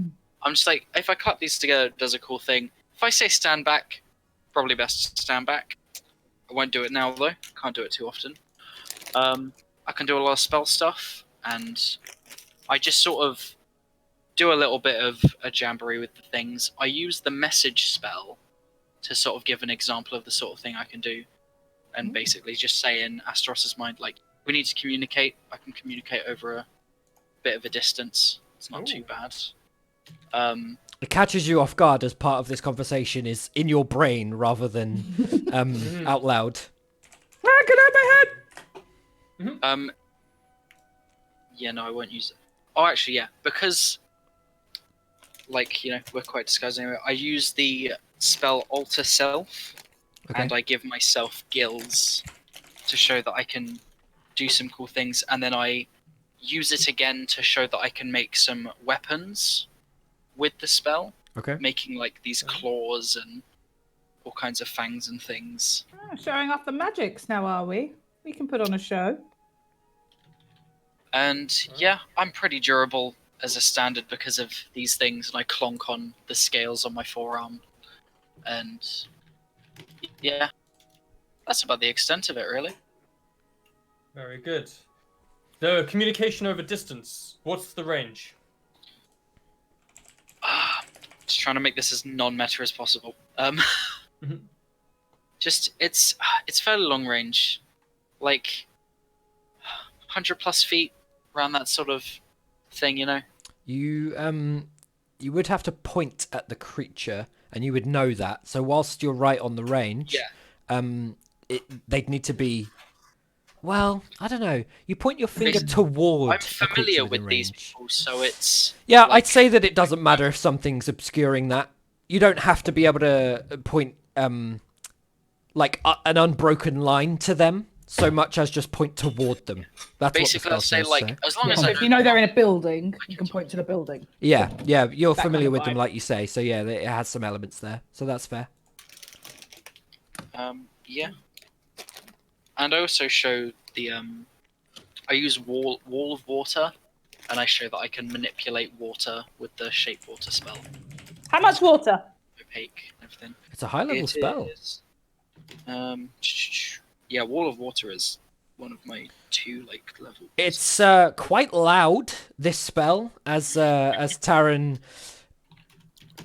I'm just like, if I clap these together, it does a cool thing. If I say stand back, probably best to stand back. I won't do it now though. Can't do it too often. I can do a lot of spell stuff, and I just sort of do a little bit of a jamboree with the things. I use the message spell to sort of give an example of the sort of thing I can do, and basically just say in Astros's mind, like, we need to communicate. I can communicate over a bit of a distance. It's not too bad. It catches you off guard as part of this conversation is in your brain rather than out loud. Ah, get out of my head! Yeah, no, I won't use it. Oh, actually, yeah, because, like, you know, we're quite disguising it. I use the spell Alter Self, Okay. and I give myself gills to show that I can do some cool things, and then I use it again to show that I can make some weapons with the spell, Okay. making, like, these claws and all kinds of fangs and things. Oh, showing off the magics now, are we? We can put on a show. And yeah, I'm pretty durable as a standard because of these things, and I clonk on the scales on my forearm. And yeah, that's about the extent of it, really. Very good. The communication over distance. What's the range? Just trying to make this as non-meta as possible. Mhm. Just it's fairly long range. Like, 100+ feet around that sort of thing, you know. You would have to point at the creature, and you would know that. So whilst you're right on the range, they'd need to be. Well, I don't know. You point your finger toward. I'm familiar with these range. people, so it's. Yeah, I'd say that it doesn't matter if something's obscuring that. You don't have to be able to point like an unbroken line to them so much as just point toward them. That's basically what the I'll say, spell like, says. as long Yeah, as so I if you know they're in a building, you can point to the building. Yeah, you're That familiar kind of with them, vibe. like you say. So yeah, it has some elements there. So that's fair. Yeah. And I also show the I use wall of water, and I show that I can manipulate water with the shape water spell. How much water? Opaque and everything. It's a high level spell. Is, yeah, wall of water is one of my 2 levels. It's quite loud, this spell, as Taran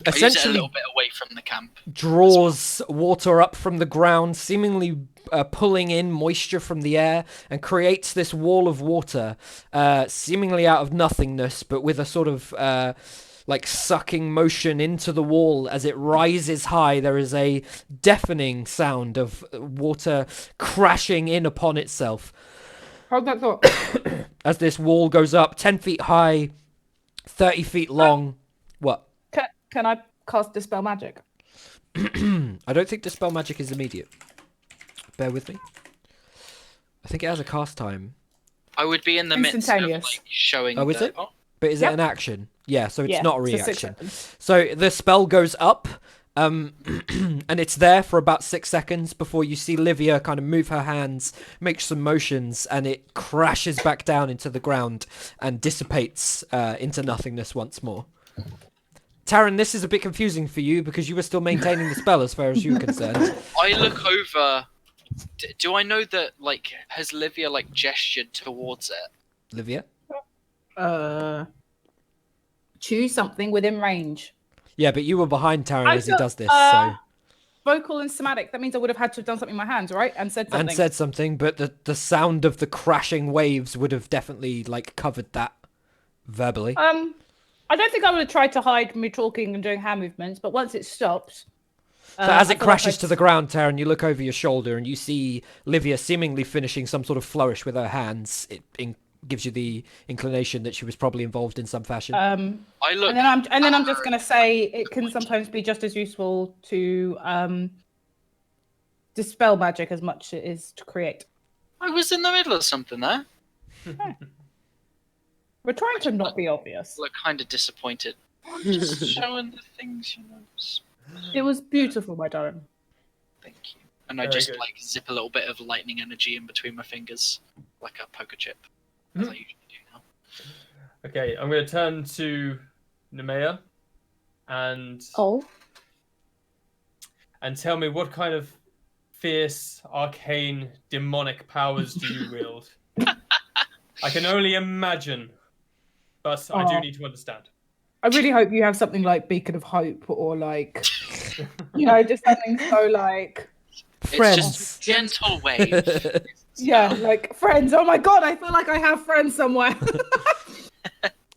I use it a essentially little bit away from the camp. draws water up from the ground, seemingly pulling in moisture from the air, and creates this wall of water, seemingly out of nothingness, but with a sort of like sucking motion into the wall. As it rises high, there is a deafening sound of water crashing in upon itself. Hold that thought. As this wall goes up 10 feet high, 30 feet long. What? Can I cast Dispel Magic? I don't think Dispel Magic is immediate. Bear with me. I think it has a cast time. I would be in the midst of Instantaneous. showing. Oh, is it? But is it an action? Yeah, so it's not a it's 6 reaction. seconds. So the spell goes up, and it's there for about 6 seconds before you see Livia kind of move her hands, make some motions, and it crashes back down into the ground and dissipates into nothingness once more. Taran, this is a bit confusing for you because you were still maintaining the spell as far as you were concerned. I look over. Do I know that, has Livia, gestured towards it? Livia? Choose something within range. Yeah, but you were behind Taran as he got, does this, so... Vocal and somatic. That means I would have had to have done something with my hands, right? And said something. But the sound of the crashing waves would have definitely, covered that verbally. I don't think I would have tried to hide me talking and doing hand movements, but once it stops... So as it crashes to the ground, Taran, you look over your shoulder and you see Livia seemingly finishing some sort of flourish with her hands. It gives you the inclination that she was probably involved in some fashion. I look, and then I'm just going to say it can sometimes be just as useful to dispel magic as much as it is to create. I was in the middle of something there. We're trying to not be obvious. I look kind of disappointed. I'm just showing the things, It was beautiful, my darling. Thank you. And I Very just good. zip a little bit of lightning energy in between my fingers, like a poker chip, as I usually do now. Okay, I'm going to turn to Nemea and tell me what kind of fierce, arcane, demonic powers do you wield? I can only imagine, but I do need to understand. I really hope you have something like Beacon of Hope or just something so Friends. It's just a gentle wave. friends. Oh my god, I feel like I have friends somewhere.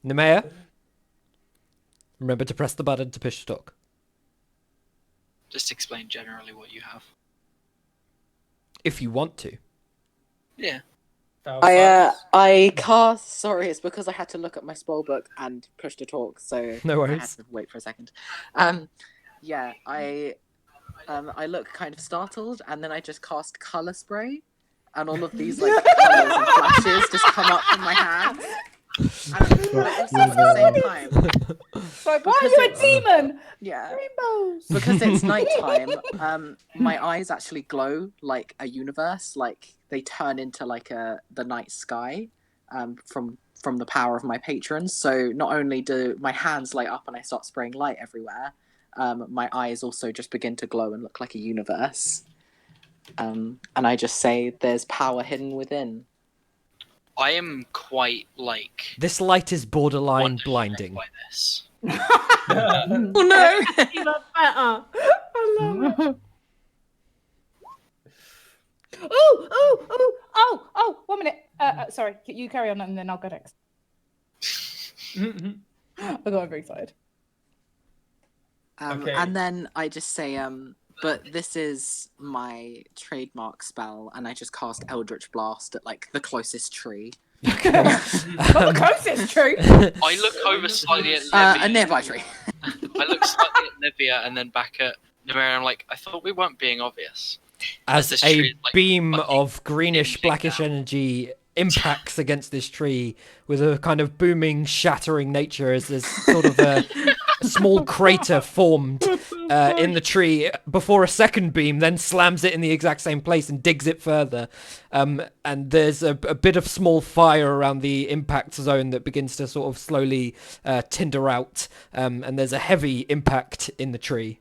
Nemea, remember to press the button to push talk. Just explain generally what you have. If you want to. Yeah. I cast. Sorry, it's because I had to look at my spell book and push to talk, so No I had worries. to wait for a second. I look kind of startled, and then I just cast color spray, and all of these colors and flashes just come up from my hands. And at the same time, Why are you a demon? yeah, Rainbows. because it's nighttime, my eyes actually glow like a universe. They turn into the night sky, from the power of my patrons. So not only do my hands light up and I start spraying light everywhere, my eyes also just begin to glow and look like a universe. And I just say, "There's power hidden within." I am quite This light is borderline wonderstruck blinding. by this. Oh no! Even better. I love it. Oh, 1 minute. Sorry, you carry on and then I'll go next. I got very excited. Okay. And then I just say, but this is my trademark spell, and I just cast Eldritch Blast at like the closest tree. Not the closest, true. I look over slightly at Livia. A nearby tree. I look slightly at Livia and then back at Namira, and I'm like, I thought we weren't being obvious. As this a tree is, like, beam fucking of greenish bending blackish down. energy impacts against this tree with a kind of booming, shattering nature as there's sort of a small crater formed in the tree before a second beam then slams it in the exact same place and digs it further. And there's a bit of small fire around the impact zone that begins to sort of slowly tinder out. And there's a heavy impact in the tree.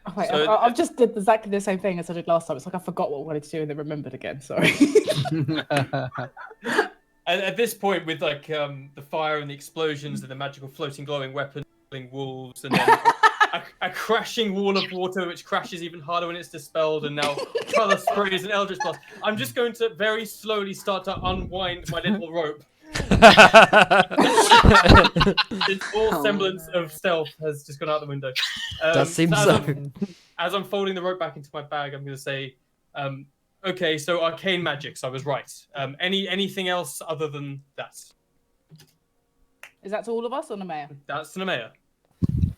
Oh, wait, So- I've just did exactly the same thing as I did last time. It's like I forgot what I wanted to do and then remembered again. Sorry. At this point, with like the fire and the explosions and the magical floating glowing weapon, killing wolves, and then a crashing wall of water which crashes even harder when it's dispelled, and now color sprays and eldritch blast, I'm just going to very slowly start to unwind my little rope. Since all semblance of stealth has just gone out the window. Does seem so. As I'm folding the rope back into my bag, I'm going to say, okay, so arcane magics, I was right. Anything else other than that? Is that to all of us or Nemea? That's Nemea.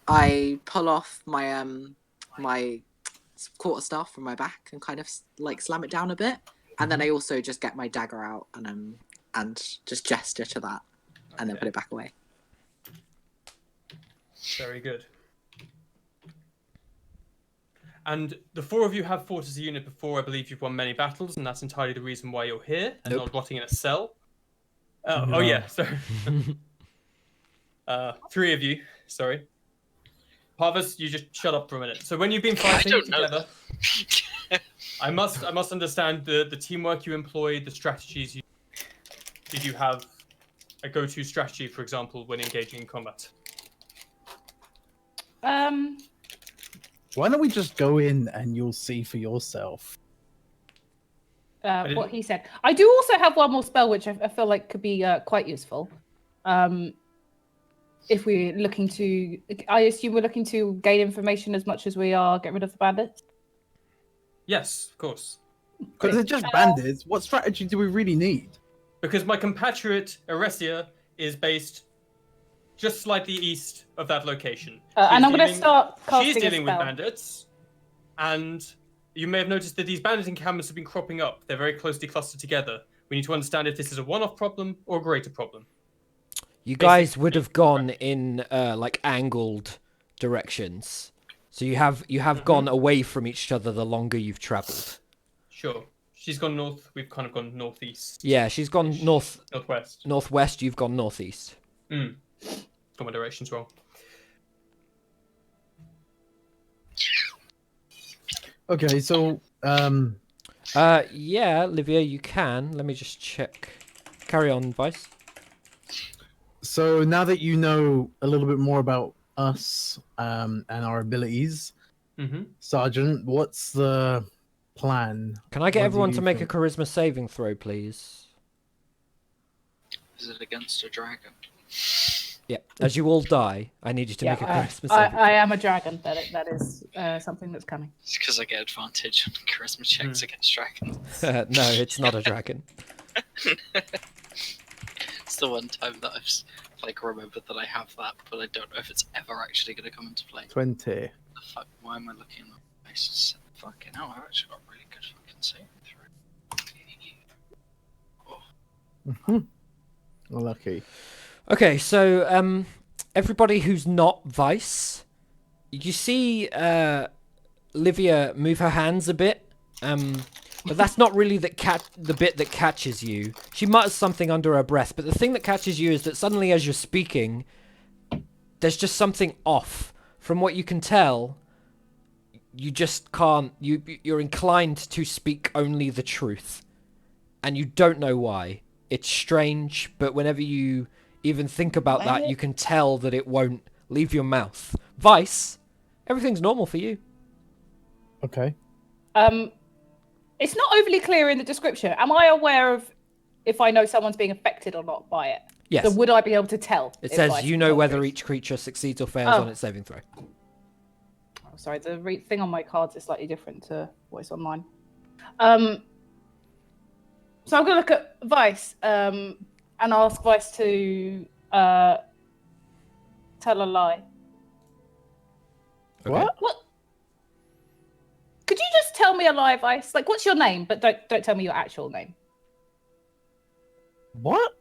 I pull off my my quarterstaff from my back and kind of like slam it down a bit, and then I also just get my dagger out and just gesture to that, and then put it back away. Very good. And the four of you have fought as a unit before. I believe you've won many battles, and that's entirely the reason why you're here and Nope. not rotting in a cell. Oh yeah, sorry. Three of you, sorry. Parvis, you just shut up for a minute. So when you've been fighting don't know. together, I must understand the teamwork you employed, the strategies you did. You have a go-to strategy, for example, when engaging in combat? Why don't we just go in and you'll see for yourself? What he said. I do also have one more spell which I feel like could be quite useful. If we're looking to, I assume we're looking to gain information as much as we are get rid of the bandits. Yes, of course. Because they're just bandits. What strategy do we really need? Because my compatriot Eresia is based just slightly east of that location. And I'm going to start casting She's dealing a with spell. bandits, and you may have noticed that these bandit encampments have been cropping up. They're very closely clustered together. We need to understand if this is a one-off problem or a greater problem. You guys would have gone in like angled directions, so you have gone away from each other the longer you've travelled. Sure. She's gone north. We've kind of gone northeast. Yeah, she's gone Northwest. northwest. You've gone northeast. Got my directions wrong. Okay, so Yeah, Livia, you can. Let me just check. Carry on, Vice. so now that you know a little bit more about us and our abilities, Sergeant, what's the plan? Can I get What do everyone you to make think? a charisma saving throw, please? Is it against a dragon? Yeah. As you all die, I need you to make a charisma I saving. I am a dragon. That is something that's coming. It's because I get advantage on charisma checks against dragons. No, it's not a dragon. It's the one time that I've like remembered that I have that, but I don't know if it's ever actually going to come into play. 20. The fuck? Why am I looking at the basis? Fucking hell! I've actually got really good fucking saving throw. Lucky. Okay, so everybody who's not Vice, you see Livia move her hands a bit, but that's not really the bit that catches you. She mutters something under her breath, but the thing that catches you is that suddenly as you're speaking, there's just something off. From what you can tell, you just can't, you're inclined to speak only the truth, and you don't know why. It's strange, but whenever you even think about that, you can tell that it won't leave your mouth. Vice, everything's normal for you. Okay. It's not overly clear in the description. Am I aware of if I know someone's being affected or not by it? Yes. So would I be able to tell? It if says ice you know whether controls? each creature succeeds or fails Oh. on its saving throw. Oh, sorry, the thing on my cards is slightly different to what's on mine. So I'm gonna look at Vice and ask Vice to tell a lie. Okay. What? Could you just tell me a lie, Vice? Like, what's your name? But don't tell me your actual name. What?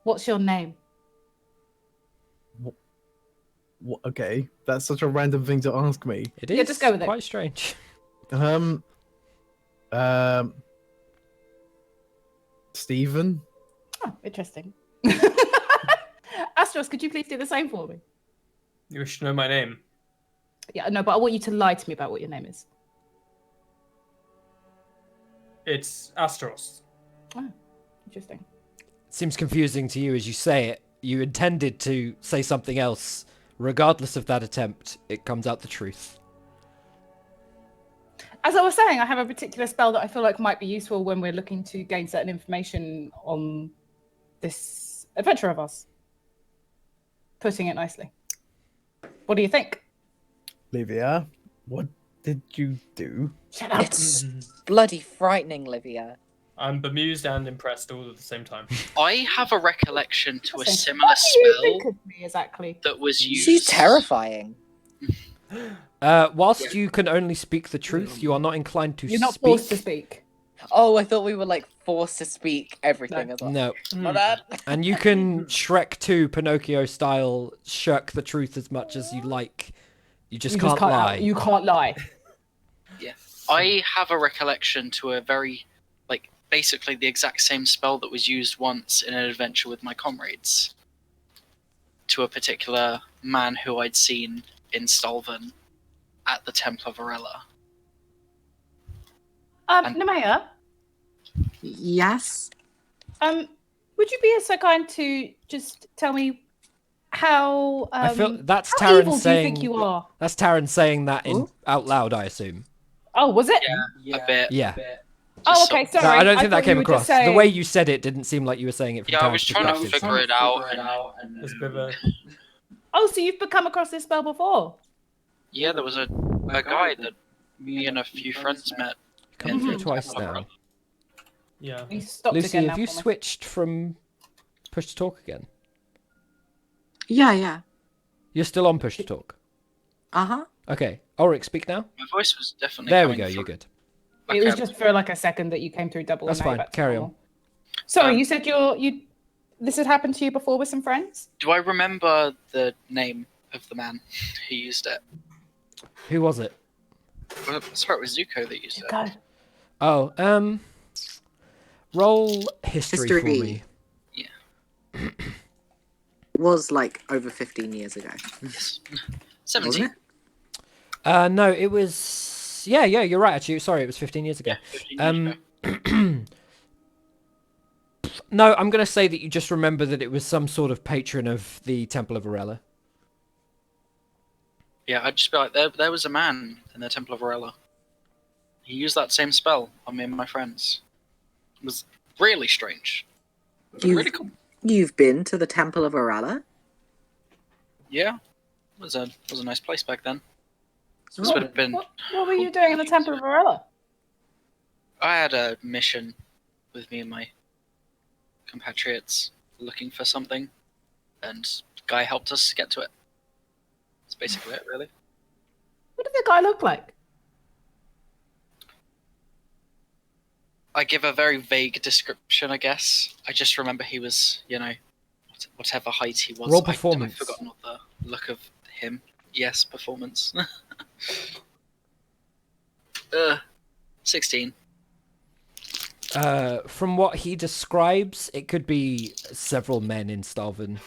What's your name? Okay, that's such a random thing to ask me. It is Yeah, just go with it. quite strange. Stephen? Oh, interesting. Astros, could you please do the same for me? You wish to know my name? Yeah, no, but I want you to lie to me about what your name is. It's Asteros. Oh, interesting. It seems confusing to you as you say it. You intended to say something else. Regardless of that attempt, it comes out the truth. As I was saying, I have a particular spell that I feel like might be useful when we're looking to gain certain information on this adventure of ours. Putting it nicely. What do you think? Livia, what did you do? Shut up. It's bloody frightening, Livia. I'm bemused and impressed all at the same time. I have a recollection to a Interesting. similar What do you spell think of me exactly? that was used. She's terrifying. Whilst you can only speak the truth, you are not inclined to You're not speak. forced to speak. Oh, I thought we were like forced to speak everything as well. No. My bad. And you can Shrek 2 Pinocchio style shirk the truth as much as you like. You just can't lie. You can't lie. Yeah. I have a recollection to a very, like, basically the exact same spell that was used once in an adventure with my comrades. To a particular man who I'd seen in Stalvin at the Temple of Arella. And- Nemea, Yes. would you be so kind to just tell me how I feel that's how Taryn evil do you saying think you are? that's Taryn saying that in Ooh. out loud, I assume. Oh, was it? A bit. Yeah. Oh, Just okay, sort- sorry. I don't think that thought you came were across. just The saying- way you said it didn't seem like you were saying it from Yeah, I Taryn's was trying to perspective. figure it out. There's a bit of a... Oh, so you've become across this spell before? Yeah, there was a guy that me and a few friends met. Come through in twice Temple of now. Arella. Yeah. You stopped Lucy, again have now you for me. switched from push to talk again? Yeah. You're still on push to talk. Uh-huh. Okay. Ulrich, speak now. My voice was definitely There we coming go, you're through. good. It was Okay. just for like a second that you came through double. That's and now you're fine, back to carry normal. Sorry, Um, you said you. This had happened to you before with some friends? Do I remember the name of the man who used it? Who was it? Well, sorry, it was Zuko that used it. Go. Oh, roll history for History. me. Was like over 15 years ago. Yes. Wasn't 17. it? No, it was. Yeah, you're right. Actually, sorry, it was 15 years ago. Yeah, 15 years ago. No, I'm gonna say that you just remember that it was some sort of patron of the Temple of Arella. Yeah, I'd just be like, there was a man in the Temple of Arella. He used that same spell on me and my friends. It was really strange. You've, Really cool. you've been to the Temple of Arella? Yeah, it was a nice place back then. This Oh. would have been. What were you doing in the Temple of Arella? I had a mission with me and my compatriots looking for something, and Guy helped us get to it. That's basically it, really. What did the guy look like? I give a very vague description, I guess. I just remember he was, whatever height he was. Roll I've performance. forgotten what the look of him. Yes, performance. 16. From what he describes, it could be several men in Stalvin.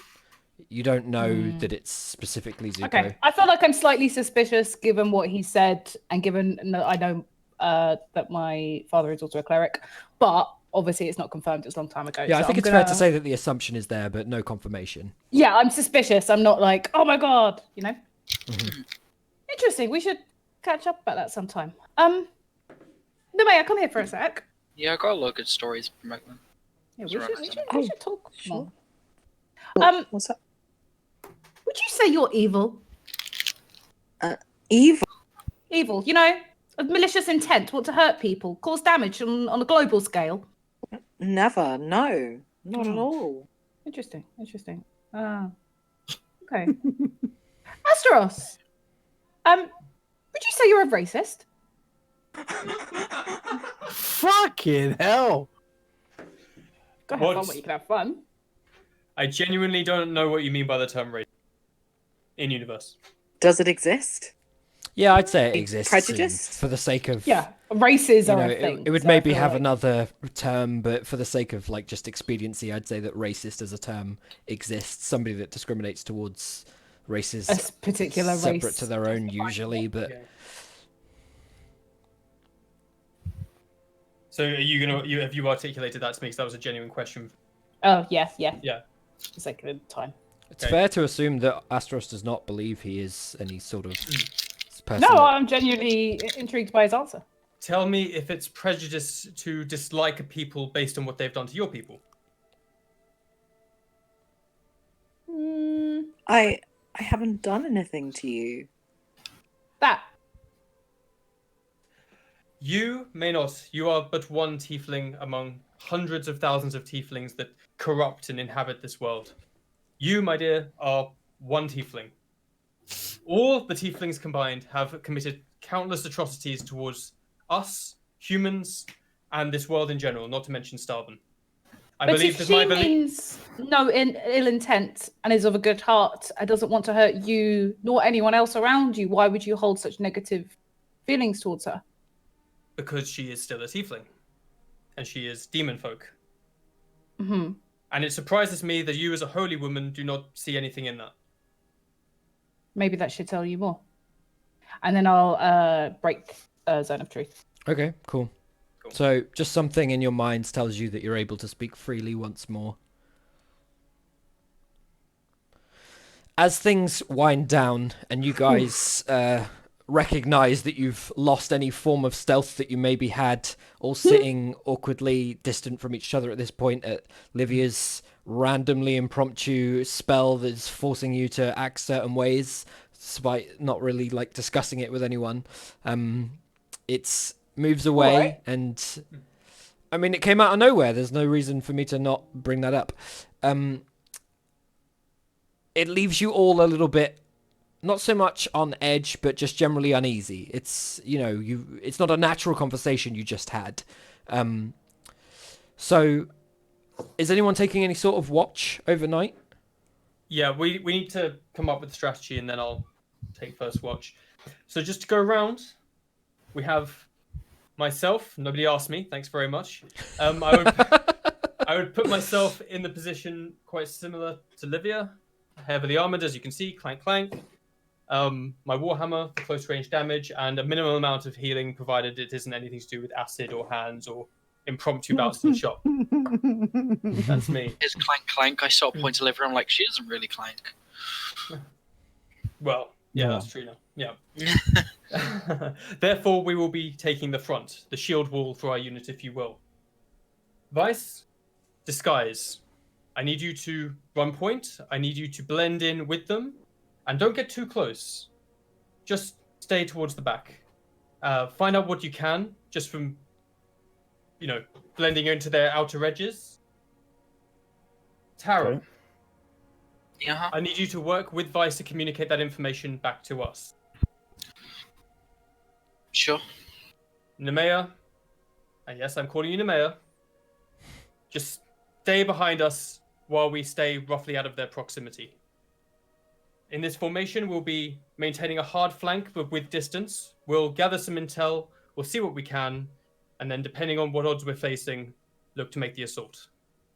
You don't know that it's specifically Zuko. Okay, I feel like I'm slightly suspicious given what he said and given that I know that my father is also a cleric, but obviously it's not confirmed. It's a long time ago. Yeah, I so think I'm it's fair to gonna- say that the assumption is there, but no confirmation. Yeah, I'm suspicious. I'm not like, oh my god, you know. Mhm. Interesting. We should catch up about that sometime. Nemea, come here for a sec. Yeah, I got a lot of good stories from back then. Yeah, Sure. we should talk Sure. more. What's that? Would you say you're evil? Evil? Evil, of malicious intent, want to hurt people, cause damage on a global scale. Never. No. Not at Oh. all. Interesting. Okay. Asteros, would you say you're a racist? Fucking hell! Go have What? fun when you can have fun. I genuinely don't know what you mean by the term race in universe. Does it exist? Yeah, I'd say it Like, exists. prejudiced? For the sake of Yeah, races you are know, a thing. it would so I maybe feel have like- another term, but for the sake of like just expediency, I'd say that racist as a term exists. Somebody that discriminates towards races a particular separate race to their own usually, but Okay. So are you gonna? Have you articulated that to me? Because that was a genuine question. Oh yeah. Yeah. For the sake of time. it's Okay. fair to assume that Astros does not believe he is any sort of person. No, that- I'm genuinely intrigued by his answer. Tell me if it's prejudice to dislike a people based on what they've done to your people. I haven't done anything to you. That. You may not. You are but one tiefling among hundreds of thousands of tieflings that corrupt and inhabit this world. You, my dear, are one tiefling. All the tieflings combined have committed countless atrocities towards us, humans, and this world in general, not to mention Starvin. I But believe if that she my belief. means no ill intent and is of a good heart and doesn't want to hurt you nor anyone else around you, why would you hold such negative feelings towards her? Because she is still a tiefling. And she is demon folk. Hmm. And it surprises me that you, as a holy woman, do not see anything in that. Maybe that should tell you more. And then I'll break Zone of Truth. Okay, cool. Cool. So just something in your minds tells you that you're able to speak freely once more. As things wind down and you guys recognize that you've lost any form of stealth that you maybe had, all sitting awkwardly distant from each other at this point at Livia's randomly impromptu spell that's forcing you to act certain ways, despite not really like discussing it with anyone. It's moves away, Alright. and I mean, it came out of nowhere. There's no reason for me to not bring that up. It leaves you all a little bit, not so much on edge, but just generally uneasy. It's, it's not a natural conversation you just had. So is anyone taking any sort of watch overnight? Yeah, we need to come up with a strategy and then I'll take first watch. So just to go around, we have myself. Nobody asked me. Thanks very much. I would put myself in the position quite similar to Livia. Heavily armored, as you can see, clank, clank. My Warhammer for close range damage and a minimum amount of healing, provided it isn't anything to do with acid or hands or impromptu bouts in the shop. That's me. His clank clank. I sort of point to Liver. I'm like, she doesn't really clank. Well, yeah, Yeah. that's true now. Yeah. Therefore, we will be taking the front, the shield wall for our unit, if you will. Vice, disguise. I need you to run point. I need you to blend in with them. And don't get too close. Just stay towards the back. Find out what you can, just from, blending into their outer edges. Tara, Okay. Yeah. I need you to work with Vice to communicate that information back to us. Sure. Nemea, and yes, I'm calling you Nemea. Just stay behind us while we stay roughly out of their proximity. In this formation, we'll be maintaining a hard flank, but with distance. We'll gather some intel, we'll see what we can, and then depending on what odds we're facing, look to make the assault.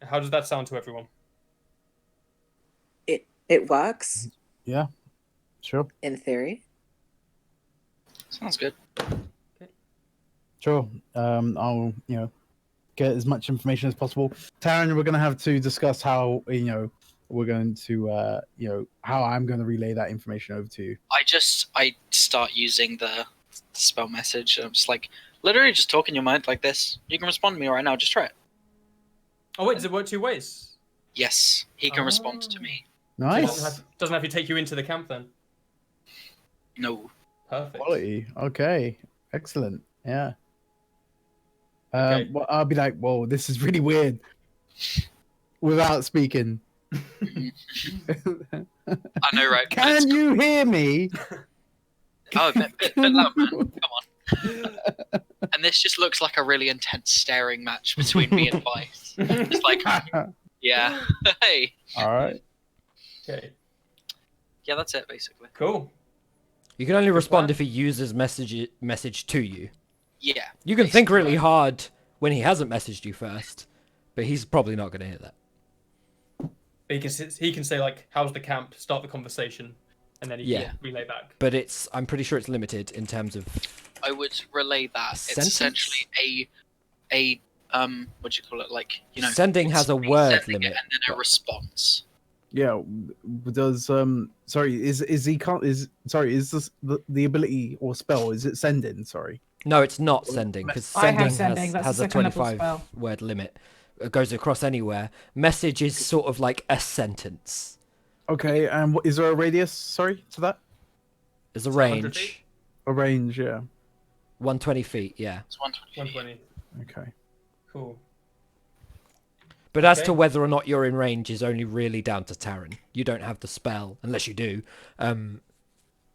How does that sound to everyone? It works Yeah, sure, in theory. Sounds good. sure. I'll get as much information as possible. Taryn, we're gonna have to discuss how we're going to how I'm going to relay that information over to you. I start using the spell message. I'm just like, literally just talk in your mind like this. You can respond to me right now. Just try it. Oh wait, does it work 2 ways? Yes, he can respond to me. So it Nice. doesn't have to take you into the camp then. No. Perfect. Quality. Okay. Excellent. Yeah. Okay. Well, I'll be like, whoa, this is really weird. Without speaking. I know, right? Can you hear me? Oh, bit loud, man. Come on. And this just looks like a really intense staring match between me and Vice. It's like, yeah, hey. All right. Okay. Yeah, that's it, basically. Cool. You can only respond plan. if he uses message to you. Yeah. You can think really hard when he hasn't messaged you first, but he's probably not going to hear that. He can say like, "How's the camp?" Start the conversation, and then he can relay back. But I'm pretty sure it's limited in terms of. I would relay that. It's essentially a what do you call it? Like, you know, Sending has a word limit, and then a response. Yeah. Does sorry, is this the ability or spell? Is it sending? Sorry. No, it's not sending, because I have sending sending, that's has the a second level 25 spell. word limit. It goes across anywhere. Message is sort of like a sentence. Okay. And is there a radius? Sorry to that. There's a 100 feet? range. A range. Yeah. 120 feet, yeah. It's 120. 120. Okay. Cool. But as Okay. to whether or not you're in range is only really down to Taryn. You don't have the spell, unless you do. In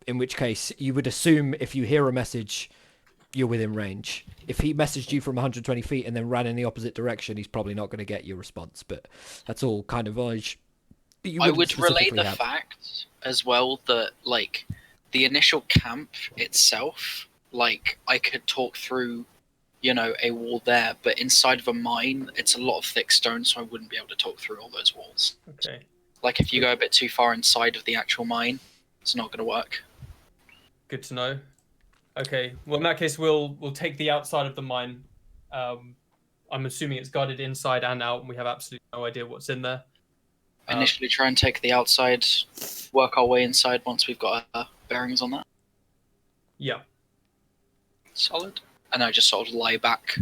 which case, you would assume if you hear a message, you're within range. If he messaged you from 120 feet and then ran in the opposite direction, he's probably not going to get your response. But that's all kind of knowledge that you I wouldn't would relay specifically the have. fact as well that, like, the initial camp itself, like, I could talk through, you know, a wall there, but inside of a mine, it's a lot of thick stone, so I wouldn't be able to talk through all those walls. Okay. Like, if you go a bit too far inside of the actual mine, it's not going to work. Good to know. Okay. Well, in that case, we'll take the outside of the mine. I'm assuming it's guarded inside and out, and we have absolutely no idea what's in there. Initially try and take the outside, work our way inside once we've got our bearings on that. Yeah. Solid. And I just sort of lie back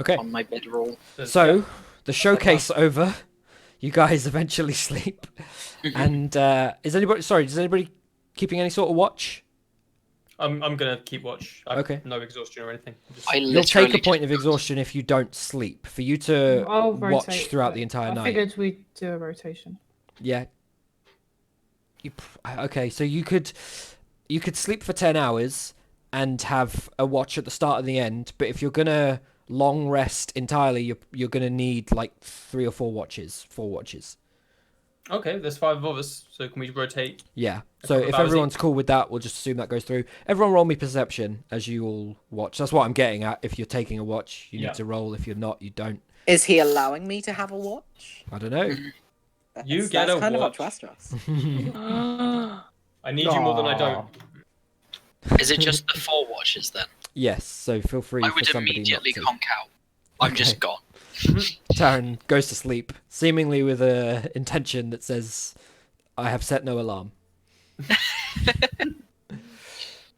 Okay. on my bedroll. So, the showcase over. You guys eventually sleep. And does anybody keeping any sort of watch? I'm gonna keep watch. Okay. No exhaustion or anything. You'll take a point of exhaustion if you don't sleep. For you to I'll watch rotate, throughout but the entire I night. figured we'd do a rotation. Yeah. Okay, so you could sleep for 10 hours and have a watch at the start and the end, but if you're gonna long rest entirely, you're gonna need like 3 or 4 watches. 4 watches. Okay, there's 5 of us, so can we rotate? Yeah. A So couple if of hours everyone's cool with that, we'll just assume that goes through. Everyone roll me perception as you all watch. That's what I'm getting at. If you're taking a watch, you Yeah. need to roll. If you're not, you don't. Is he allowing me to have a watch? I don't know. You That's get a kind watch. of what Trust. I need you more than I don't. Is it just the 4 watches then? Yes, so feel free I for would somebody immediately not to. conk out. I'm Okay. just gone. Taryn goes to sleep, seemingly with a intention that says, I have set no alarm.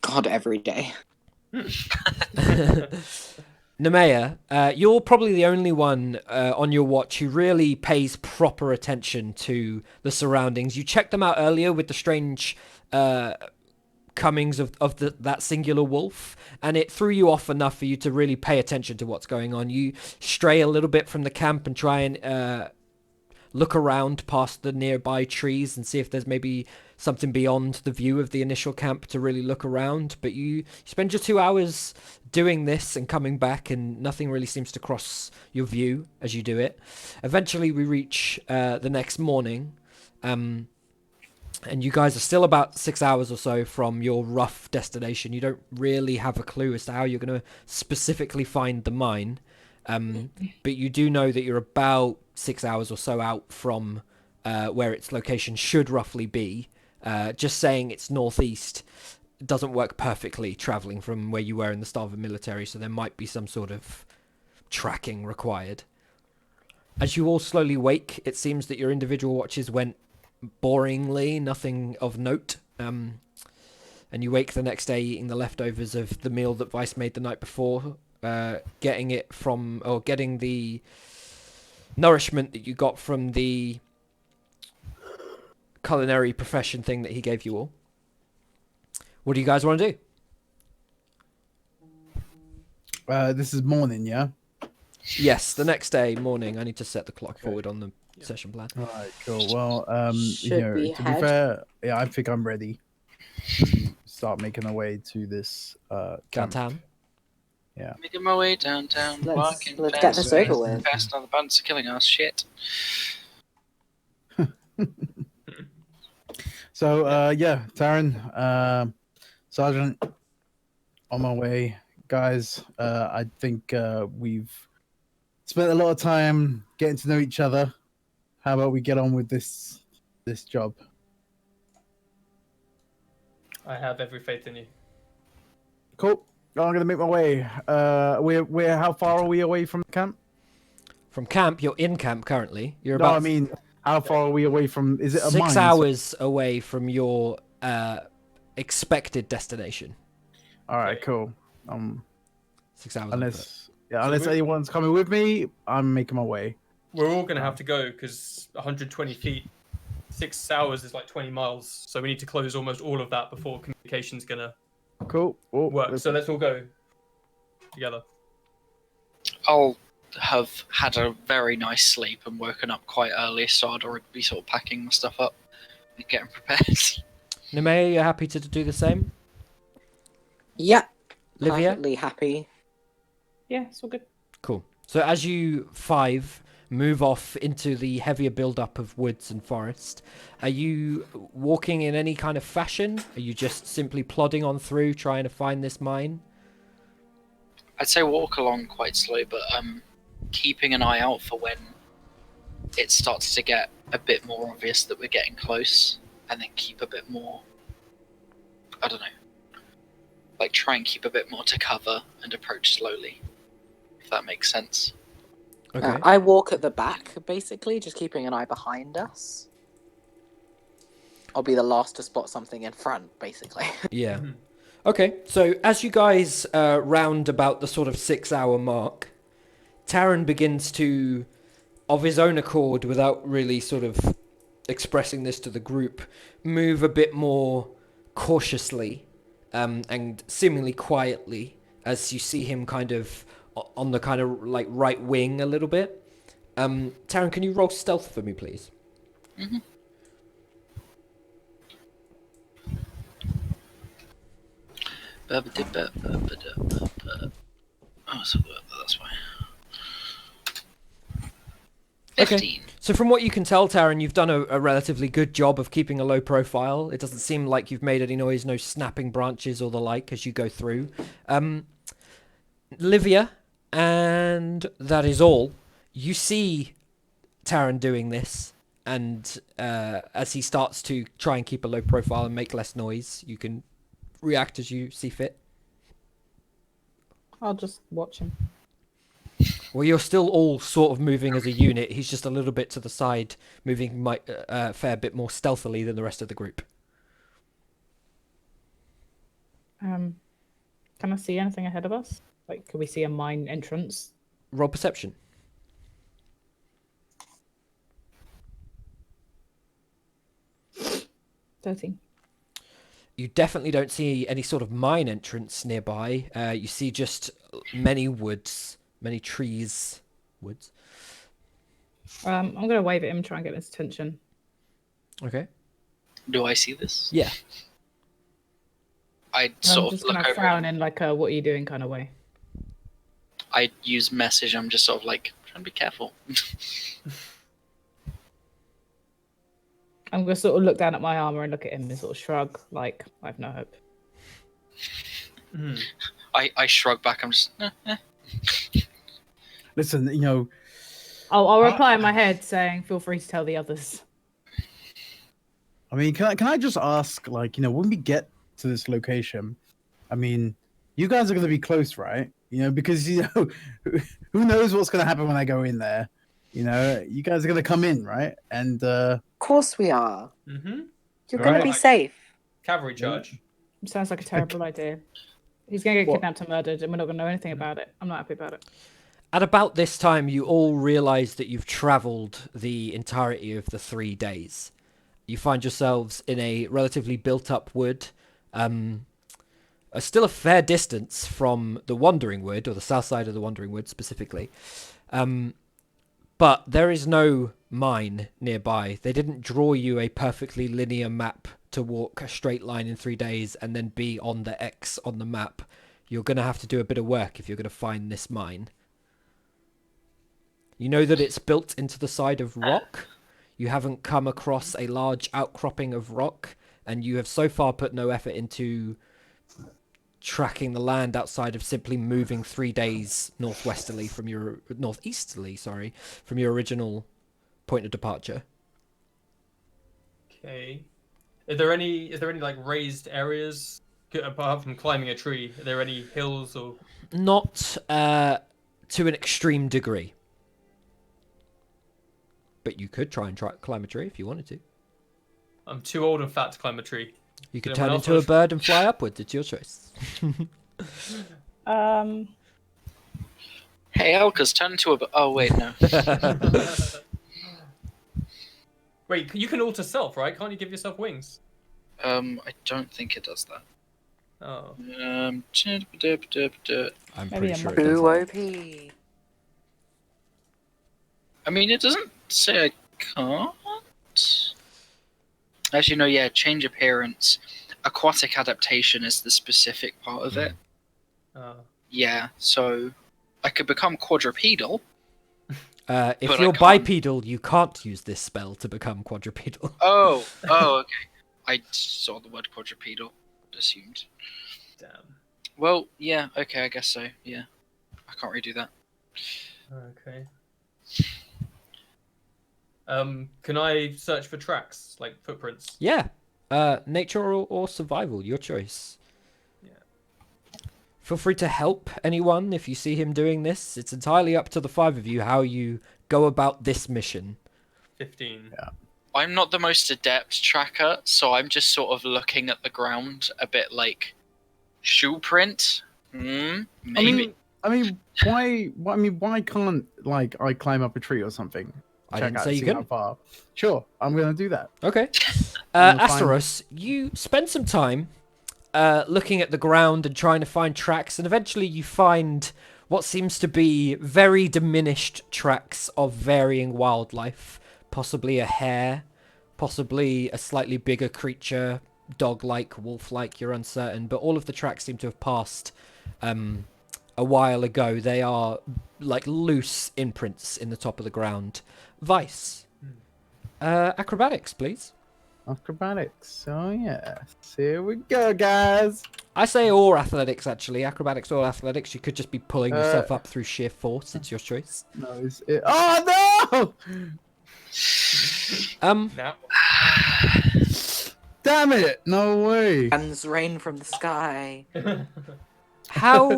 God, every day. Nemea, you're probably the only one on your watch who really pays proper attention to the surroundings. You checked them out earlier with the strange comings of that singular wolf, and it threw you off enough for you to really pay attention to what's going on. You stray a little bit from the camp and try and look around past the nearby trees and see if there's maybe something beyond the view of the initial camp to really look around. But you spend your 2 hours doing this and coming back, and nothing really seems to cross your view as you do it. Eventually we reach the next morning, and you guys are still about 6 hours or so from your rough destination. You don't really have a clue as to how you're going to specifically find the mine, but you do know that you're about 6 hours or so out from where its location should roughly be. Just saying it's northeast doesn't work perfectly traveling from where you were in the Starving military, so there might be some sort of tracking required. As you all slowly wake, it seems that your individual watches went boringly, nothing of note. and you wake the next day eating the leftovers of the meal that Vice made the night before, getting the nourishment that you got from the culinary profession thing that he gave you all. What do you guys want to do? This is morning, yeah? Yes, the next day morning. I need to set the clock forward on the session plan. All right, cool. Well, Should we to be head? fair, yeah, I think I'm ready to start making our way to this camp. Downtown. Yeah. Making my way downtown, walking Let's fast, get this over with. Fast, now the bandits are killing us. Shit. So, yeah, Taryn, Sergeant, on my way. Guys, I think we've spent a lot of time getting to know each other. How about we get on with this job? I have every faith in you. Cool. I'm gonna make my way. We're how far are we away from the camp? From camp, you're in camp currently. You're No, about I mean, how far are we away from? Is it a 6 mine? hours away from your expected destination. All right, Okay. cool. 6 hours. Unless So unless we- anyone's coming with me, I'm making my way. We're all going to have to go because 120 feet, 6 hours is like 20 miles. So we need to close almost all of that before communication's going to Cool. Oh, work. So let's all go together. I'll have had a very nice sleep and woken up quite early, so I'd already be sort of packing my stuff up and getting prepared. Nemea, you're happy to do the same? Yeah. Livia? Perfectly happy. Yeah, it's all good. Cool. So as you five move off into the heavier build-up of woods and forest, are you walking in any kind of fashion? Are you just simply plodding on through, trying to find this mine? I'd say walk along quite slowly, but keeping an eye out for when it starts to get a bit more obvious that we're getting close, and then keep a bit more, I don't know, like try and keep a bit more to cover and approach slowly, if that makes sense. Okay. I walk at the back, basically, just keeping an eye behind us. I'll be the last to spot something in front, basically. Yeah. Okay, so as you guys round about the sort of 6 hour mark, Taran begins to, of his own accord, without really sort of expressing this to the group, move a bit more cautiously and seemingly quietly as you see him kind of on the kind of like right wing a little bit. Taran, can you roll stealth for me, please? Mm-hmm. Oh, so that's fine. 15. So from what you can tell, Taran, you've done a relatively good job of keeping a low profile. It doesn't seem like you've made any noise, no snapping branches or the like as you go through. Livia, and that is all. You see Taran doing this, and as he starts to try and keep a low profile and make less noise, you can react as you see fit. I'll just watch him. Well, you're still all sort of moving as a unit. He's just a little bit to the side, moving a fair bit more stealthily than the rest of the group. Can I see anything ahead of us? Like, can we see a mine entrance? Roll perception. $13. You definitely don't see any sort of mine entrance nearby. You see just many woods, many trees, woods. I'm gonna wave at him, try and get his attention. Okay. Do I see this? Yeah. I I'm sort of just look gonna over. frown in like a "what are you doing" kind of way. I use message. I'm just sort of like trying to be careful. I'm gonna sort of look down at my armor and look at him and sort of shrug, like I have no hope. I shrug back. I'm just. Listen, you know, I'll reply in my head saying, "Feel free to tell the others." I mean, can I just ask, like, you know, when we get to this location, I mean, you guys are going to be close, right? You know, because, you know, who knows what's going to happen when I go in there? You know, you guys are going to come in, right? And Of course we are. Mm-hmm. You're going to be safe. Cavalry charge. Sounds like a terrible idea. He's going to get What? kidnapped and murdered, and we're not going to know anything about it. I'm not happy about it. At about this time, you all realise that you've travelled the entirety of the 3 days. You find yourselves in a relatively built-up wood, still a fair distance from the Wandering Wood, or the south side of the Wandering Wood specifically. But there is no mine nearby. They didn't draw you a perfectly linear map to walk a straight line in 3 days and then be on the X on the map. You're going to have to do a bit of work if you're going to find this mine. You know that it's built into the side of rock. You haven't come across a large outcropping of rock, and you have so far put no effort into tracking the land outside of simply moving 3 days northeasterly from your original point of departure. Okay. Is there any like raised areas apart from climbing a tree? Are there any hills or? Not to an extreme degree. But you could try and climb a tree if you wanted to. I'm too old and fat to climb a tree. You could Anyone turn else into a want to- bird and fly upwards. It's your choice. Hey, Elkas, turn into a. Oh wait, no. Wait, you can alter self, right? Can't you give yourself wings? I don't think it does that. Oh. I'm Maybe pretty I'm sure not it does. Ooh, OP. I mean, it doesn't say I can't. Actually, no. Yeah, change appearance. Aquatic adaptation is the specific part of it. Oh. Yeah, so I could become quadrupedal. If But I you're can't. bipedal, you can't use this spell to become quadrupedal. Oh, okay. I saw the word quadrupedal. Assumed. Damn. Well, yeah. Okay, I guess so. Yeah, I can't redo that. Okay. Can I search for tracks, like footprints? Yeah. Nature or survival, your choice. Yeah. Feel free to help anyone if you see him doing this. It's entirely up to the 5 of you how you go about this mission. 15. Yeah. I'm not the most adept tracker, so I'm just sort of looking at the ground a bit like shoe print. Maybe. I mean, why can't like I climb up a tree or something? I Check didn't out, say you see how couldn't. far. Sure, I'm gonna do that. Okay. I'm gonna find- Asteros, you spend some time looking at the ground and trying to find tracks, and eventually you find what seems to be very diminished tracks of varying wildlife. Possibly a hare, possibly a slightly bigger creature, dog-like, wolf-like, you're uncertain, but all of the tracks seem to have passed a while ago. They are like loose imprints in the top of the ground. Vice. Acrobatics, please. Acrobatics. Oh yeah. Here we go, guys. I say or athletics, actually. Acrobatics or athletics. You could just be pulling yourself up through sheer force. It's your choice. No, oh no! Now. Damn it! No way. Hands rain from the sky. How...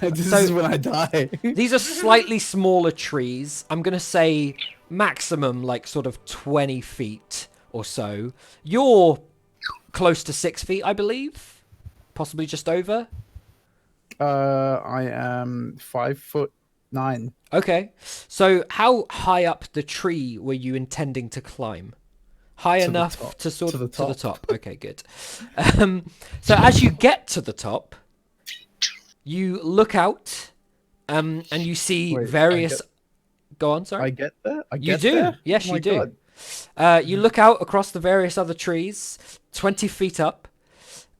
This So- is when I die. These are slightly smaller trees. I'm going to say maximum, like, sort of 20 feet or so. You're close to 6 feet, I believe. Possibly just over. I am 5'9". Okay. So how high up the tree were you intending to climb? High To the enough top. to sort To the of to the top. top. Okay, good. So as you get to the top, you look out, and you see Wait, various. Go on, sorry. I get there. You do. There? Yes, Oh my you do. God. You look out across the various other trees, 20 feet up,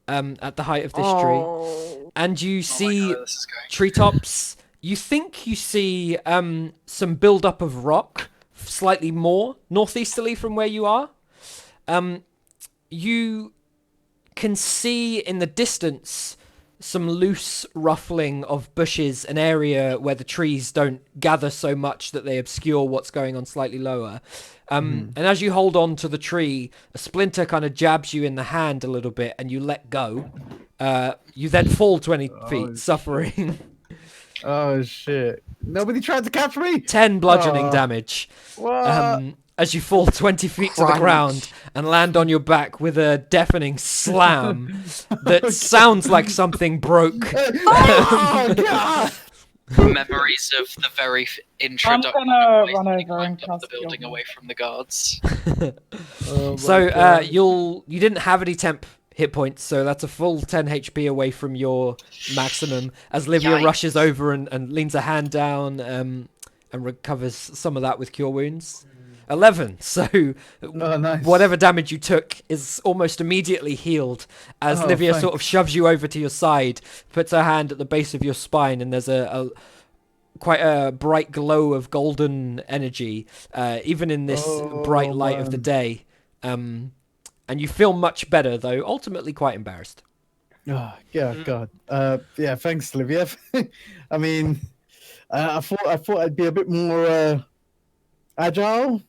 at the height of this tree, Oh. and you Oh my see God, this is going. treetops. You think you see some build-up of rock, slightly more northeasterly from where you are. You can see in the distance some loose ruffling of bushes, an area where the trees don't gather so much that they obscure what's going on slightly lower. And as you hold on to the tree, a splinter kind of jabs you in the hand a little bit, and you let go. You then fall 20 feet, suffering Oh shit! Nobody tried to catch me. 10 bludgeoning Oh. damage. What? as you fall 20 feet to the Crunch. ground and land on your back with a deafening slam that sounds like something broke. Oh God! Memories of the very introduction. gonna of run placing over and climbed up the cast building Cure away from the guards. Oh, my So God. you didn't have any temp hit points, so that's a full 10 HP away from your maximum as Livia Yikes. rushes over and leans a hand down and recovers some of that with Cure Wounds. 11. So Oh, nice. whatever damage you took is almost immediately healed as Oh, Livia sort of thanks. shoves you over to your side, puts her hand at the base of your spine, and there's a quite a bright glow of golden energy, even in this bright light of the man. day. And you feel much better, though ultimately quite embarrassed. Oh, yeah, God. Yeah, thanks, Olivia. I mean, I thought I'd be a bit more agile,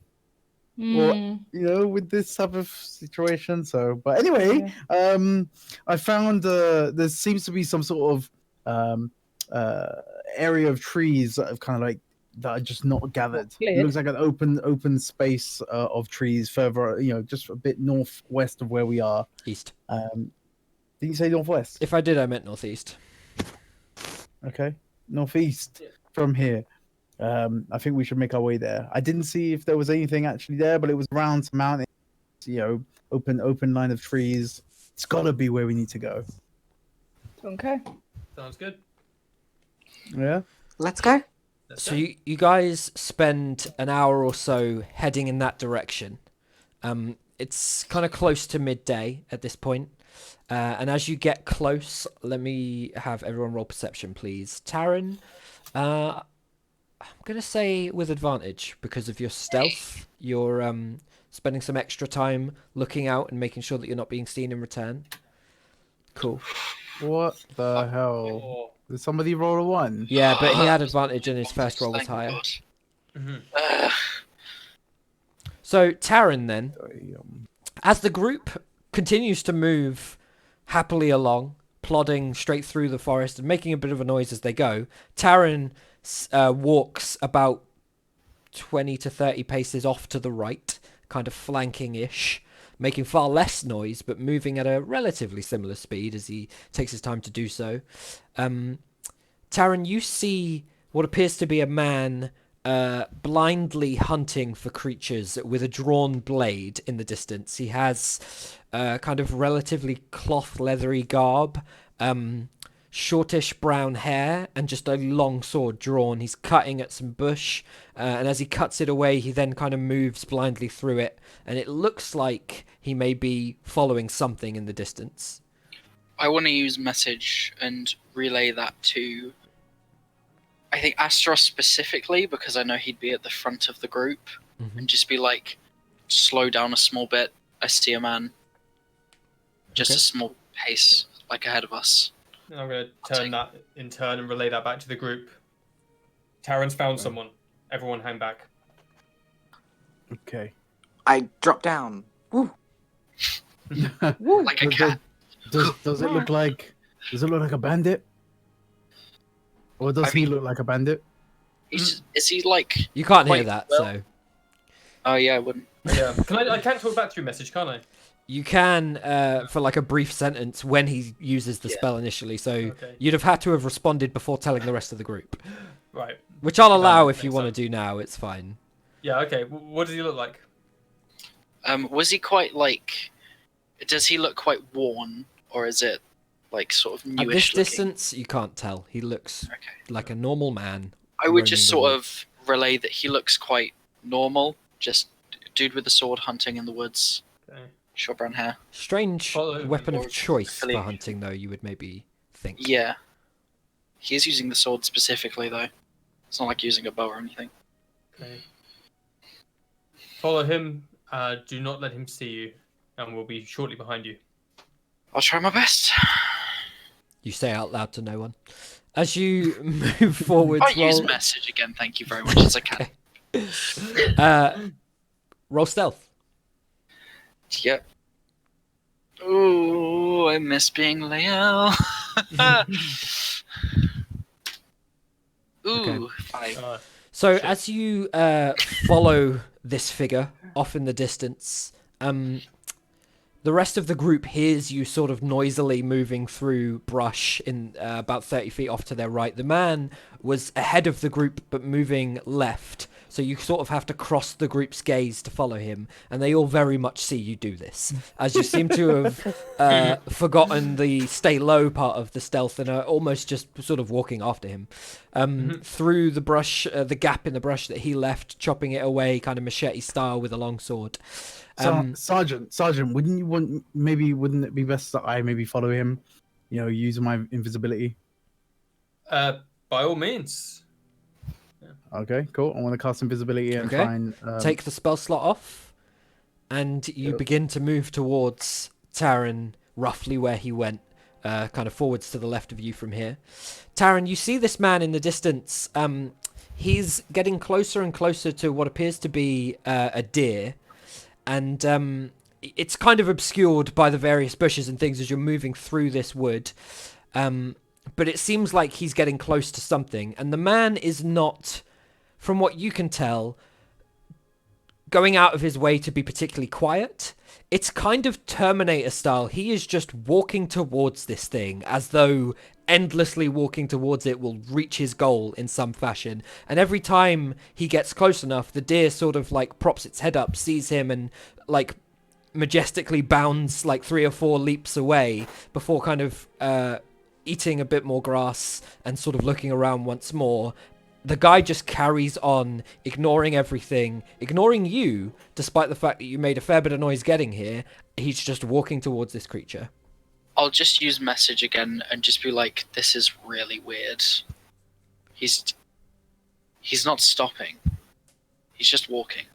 with this type of situation. So, but anyway, I found there seems to be some sort of area of trees that have kind of like that are just not gathered. It cleared. looks like an open space of trees further, just a bit northwest of where we are. East. Did you say northwest? If I did, I meant northeast. Okay, northeast from here. I think we should make our way there. I didn't see if there was anything actually there, but it was around some mountains, open line of trees. It's gotta be where we need to go. Okay. Sounds good. Yeah. Let's go. Let's So go. you guys spend an hour or so heading in that direction. It's kind of close to midday at this point. And as you get close, let me have everyone roll perception, please. Taryn, I'm going to say with advantage because of your stealth. You're spending some extra time looking out and making sure that you're not being seen in return. Cool. What the hell? Oh. Did somebody roll a 1? Yeah, but he had advantage and his first roll was Thank higher. God. Mhm. So Taryn then, as the group continues to move happily along, plodding straight through the forest and making a bit of a noise as they go, Taryn walks about 20 to 30 paces off to the right, kind of flanking-ish, making far less noise, but moving at a relatively similar speed as he takes his time to do so. Taryn, you see what appears to be a man blindly hunting for creatures with a drawn blade in the distance. He has kind of relatively cloth leathery garb, shortish brown hair, and just a long sword drawn. He's cutting at some bush, and as he cuts it away, he then kind of moves blindly through it, and it looks like he may be following something in the distance. I want to use message and relay that to, I think, Astros specifically, because I know he'd be at the front of the group, and just be like, slow down a small bit. I see a man. Just Okay. a small pace, like ahead of us. I'm going to turn that in turn and relay that back to the group. Taryn's found someone. Everyone hang back. Okay. I drop down. Woo. Like a cat. Does it look like a bandit? Or does he mean- look like a bandit? Is he like... You can't hear Quite that, well. so Oh yeah, I wouldn't. Yeah. I can't talk back through message, can't I? you can for like a brief sentence when he uses the Yeah. spell initially. So Okay. you'd have had to have responded before telling the rest of the group, Right. which I'll allow makes if you want to sense. do now. It's fine. Yeah, okay. What does he look like? Was he quite like... Does he look quite worn? Or is it like sort of At newish this looking? distance, you can't tell. He looks Okay. like a normal man. I would just roaming the sort of relay that he looks quite normal. Just dude with a sword hunting in the woods. Okay. Short brown hair. Strange Follow weapon or of choice for affiliation. hunting, though, you would maybe think. Yeah. He is using the sword specifically, though. It's not like using a bow or anything. Okay. Follow him. Do not let him see you, and we'll be shortly behind you. I'll try my best. You say out loud to no one. As you move forwards, I'll use roll, message again, thank you very much, as I can. roll stealth. Yep. Ooh, I miss being Leo. Ooh, Okay. 5. So Shit. as you follow this figure off in the distance. The rest of the group hears you sort of noisily moving through brush in about 30 feet off to their right. The man was ahead of the group but moving left, so you sort of have to cross the group's gaze to follow him, and they all very much see you do this, as you seem to have forgotten the stay low part of the stealth and are almost just sort of walking after him. Through the brush, the gap in the brush that he left, chopping it away kind of machete style with a long sword. Sergeant, wouldn't it be best that I maybe follow him? You know, using my invisibility. By all means. Okay, cool. I want to cast invisibility and try and take the spell slot off, and you begin to move towards Taran, roughly where he went, kind of forwards to the left of you from here. Taran, you see this man in the distance. He's getting closer and closer to what appears to be a deer. And it's kind of obscured by the various bushes and things as you're moving through this wood. But it seems like he's getting close to something. And the man is not, from what you can tell, going out of his way to be particularly quiet. It's kind of Terminator style. He is just walking towards this thing as though endlessly walking towards it will reach his goal in some fashion. And every time he gets close enough, the deer sort of like props its head up, sees him, and like majestically bounds like 3 or 4 leaps away before kind of eating a bit more grass and sort of looking around once more. The guy just carries on, ignoring everything, ignoring you, despite the fact that you made a fair bit of noise getting here. He's just walking towards this creature. I'll just use message again and just be like, this is really weird. He's not stopping. He's just walking.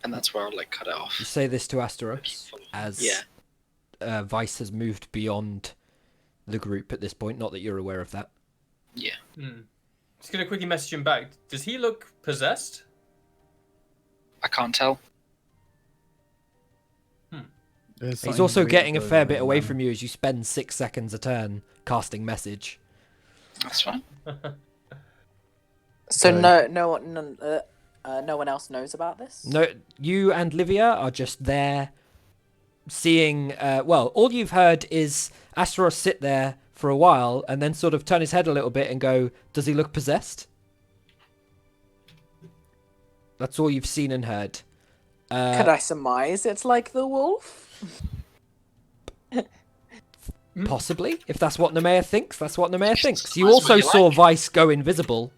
And that's where I'll like cut it off. You say this to Asteros as Vice has moved beyond the group at this point. Not that you're aware of that. Yeah. Just gonna quickly message him back. Does he look possessed? I can't tell. He's also getting a fair bit away from you as you spend 6 seconds a turn casting message. That's fine. So no one else knows about this? No, you and Livia are just there seeing... all you've heard is Asteros sit there for a while and then sort of turn his head a little bit and go, does he look possessed? That's all you've seen and heard. Could I surmise it's like the wolf? Possibly. If that's what Nemea thinks, that's what Nemea thinks. You That's also what you saw like. Vice go invisible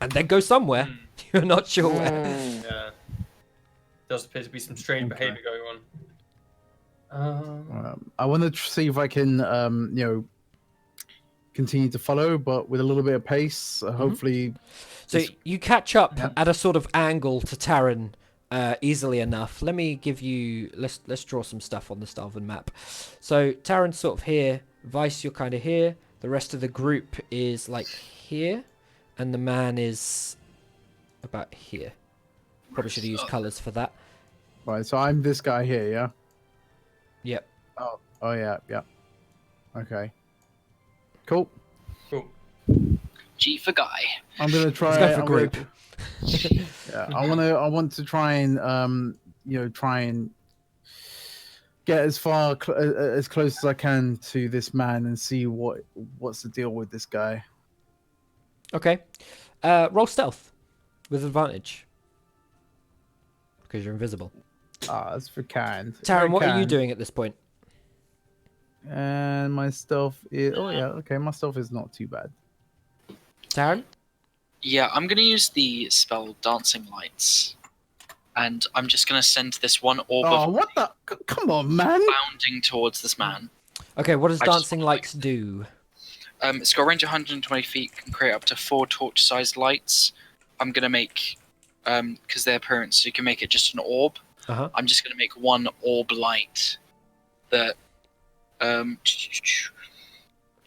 and then go somewhere. You're not sure where. Yeah. Does appear to be some strange behavior going on. I want to see if I can, continue to follow, but with a little bit of pace. Hopefully. So you catch up at a sort of angle to Taran easily enough. Let me give you... Let's draw some stuff on the Starvin map. So Taran's sort of here. Vice, you're kind of here. The rest of the group is like here. And the man is about here. Probably should have used colours for that. Right, so I'm this guy here, yeah? Yep. Oh yeah. Okay. Cool. G for guy. I'm gonna try. Let's go for group. I want to try and try and get as far as close as I can to this man and see what's the deal with this guy. Okay. Roll stealth with advantage because you're invisible. That's for kind. Taran, what are you doing at this point? And my stealth is... Oh, yeah, okay. My stealth is not too bad. Taran? Yeah, I'm going to use the spell Dancing Lights. And I'm just going to send this one orb of what the... Come on, man! bounding towards this man. Okay, what does I just Dancing wanna, Lights do? It's got a range of 120 feet, can create up to 4 torch-sized lights. I'm going to make... Because their appearance, you can make it just an orb. Uh-huh. I'm just going to make one orb light that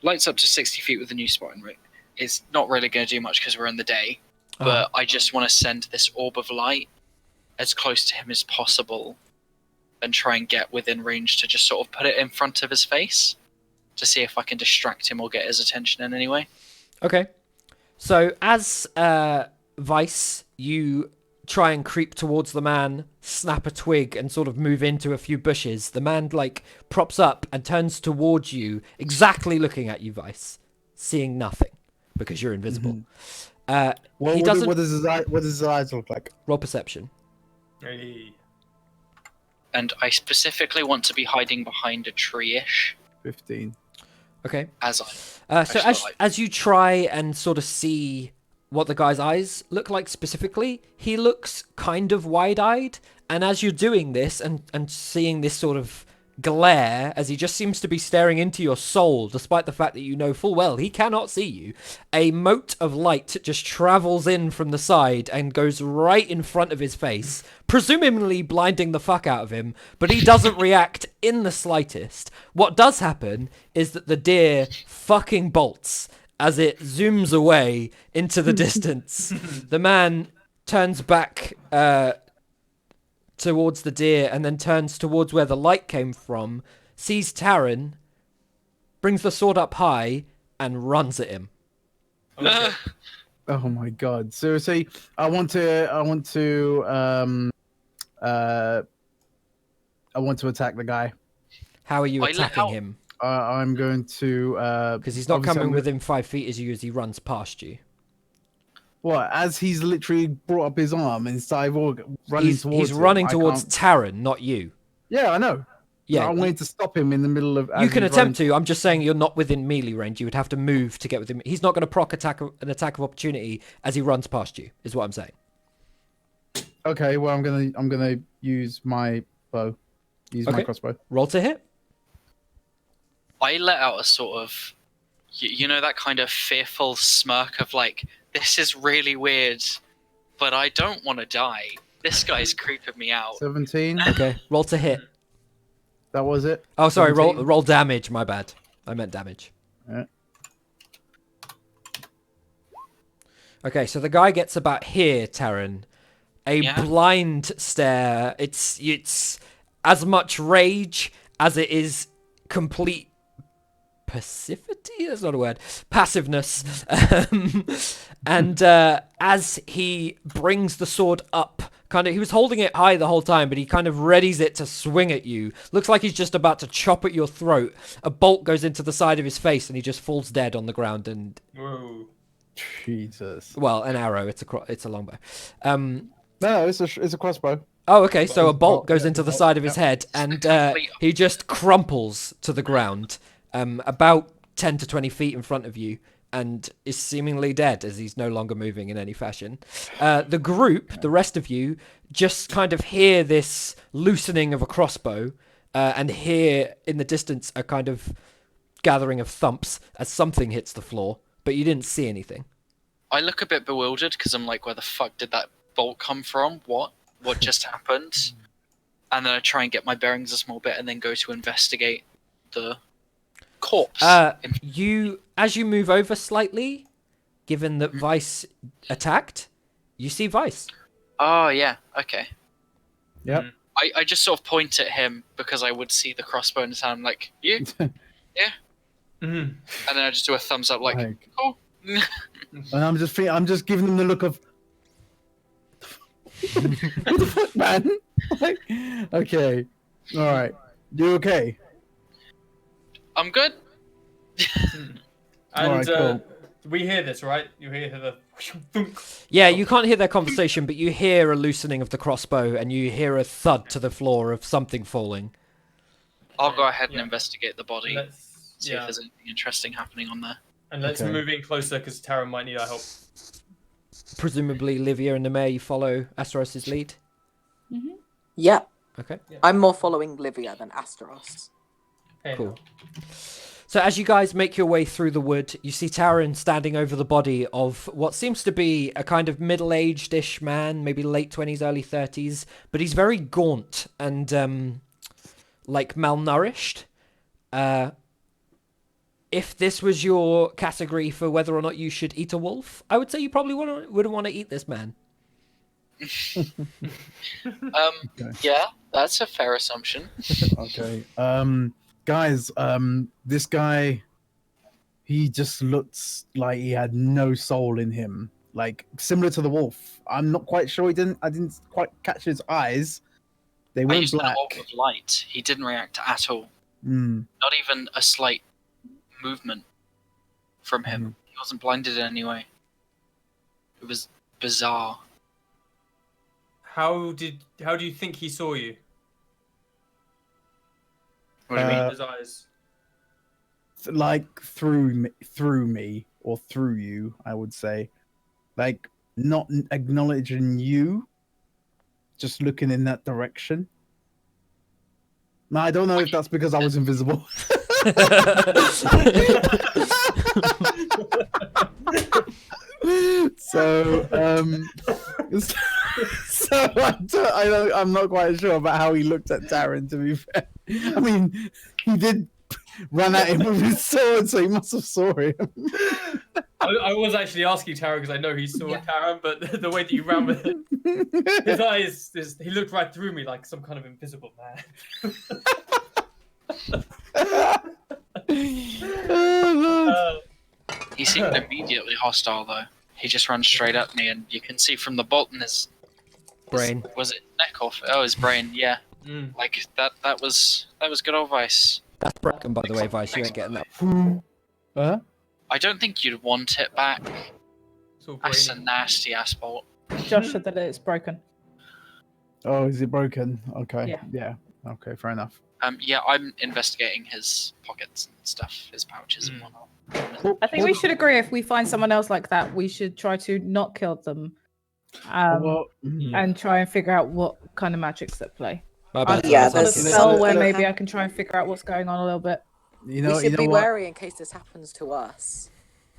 lights up to 60 feet with a new spot in, right? It's not really going to do much because we're in the day, but I just want to send this orb of light as close to him as possible and try and get within range to just sort of put it in front of his face to see if I can distract him or get his attention in any way. Okay. So as Vice, you try and creep towards the man, snap a twig, and sort of move into a few bushes, the man like props up and turns towards you, exactly looking at you, Vice, seeing nothing because you're invisible. Well, He doesn't what does his eyes look like? roll perception. Hey. And I specifically want to be hiding behind a tree-ish 15. Okay. as I. So as you try and sort of see what the guy's eyes look like specifically, he looks kind of wide-eyed, and as you're doing this and seeing this sort of glare as he just seems to be staring into your soul, despite the fact that you know full well he cannot see you, a mote of light just travels in from the side and goes right in front of his face, presumably blinding the fuck out of him, but he doesn't react in the slightest. What does happen is that the deer fucking bolts as it zooms away into the distance. The man turns back towards the deer and then turns towards where the light came from, sees Taran, brings the sword up high, and runs at him. Okay. Oh my god! Seriously, I want to attack the guy. How are you I let attacking out- him? I'm going to Because he's not obviously coming I'm within 5 feet as you as he runs past you. What? As he's literally brought up his arm and started running towards He's him, running I towards can't- Taran, not you. Yeah, I know. Yeah, I'm going to stop him in the middle of. you can attempt to. I'm just saying you're not within melee range. You would have to move to get with him. He's not going to proc an attack of opportunity as he runs past you. Is what I'm saying. Okay, well, I'm gonna use my bow. Use my Okay. crossbow. Roll to hit. I let out a sort of, you know, that kind of fearful smirk of like, this is really weird, but I don't want to die. This guy's creeping me out. 17. Okay. Roll to hit. That was it. Oh, sorry. 17. Roll damage. My bad. I meant damage. Yeah. Okay, so the guy gets about here, Taran. A Yeah. blind stare. It's as much rage as it is complete passivity. That's not a word. Passiveness. And as he brings the sword up, he was holding it high the whole time, but he kind of readies it to swing at you. Looks like he's just about to chop at your throat. A bolt goes into the side of his face, and he just falls dead on the ground. And Whoa. Jesus. well, an arrow. It's a longbow. No, it's a crossbow. Oh, okay. So a bolt Oh, goes yeah, into the bolt, side of his yeah. head, and he just crumples to the ground, about 10 to 20 feet in front of you, and is seemingly dead as he's no longer moving in any fashion. The group, the rest of you, just kind of hear this loosening of a crossbow, and hear in the distance a kind of gathering of thumps as something hits the floor, but you didn't see anything. I look a bit bewildered because I'm like, where the fuck did that bolt come from? What just happened? And then I try and get my bearings a small bit and then go to investigate the corpse. As you move over slightly, given that Vice attacked, you see Vice. Oh, yeah. Okay. Yep. I just sort of point at him because I would see the crossbow in his hand. I'm like, you? Yeah. Mhm. And then I just do a thumbs up like, Like, oh. and I'm just giving them the look of. What the fuck, man? Like, okay. All right. You okay? I'm good. And Alright, cool. we hear this, right? You hear the thunk. Yeah, you can't hear their conversation, but you hear a loosening of the crossbow, and you hear a thud to the floor of something falling. I'll go ahead and Yeah. investigate the body, Let's, see if there's anything interesting happening on there. And let's Okay. move in closer because Tara might need our help. Presumably, Livia and Namer, you follow Asteros' lead. Yep. Okay, I'm more following Livia than Asteros. Hey, cool. So as you guys make your way through the wood, you see Taran standing over the body of what seems to be a kind of middle-aged-ish man, maybe late 20s, early 30s, but he's very gaunt and, like, malnourished. If this was your category for whether or not you should eat a wolf, I would say you probably wouldn't want to eat this man. Yeah, that's a fair assumption. Okay. Guys, this guy, he just looks like he had no soul in him. like similar to the wolf. I'm not quite sure. I didn't quite catch his eyes. They I weren't used an black. orb of light. He didn't react at all. Mm. Not even a slight movement from him. Mhm. He wasn't blinded in any way. It was bizarre. How do you think he saw you? What do you mean? His eyes. Like through me, or through you, I would say. Like not acknowledging you, just looking in that direction. Now I don't know if that's because I was invisible. So I'm not quite sure about how he looked at Darren, to be fair. I mean, he did run at him with his sword, so he must have saw him. I was actually asking Tara because I know he saw Tara, but the way that you ran with it, his eyes, he looked right through me like some kind of invisible man. He seemed immediately hostile, though. He just ran straight at me, and you can see from the bolt in his Brain. Was it neck off? Oh, his brain. Yeah, Mm. like that was good old Vice. That's broken, by the way, Vice. You ain't getting that. Huh? I don't think you'd want it back. It's all That's a brainy. nasty ass bolt. Josh said that it's broken. Oh, is it broken? Okay. Yeah. Yeah. Okay, fair enough. Yeah, I'm investigating his pockets and stuff, his pouches and whatnot. I think we should agree if we find someone else like that, we should try to not kill them. Well, And try and figure out what kind of magic's at play. My bad, Yeah, Thomas, I I've got a was there's kidding. spell some- where maybe I can try and figure out what's going on a little bit. you know, we should be what? wary in case this happens to us.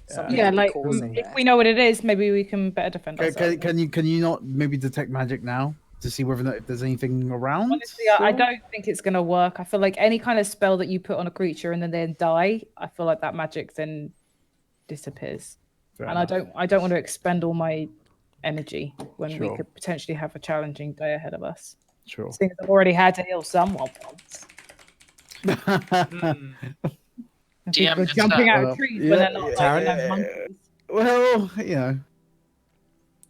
Something Yeah, could be like causing if it. we know what it is, maybe we can better defend ourselves. Can you not maybe detect magic now to see whether or not if there's anything around? Honestly, I don't think it's gonna work. I feel like any kind of spell that you put on a creature and then they die, I feel like that magic then disappears. Fair And enough. I don't want to expend all my energy when we Sure. could potentially have a challenging day ahead of us. Sure. Seeing as I've already had to heal someone once. Mm. And DM, people are it's jumping that- out of trees when they're not like, Taryn? monkeys. Well, you know.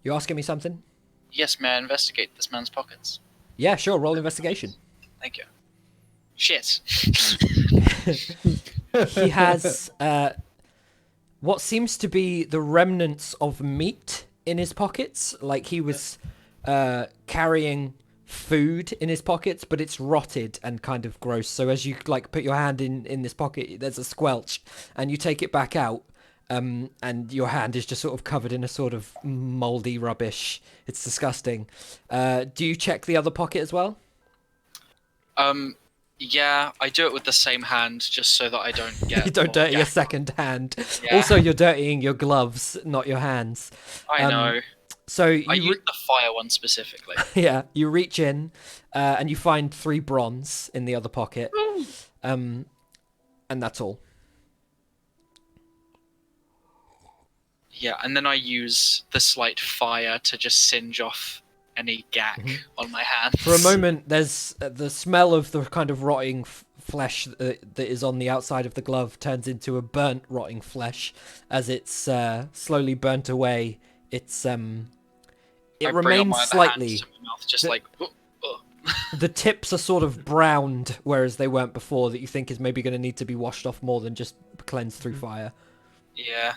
You asking me something? Yes, may I investigate this man's pockets? Yeah, sure. Roll investigation. Thank you. Shit. He has what seems to be the remnants of meat in his pockets. Like he was carrying food in his pockets, but it's rotted and kind of gross. So as you like put your hand in this pocket, there's a squelch, and you take it back out, and your hand is just sort of covered in a sort of moldy rubbish. It's disgusting. Do you check the other pocket as well? Yeah, I do it with the same hand just so that I don't get. You don't more dirty your yak- second hand. Yeah. Also, you're dirtying your gloves, not your hands. I know. So I you use the fire one specifically. yeah, you reach in, and you find 3 bronze in the other pocket, and that's all. Yeah, and then I use the slight fire to just singe off any gack on my hands. For a moment, there's the smell of the kind of rotting flesh that is on the outside of the glove turns into a burnt, rotting flesh as it's slowly burnt away. It's I it bring on remains my other slightly. hand to my mouth, just The- like. The tips are sort of browned, whereas they weren't before. That you think is maybe going to need to be washed off more than just cleansed through fire. Yeah.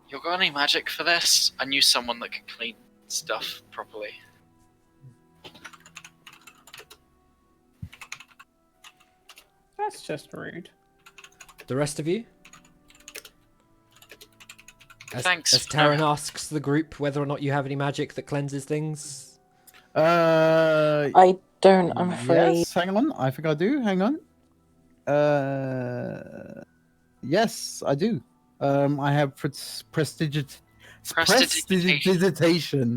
You got any magic for this? I knew someone that could clean stuff properly. That's just rude. The rest of you? Thanks. As Taryn asks the group whether or not you have any magic that cleanses things. I don't, I'm afraid. Yes, hang on. I think I do. Hang on. Yes, I do. I have prestidigitation.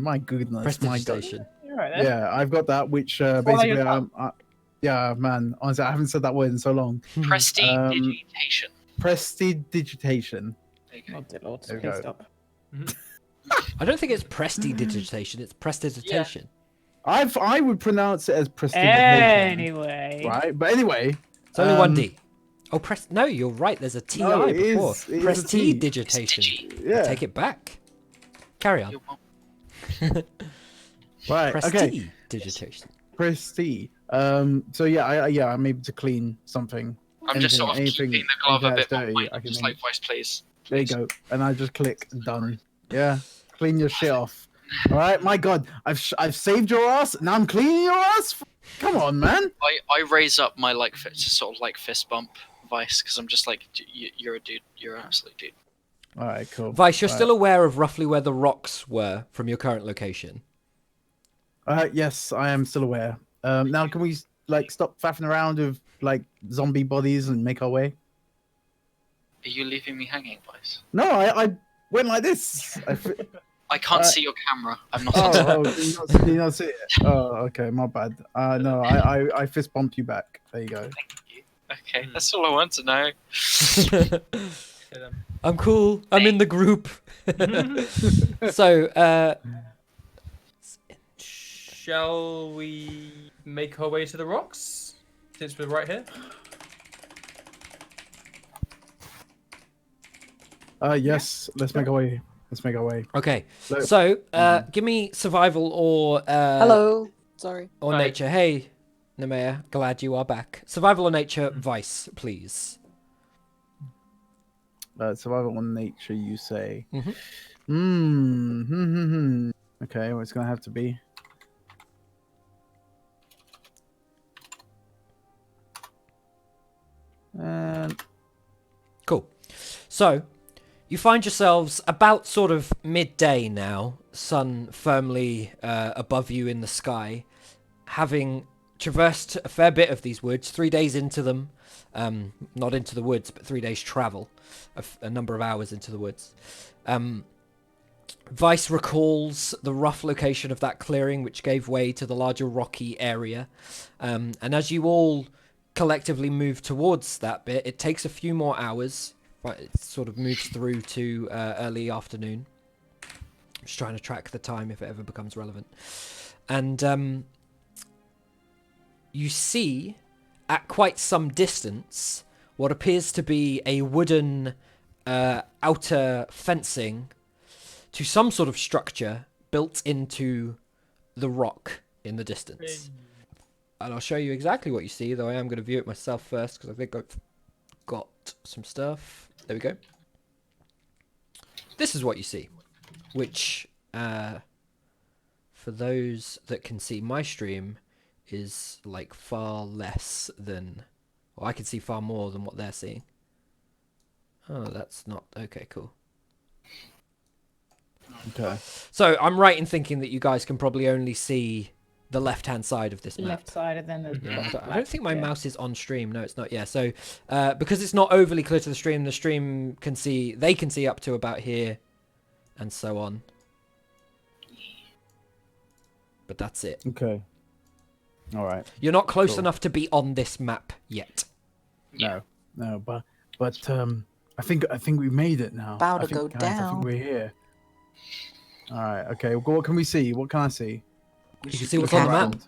My goodness, my God. Prestidigitation. You're right there. Yeah, I've got that. Which Swallow basically, your tongue. yeah, man. Honestly, I haven't said that word in so long. Prestidigitation. Prestidigitation. There you go. Oh dear Lord, There we please go. stop. I don't think it's prestidigitation. It's prestidigitation. I would pronounce it as prestidigitation. Anyway. Right, but anyway, It's only 1D. Oh, no, you're right. There's a TI No, it before. is- it is Press a T T. digitation. Yeah. Take it back. Carry on. You're welcome. Right. Press Okay. T digitation. Press T. So yeah, I'm able to clean something. I'm just sort of anything- keeping the glove a anything bit that's more dirty, white. I can Just think. like voice, please. There you go. And I just click done. Yeah. Clean your shit off. All right. My God, I've saved your ass. Now I'm cleaning your ass. Come on, man. I raise up my like sort of like fist bump Vice because I'm just like you're a dude. You're an absolute dude. All right. Cool. Vice, you're All still aware of roughly where the rocks were from your current location. Yes, I am still aware. Now can we like stop faffing around with like zombie bodies and make our way? Are you leaving me hanging, Vice? No, I went like this. I can't see your camera. I'm not. Oh, do you not see it? Oh, okay, my bad. No, I fist bumped you back. There you go. Thank you. Okay, that's all I want to know. I'm cool. I'm in the group. So, Shall we make our way to the rocks? Since we're right here. Yes, let's make our way. Let's make our way. okay. So- So, give me survival or Hello. Sorry. or Hi. nature. Hey, Nemea, glad you are back. Survival or nature, Vice, please. Survival on nature, you say. Mhm. Okay, well, it's gonna have to be. And Cool. So, you find yourselves about sort of midday now, sun firmly above you in the sky, having traversed a fair bit of these woods, 3 days into them, not into the woods, but 3 days travel, a number of hours into the woods. Vice recalls the rough location of that clearing, which gave way to the larger rocky area. And as you all collectively move towards that bit, it takes a few more hours, but it sort of moves through to early afternoon. I'm just trying to track the time if it ever becomes relevant. And you see, at quite some distance, what appears to be a wooden outer fencing to some sort of structure built into the rock in the distance. And I'll show you exactly what you see, though I am going to view it myself first, because I think I've got some stuff. There we go. This is what you see, which, for those that can see my stream, is like far less than... Well, I can see far more than what they're seeing. Oh, that's not... Okay, cool. okay. So I'm right in thinking that you guys can probably only see the left-hand side of this map. Left side, and then the Yeah. bottom I don't think my yeah. mouse is on stream. No, it's not. Yeah, so because it's not overly clear to the stream can see, they can see up to about here, and so on. But that's it. Okay. All right. You're not close Cool. enough to be on this map yet. Yeah. No, but I think we made it now. About I to think, go guys, I down. think we're here. All right. Okay. Well, what can we see? What can I see? You can see what's on the map. Around.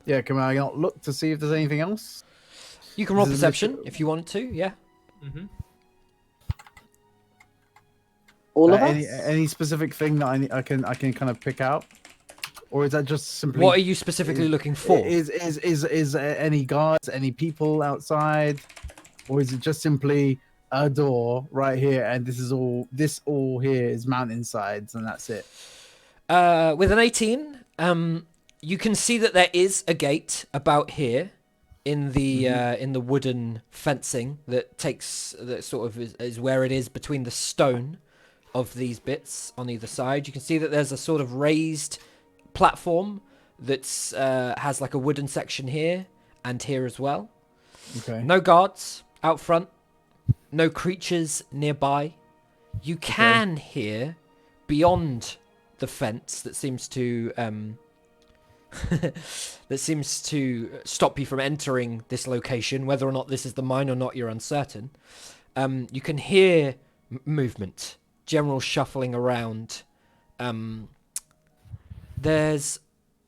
Yeah. Can I not look to see if there's anything else? You can roll This is perception literally- if you want to. Yeah. Mm-hmm. All of us. Any specific thing that I can kind of pick out, or is that just simply? What are you specifically looking for? Is any guards, any people outside, or is it just simply a door right here and this all here is mountainsides and that's it? With an 18, you can see that there is a gate about here in the wooden fencing that sort of is where it is between the stone of these bits on either side. You can see that there's a sort of raised platform that's has like a wooden section here and here as well. Okay. No guards out front, no creatures nearby. You can hear beyond the fence that seems to stop you from entering this location. Whether or not this is the mine or not, you're uncertain. You can hear movement, general shuffling around. There's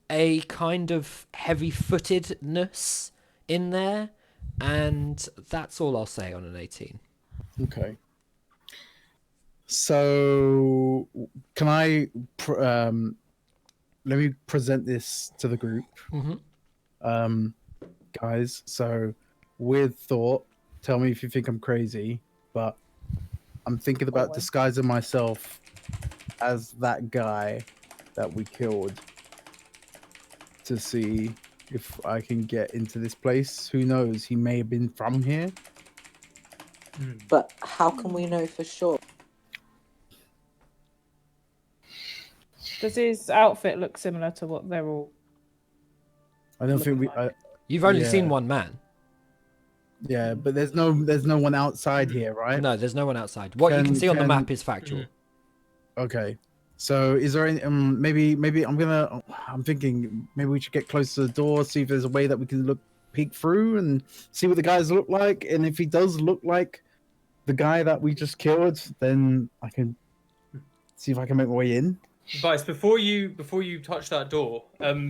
a kind of heavy-footedness in there, And that's all I'll say on an 18. Okay. So, can I let me present this to the group, Mm-hmm. guys. So, weird thought. Tell me if you think I'm crazy, but I'm thinking about disguising myself as that guy that we killed to see if I can get into this place. Who knows? He may have been from here. But how can we know for sure? Does his outfit look similar to what they're all? I don't think we. You've only Yeah. seen one man. Yeah, but there's no one outside here, right? No, there's no one outside. What you can see on the map is factual. Okay. So is there any maybe I'm thinking maybe we should get close to the door, see if there's a way that we can peek through and see what the guys look like, and if he does look like the guy that we just killed, then I can see if I can make my way in. Vice, before you touch that door,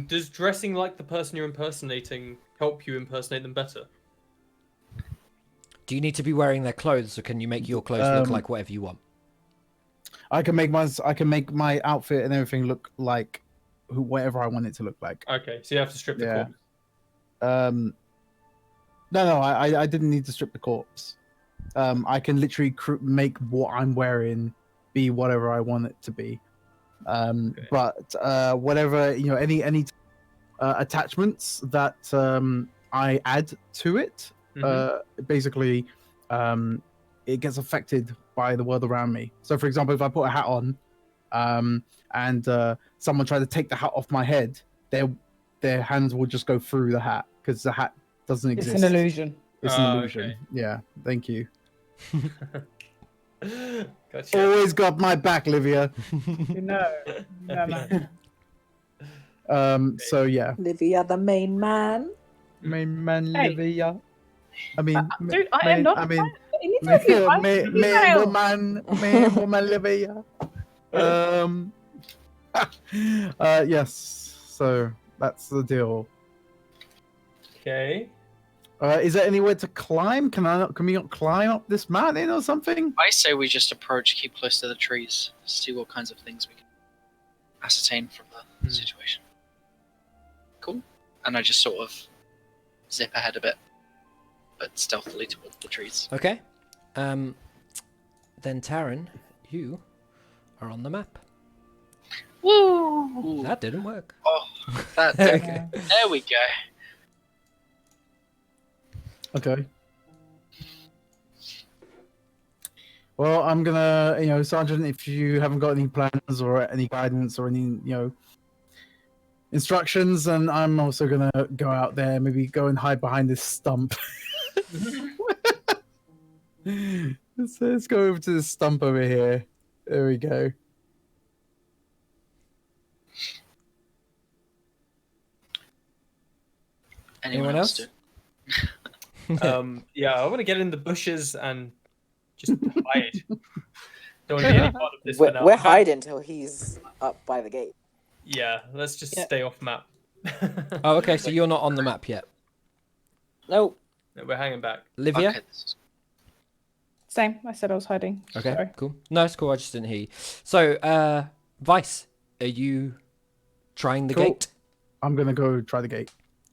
does dressing like the person you're impersonating help you impersonate them better? Do you need to be wearing their clothes, or can you make your clothes look like whatever you want? I can make my outfit and everything look like whatever I want it to look like. Okay, so you have to strip the corpse. No, I didn't need to strip the corpse. I can literally make what I'm wearing be whatever I want it to be. But whatever, any attachments that I add to it, basically, it gets affected by the world around me. So, for example, if I put a hat on, and someone tried to take the hat off my head, their hands will just go through the hat because the hat doesn't exist. It's an illusion. It's an illusion. Okay. Yeah. Thank you. Gotcha. Always got my back, Livia. No, man. So yeah, Livia, the main man. main man, Hey. Livia. I mean, Dude, I am not. I mean, You need to review my main email. woman, Livia. Yes. So that's the deal. Okay. Is there anywhere to climb? Can we not climb up this mountain or something? I say we just approach, keep close to the trees, see what kinds of things we can ascertain from the situation. Cool. And I just sort of zip ahead a bit, but stealthily towards the trees. Okay. Then Taryn, you are on the map. Woo! That didn't work. Oh, that Okay. there we go. Okay. Well, I'm gonna, Sergeant, if you haven't got any plans or any guidance or any, instructions, and I'm also gonna go out there, maybe go and hide behind this stump. Let's go over to this stump over here. There we go. Anyone else? do? Yeah, I want to get in the bushes and just hide. Don't want to be any part of this for now. We're hiding till he's up by the gate. Yeah, let's just stay off map. Oh, okay. So you're not on the map yet. Nope. No, we're hanging back. Livia? Okay, Same. I said I was hiding. Okay, Sorry. cool. No, it's cool. I just didn't hear you. So, Vice, are you trying the Cool. gate? I'm gonna go try the gate.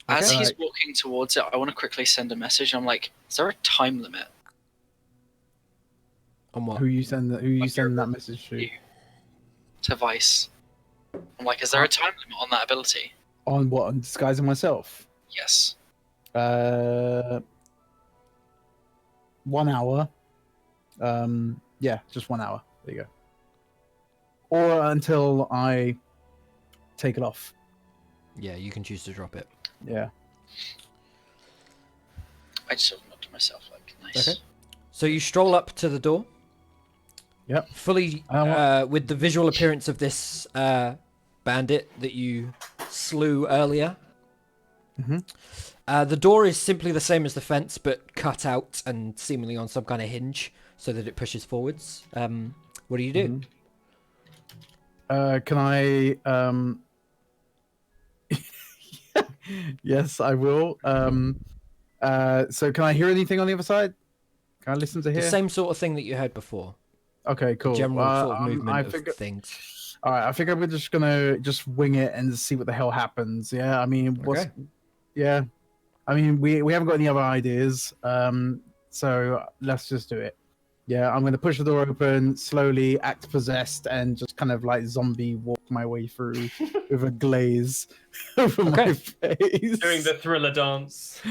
As Okay. he's walking towards it, I want to quickly send a message. I'm like, is there a time limit? On what? Who you send Like that message to? You. To Vice. I'm like, is there a time limit on that ability? On what? On disguising myself? Yes. 1 hour. Yeah, just 1 hour. There you go. Or until I take it off. Yeah, you can choose to drop it. Yeah. I just sort of nodded to myself, like, nice. Okay. So you stroll up to the door. Yep. Fully with the visual appearance of this bandit that you slew earlier. The door is simply the same as the fence, but cut out and seemingly on some kind of hinge so that it pushes forwards. What do you do? Can I? Yes, I will. So can I hear anything on the other side? Can I listen to The here? same sort of thing that you heard before. Okay, cool. General sort of I movement think, of things. all right, I think I'm just gonna just wing it and see what the hell happens. Yeah, I mean, Okay. yeah, I mean, we haven't got any other ideas. So let's just do it. Yeah, I'm gonna push the door open slowly, act possessed, and just kind of like zombie walk my way through with a glaze over my Okay. face. Doing the thriller dance.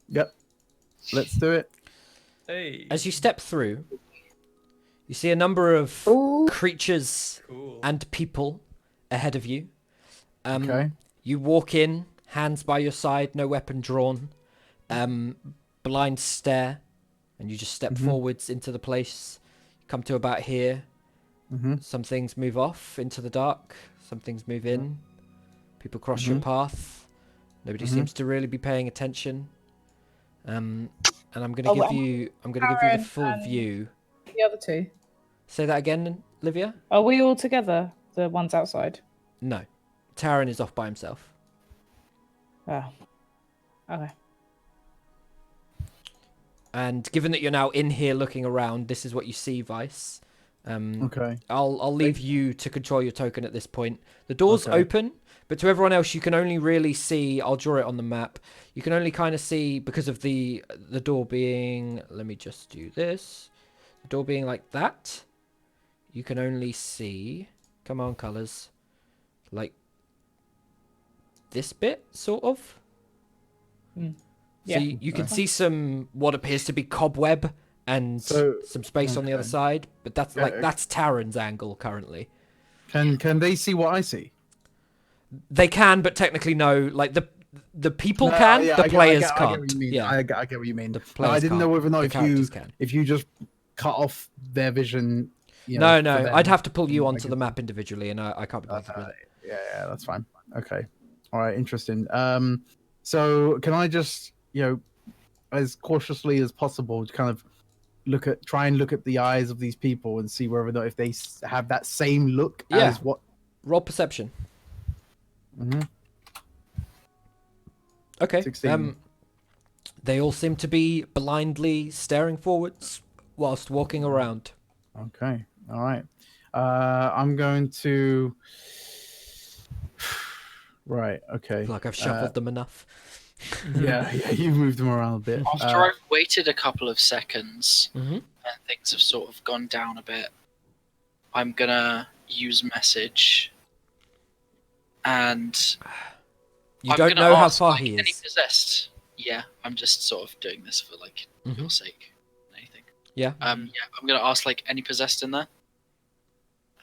Yep. Let's do it. Hey. As you step through, you see a number of Ooh. creatures Cool. and people ahead of you. Okay. You walk in, hands by your side, no weapon drawn, blind stare, and you just step forwards into the place. You come to about here. Some things move off into the dark. Some things move in. People cross your path. Nobody seems to really be paying attention. And I'm gonna give you the full Aaron view. The other two. Say that again, Olivia? Are we all together? The ones outside? No. Taran is off by himself. Oh. Okay. And given that you're now in here looking around, this is what you see, Vice. Okay. I'll leave you to control your token at this point. The door's Okay. open, but to everyone else, you can only really see. I'll draw it on the map. You can only kind of see because of the door being. Let me just do this. The door being like that. You can only see. Come on, colors. Like this bit, sort of. So Yeah. you can see some what appears to be cobweb and So- some space on the other okay. side, but that's Yeah, that's Taran's angle currently. Can they see what I see? They can, but technically no. Like the people No, can, yeah, the I get players what can't. you mean. Yeah, I get what you mean. the No, players I didn't know can't. whether or not The if you characters can. just cut off their vision. You No, know, for no. them. I'd have to pull you I onto the guess- map individually, and I can't be bothered with it. Yeah, that's fine. Okay. All right, interesting. So can I just, as cautiously as possible, kind of try and look at the eyes of these people and see whether or not if they have that same look Yeah. as what. Roll perception. Mhm. Okay. 16. They all seem to be blindly staring forwards whilst walking around. Okay. All right. I'm going to. Right. Okay. I feel like I've shuffled them enough. Yeah. You moved them around a bit. After I've waited a couple of seconds Mhm. and things have sort of gone down a bit, I'm gonna use message and You I'm don't gonna know how ask, far like, he any is. possessed. Yeah, I'm just sort of doing this for like Mhm. your sake. Anything. Yeah. Yeah, I'm gonna ask like any possessed in there,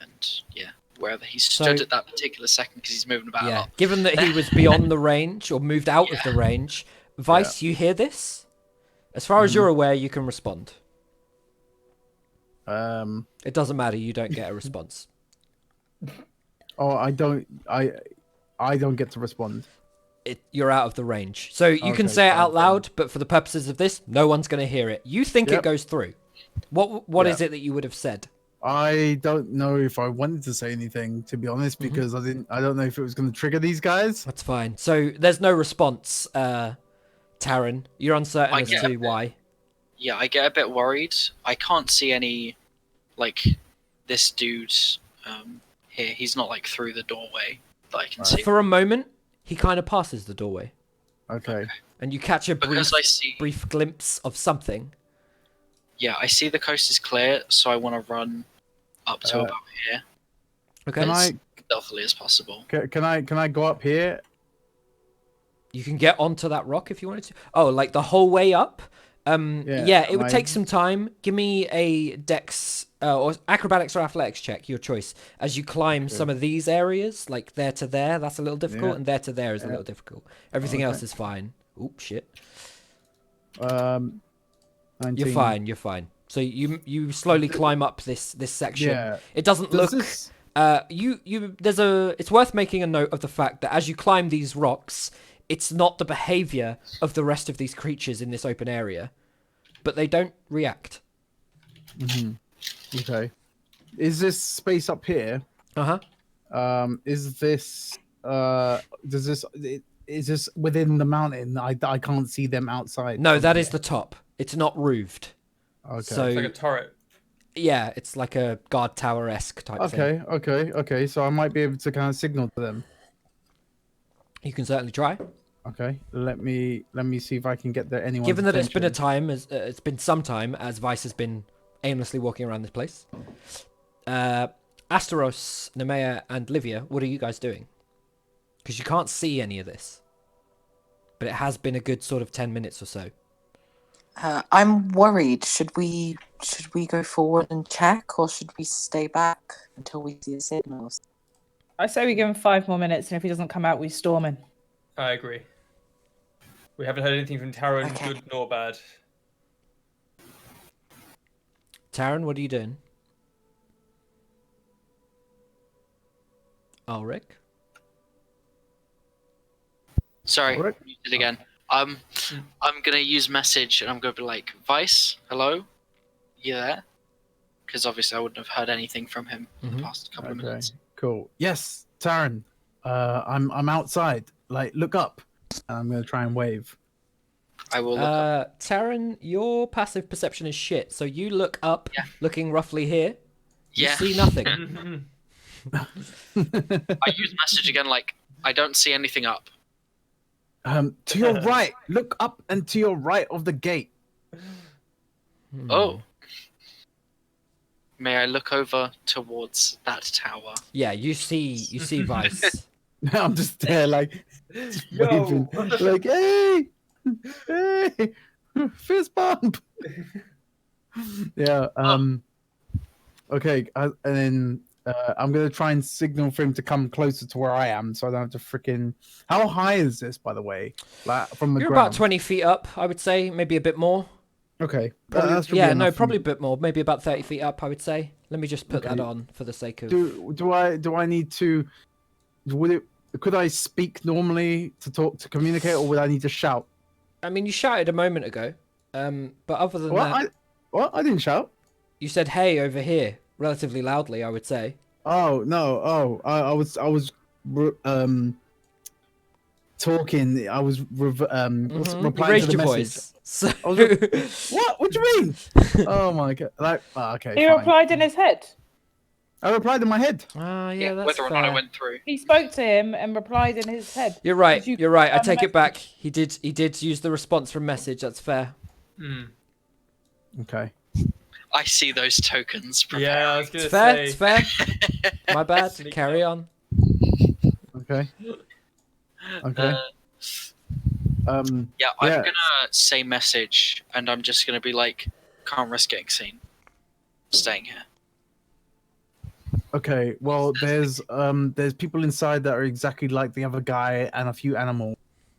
and yeah, wherever he So- stood at that particular second because he's moving about a Yeah. lot. Given that he was beyond the range or moved out of the range, Vice, you hear this? As far as you're aware, you can respond. It doesn't matter. You don't get a response. Oh, I don't get to respond. You're out of the range. So you can Okay, say it fine, out loud, but for the purposes of this, no one's going to hear it. You think it Yep. goes through. What is Yeah. it that you would have said? I don't know if I wanted to say anything, to be honest, because I don't know if it was going to trigger these guys. That's fine. So there's no response, Taran. You're uncertain I as get to it. why. Yeah, I get a bit worried. I can't see any, like, this dude here. He's not like through the doorway that I can see. For a moment, he kind of passes the doorway, Okay. and you catch a Because I see, brief glimpse of something. yeah, I see the coast is clear, so I want to run up to about here Okay. Can as I stealthily as possible. can I go up here? You can get onto that rock if you wanted to. Oh, like the whole way up? Yeah, it would take some time. Give me a dex or acrobatics or athletics check, your choice. As you climb some of these areas, like there to there, that's a little difficult, Yeah. and there to there is a Yeah. little difficult. Everything Okay. else is fine. Oop, shit. 19. You're fine. You're fine. So you slowly climb up this section. Yeah. It doesn't Does look. this? It's worth making a note of the fact that as you climb these rocks, it's not the behavior of the rest of these creatures in this open area, but they don't react. Okay. Is this space up here? Uh-huh. Is this does this? Is this within the mountain? I can't see them outside. No, from that is here. the top. It's not roofed. Okay. So It's like a turret. yeah, it's like a guard tower esque type thing. Okay. So I might be able to kind of signal to them. You can certainly try. Okay. Let me see if I can get there. Anyone's Given that it's been attention. it's been some time as Vice has been aimlessly walking around this place. Asteros, Nemea, and Livia, what are you guys doing? Because you can't see any of this, but it has been a good sort of 10 minutes or so. I'm worried. Should we go forward and check, or should we stay back until we see the signals? I say we give him 5 more minutes, and if he doesn't come out, we storm him. I agree. We haven't heard anything from Taran, Okay. good nor bad. Taryn, what are you doing? Ulrich? Sorry, Alright. muted again. I'm gonna use message and I'm gonna be like, Vice, hello, you there? Because obviously I wouldn't have heard anything from him in the Mhm. past couple of Okay. minutes. Cool. Yes, Taryn. I'm outside. Like, look up. And I'm gonna try and wave. I will look up. Taryn, your passive perception is shit, so you look up, Yeah. looking roughly here. You Yeah. see nothing. I use message again. Like I don't see anything up. To your right. Look up and to your right of the gate. Oh. May I look over towards that tower? Yeah, you see Vice. I'm just there, like, Yo! waving. Like, hey! Fist bump! Yeah, okay, and then I'm gonna try and signal for him to come closer to where I am so I don't have to freaking. How high is this, by the way? Like, from the You're ground? about 20 feet up, I would say, maybe a bit more. Okay. Probably, that should be yeah, no, enough for probably a me. bit more. Maybe about 30 feet up, I would say. Let me just put that Okay. on for the sake of... Do I need to? Could I speak normally to communicate, or would I need to shout? I mean, you shouted a moment ago, but other than that, I didn't shout. you said "hey" over here relatively loudly, I would say. Oh no! I was talking. I was replying You to raised the your message. voice. So... I was What? What do you mean? Oh my god! Like, okay. He fine. replied in his head. I replied in my head. Ah, yeah, that's whether or fair. not I went through. He spoke to him and replied in his head. You're right. Did you You're right. I confirm the take it back. message? He did use the response from message. That's fair. Hmm. Okay. I see those tokens. Yeah, I was It's gonna fair. say. It's fair. My bad. Sneak Carry up. on. Okay. Okay. Yeah, I'm Yeah. gonna say message, and I'm just gonna be like, can't risk getting seen. Staying here. Okay. Well, there's people inside that are exactly like the other guy and a few animals.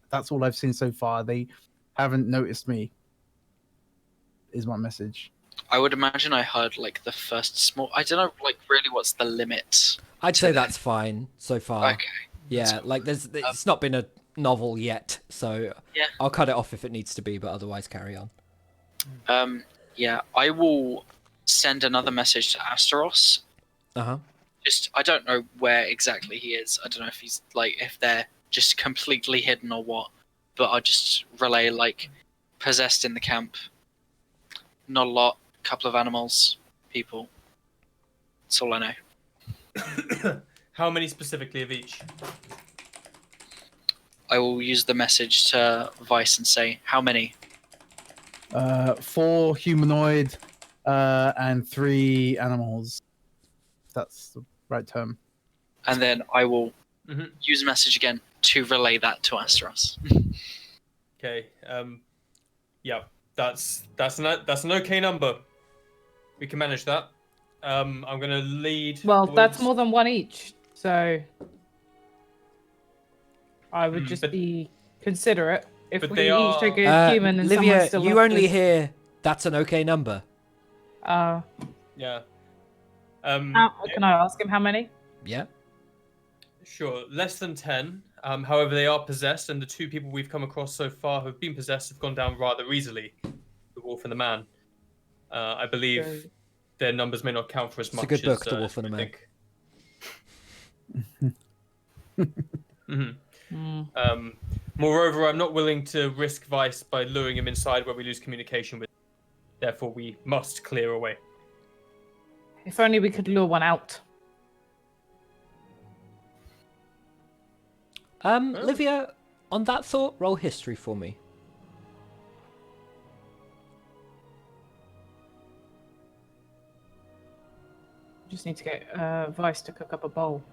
That's all I've seen so far. They haven't noticed me. Is my message. I would imagine I heard like the first small. I don't know, like really, what's the limit? I'd say that's fine so far. Okay. Yeah, like it's not been a novel yet, so Yeah. I'll cut it off if it needs to be, but otherwise carry on. Yeah, I will send another message to Asteros. Uh-huh. Just, I don't know where exactly he is. I don't know if he's like, if they're just completely hidden or what. But I'll just relay like, possessed in the camp. Not a lot. Couple of animals, people. That's all I know. How many specifically of each? I will use the message to Vice and say, how many? 4 humanoid, and 3 animals. That's the right term. And then I will Mhm. use a message again to relay that to Asteros. Okay. Yeah, that's an okay number. We can manage that. I'm gonna lead. Well, that's towards- more than one each, so I would Hmm, just but- be considerate if but we they each are- take a human and someone Livia, still you left only us. hear that's an okay number. Yeah. Can I ask him how many? Yeah. Sure, less than 10. However, they are possessed, and the 2 people we've come across so far who have been possessed have gone down rather easily. The wolf and the man. I believe So- their numbers may not count for as It's a much good book, as The Wolf and the we Man. think. Moreover, I'm not willing to risk Vice by luring him inside where we lose communication with him. Therefore, we must clear away. If only we could lure one out. Livia, on that thought, roll history for me. Just need to get Vice to cook up a bowl.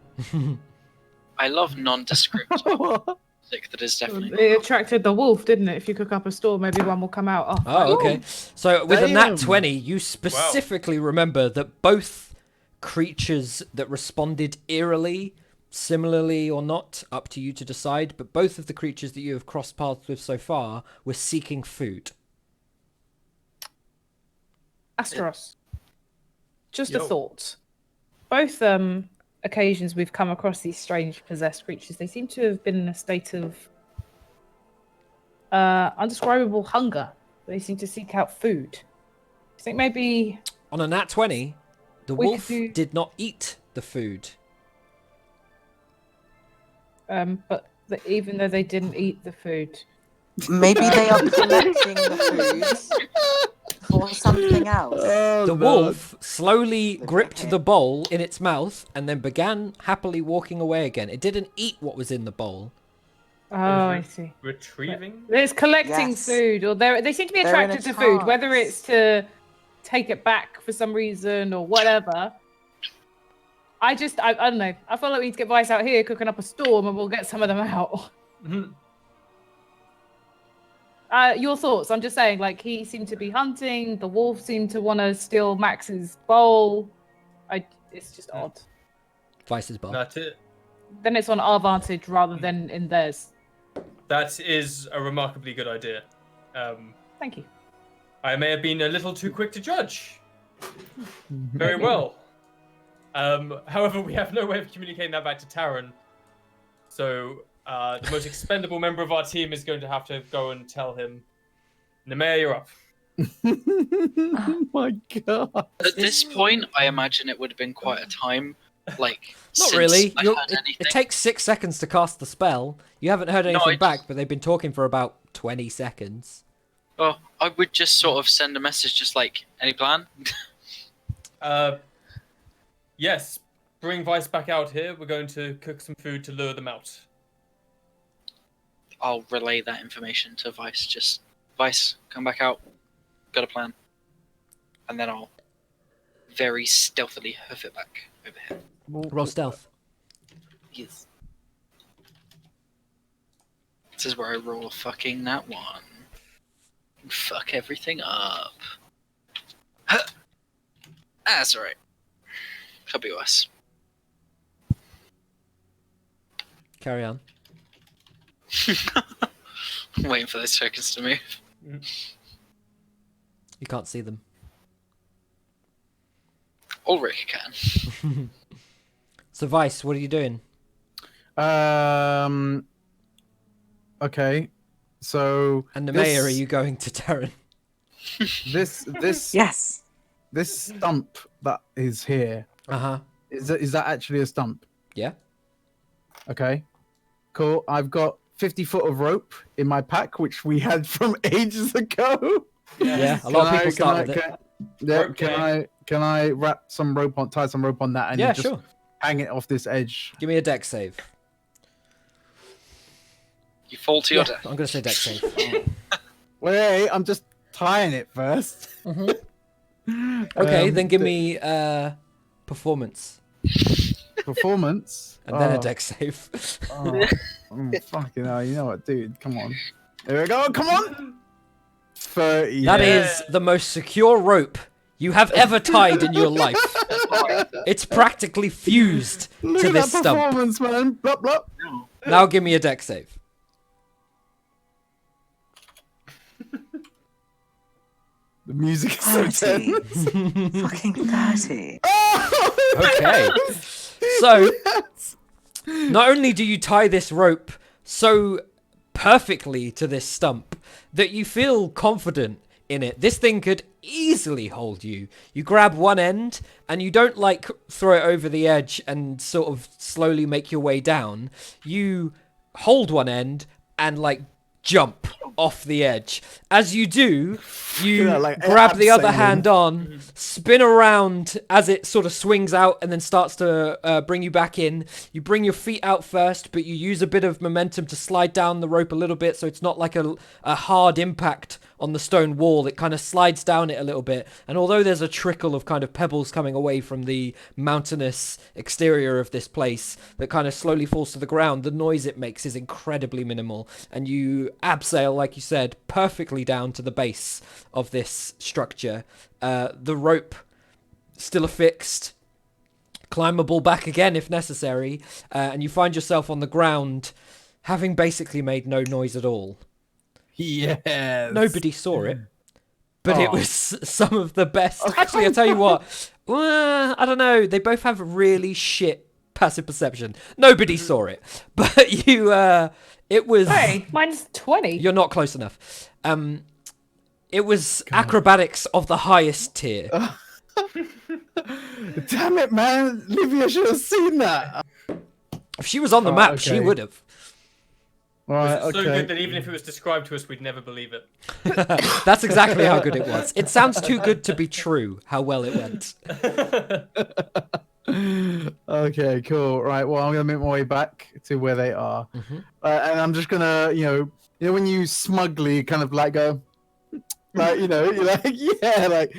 I love nondescript music that is definitely. It attracted the wolf, didn't it? If you cook up a store, maybe one will come out. Oh, okay. So with a nat Damn. 20, you specifically remember that both creatures that responded eerily, similarly or not, up to you to decide, but both of the creatures that you have crossed paths with so far were seeking food. Asteros. Just Yo. a thought. Both occasions we've come across these strange possessed creatures, they seem to have been in a state of undescribable hunger. They seem to seek out food. I think maybe On a nat 20, the We could wolf do- did not eat the food. but even though they didn't eat the food, Maybe they are collecting the food for something else. Oh, The no. wolf slowly gripped the bowl in its mouth and then began happily walking away again. It didn't eat what was in the bowl. oh, I see. Retrieving? It's collecting Yes. food, or they seem to be They're in attracted a to food, whether trance. it's to take it back for some reason or whatever. I don't know. I feel like we need to get Vice out here cooking up a storm, and we'll get some of them out. Mhm. Your thoughts? I'm just saying, like, he seemed to be hunting. The wolf seemed to want to steal Max's bowl. It's just odd. Vice's bar. That's it. Then it's on our vantage rather than in theirs. That is a remarkably good idea. Thank you. I may have been a little too quick to judge. Very well. However, we have no way of communicating that back to Taran. So the most expendable member of our team is going to have to go and tell him, Nemea, you're up. Oh my god. At this point, I imagine it would have been quite a time. Like, Not since really. I You're- heard It anything. takes 6 seconds to cast the spell. You haven't heard anything I back, just- but they've been talking for about 20 seconds. Oh, I would just sort of send a message, just like, any plan? Yes, bring Vice back out here. We're going to cook some food to lure them out. I'll relay that information to Vice. Just, Vice, come back out. Got a plan. And then I'll very stealthily hoof it back over here. Roll stealth. Yes. This is where I roll a fucking nat 1. And fuck everything up. Huh. That's alright. Could be worse. Carry on. I'm waiting for those tokens to move. You can't see them. Ulrich can. So, Vice, what are you doing? Okay. So And the this- mayor, are you going to Terran? this Yes. this stump that is here, Uh-huh. is that actually a stump? Yeah? Okay. Cool. I've got 50 foot of rope in my pack, which we had from ages ago. Yeah, a lot of people start with it. Can I wrap some rope on, tie some rope on that, and Yeah, just sure. hang it off this edge? Give me a deck save. You fall to your death. I'm going to say deck save. Wait, I'm just tying it first. Okay, then give me performance. Performance, And then a Oh, deck save. fucking hell! You know what, dude? Come on. There we go. Come on. 30. That is the most secure rope you have ever tied in your life. It's practically fused Look to at this that stump. performance, man. Blup, blup. Now give me a deck save. The music is so 30. tense. Fucking 30. Okay. So, not only do you tie this rope so perfectly to this stump that you feel confident in it, this thing could easily hold you. You grab one end and you don't like throw it over the edge and sort of slowly make your way down. You hold one end and like jump off the edge. As you do, you like grab the other abseiling. hand on, spin around as it sort of swings out and then starts to bring you back in. You bring your feet out first, but you use a bit of momentum to slide down the rope a little bit, so it's not like a hard impact on the stone wall. It kind of slides down it a little bit, and although there's a trickle of kind of pebbles coming away from the mountainous exterior of this place that kind of slowly falls to the ground, the noise it makes is incredibly minimal, and you abseil, like you said, perfectly down to the base of this structure. The rope still affixed, climbable back again if necessary, and you find yourself on the ground having basically made no noise at all. Yes. Nobody saw it, but it Oh. was some of the best. Actually, I'll tell you what, I don't know, they both have really shit passive perception. Nobody saw it, but you, it was... Hey, mine's 20. You're not close enough. It was acrobatics of the highest tier. Damn it, man! Livia should have seen that. If she was on the map, she okay. would have. Right, It was so okay. good that even if it was described to us, we'd never believe it. That's exactly how good it was. It sounds too good to be true, how well it went. Okay, cool. Right, well, I'm gonna make my way back to where they are, Mhm. and I'm just gonna, you know, when you smugly kind of like go, like, you know, you're like, yeah, like,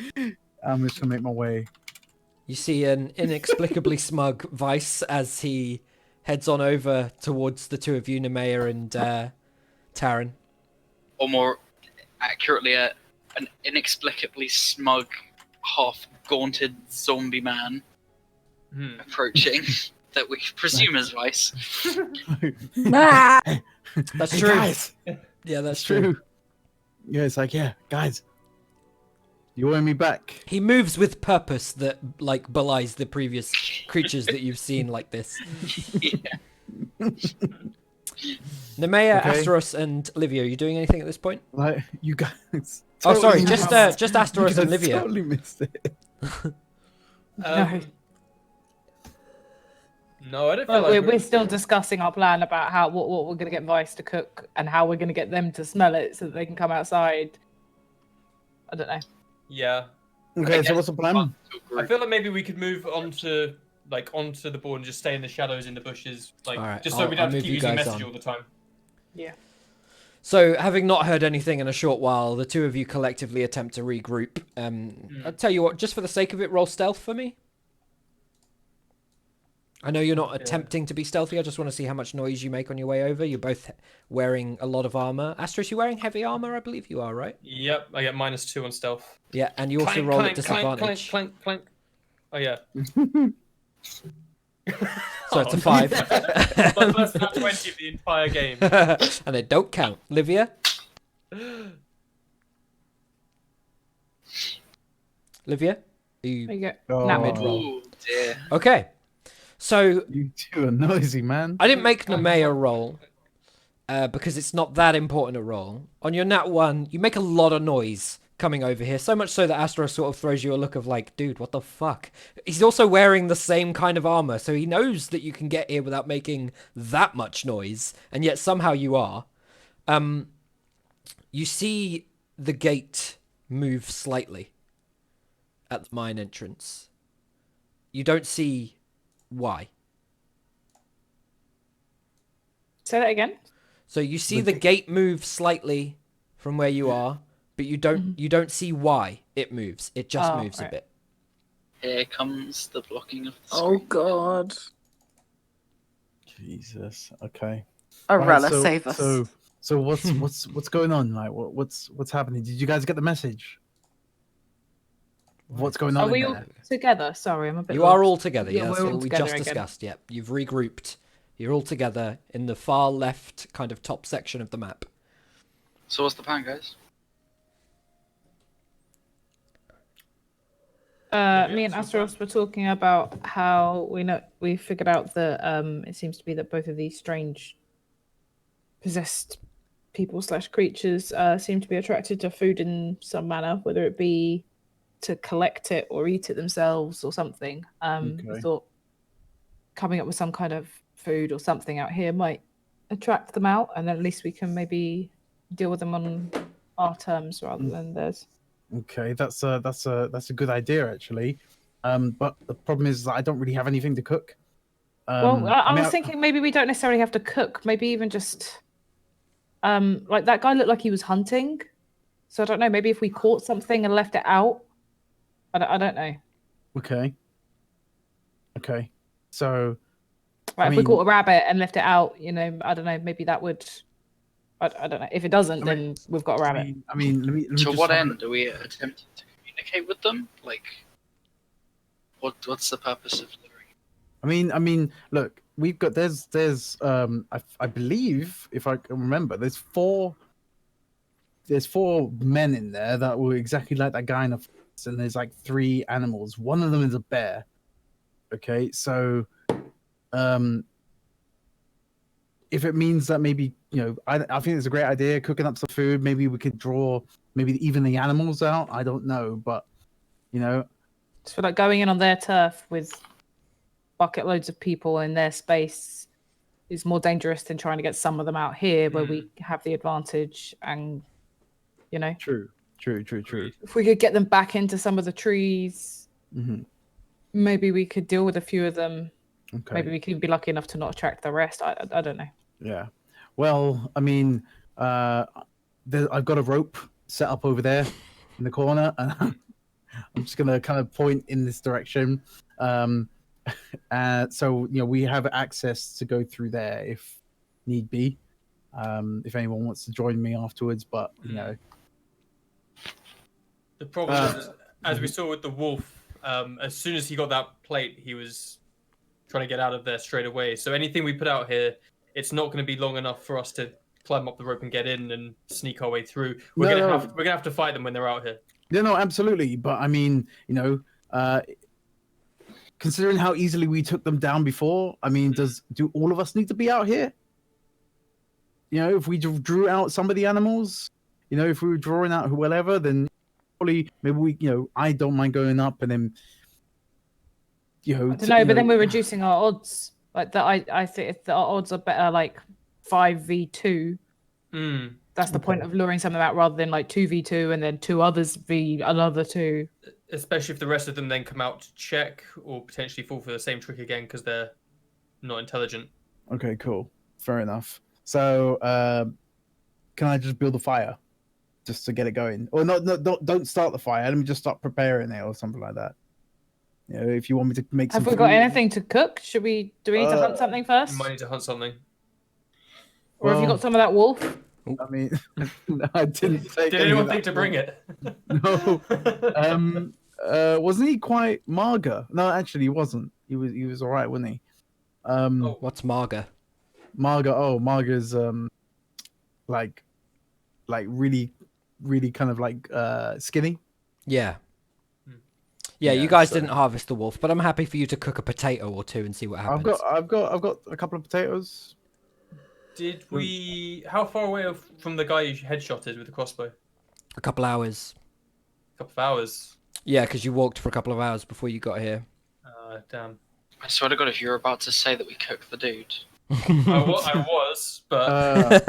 I'm just gonna make my way. You see an inexplicably smug Vice as he heads on over towards the two of you, Nemea and Taryn. Or more accurately, an inexplicably smug, half-gaunted zombie man approaching that we presume is Vice. That's Hey, true. guys, Yeah, that's it's true. true. Yeah, it's like, yeah, guys, you want me back? He moves with purpose that, like, belies the previous creatures that you've seen like this. Yeah. Nemea, Okay. Asteros, and Livia, are you doing anything at this point? Like, you guys. Oh, sorry, totally just missed- Asteros you and guys Livia. Totally missed it. No, I don't feel But like we're still discussing our plan about how what we're going to get Vice to cook and how we're going to get them to smell it so that they can come outside. I don't know. Yeah. Okay, so what's the plan? I feel like maybe we could move onto the board and just stay in the shadows in the bushes, like Alright, just so I'll- we don't I'll have to move keep you using guys message on. all the time. So, having not heard anything in a short while, the two of you collectively attempt to regroup. I'll tell you what, just for the sake of it, roll stealth for me. I know you're not attempting to be stealthy, I just want to see how much noise you make on your way over. You're both wearing a lot of armor. Astros, you wearing heavy armor? I believe you are, right? Yep, I get -2 on stealth. Yeah, and you also Clank, roll clank, at clank, disadvantage. clank, clank, clank. Oh yeah. So it's a 5. My first nat 20 of the entire game. And they don't count. Livia? Livia? Are you... There you go. Oh, Nat mid-roll. Oh dear. Okay. So, You two are noisy, man. I didn't make Nemea roll because it's not that important a roll. On your nat 1, you make a lot of noise coming over here, so much so that Astro sort of throws you a look of like, dude, what the fuck? He's also wearing the same kind of armor, so he knows that you can get here without making that much noise, and yet somehow you are. You see the gate move slightly at the mine entrance. You don't see why. Say that again. So you see the gate move slightly from where you are, but you don't see why it moves. It just Oh, moves a right. bit. Here comes the blocking of the Oh screen. god. Jesus. Okay. Arella, so, save us. So what's going on? Like, what's happening? Did you guys get the message? What's going on Are we in all there? together? Sorry, I'm a bit. You are lost. all together, Yeah, yeah. we're So all we together just again. discussed, yep. You've regrouped. You're all together in the far left kind of top section of the map. So what's the plan, guys? Me and Asteros were talking about how we figured out that it seems to be that both of these strange possessed people / creatures seem to be attracted to food in some manner, whether it be to collect it or eat it themselves or something. I Okay. thought coming up with some kind of food or something out here might attract them out, and then at least we can maybe deal with them on our terms rather than theirs. Okay, that's a good idea actually. But the problem is that I don't really have anything to cook. Well, I was thinking maybe we don't necessarily have to cook. Maybe even just, like that guy looked like he was hunting. So I don't know. Maybe if we caught something and left it out, I don't know. Okay. Okay. So, Like I if we mean- caught a rabbit and left it out, you know, I don't know. Maybe that would. I don't know. If it doesn't, then we've got a rabbit. I mean, let me To just what have a end are we attempting to communicate with them? Like, what's the purpose of luring? I mean, look, we've got there's I believe if I can remember, there's four men in there that were exactly like that guy in the forest, and there's like 3 animals. One of them is a bear. Okay, so if it means that maybe, you know, I think it's a great idea cooking up some food. Maybe we could draw maybe even the animals out. I don't know, but you know, Just feel like going in on their turf with bucket loads of people in their space is more dangerous than trying to get some of them out here where we have the advantage. And you know, true. if we could get them back into some of the trees, maybe we could deal with a few of them. Okay. Maybe we could be lucky enough to not attract the rest. I don't know. Yeah. Well, I mean, I've got a rope set up over there in the corner, and I'm just gonna kind of point in this direction. So you know, we have access to go through there if need be. If anyone wants to join me afterwards, but you know, The problem is, as we saw with the wolf, as soon as he got that plate, he was trying to get out of there straight away. So anything we put out here, it's not going to be long enough for us to climb up the rope and get in and sneak our way through. We're gonna have to fight them when they're out here. Yeah, no, absolutely. But I mean, you know, considering how easily we took them down before, I mean, do all of us need to be out here? You know, if we drew out some of the animals, you know, if we were drawing out whoever, then probably maybe we, you know, I don't mind going up and then, you know, I don't know, but then we're reducing our odds. Like that, I think if our odds are better, like 5v2. That's the point of luring something out rather than like 2v2 and then 2 others v another 2. Especially if the rest of them then come out to check or potentially fall for the same trick again because they're not intelligent. Okay, cool, fair enough. So, can I just build a fire, just to get it going, or don't start the fire? Let me just start preparing it or something like that. You know, if you want me to make. Have some we got food- anything to cook? Do we need to hunt something first? You might need to hunt something. Or have you got some of that wolf? I mean, no, I didn't take. Did any anyone of think that to bring it? No. Wasn't he quite mager? No, actually, he wasn't. He was all right, wasn't he? What's Marga? Marga. Oh, Marga's like really kind of like skinny. Yeah. Yeah, Yeah, you guys so- didn't harvest the wolf, but I'm happy for you to cook a potato or 2 and see what happens. I've got a couple of potatoes. Did we? How far away from the guy you headshotted with the crossbow? A couple hours. A couple of hours. Yeah, because you walked for a couple of hours before you got here. Damn. I swear to God, if you're about to say that we cooked the dude. I was, but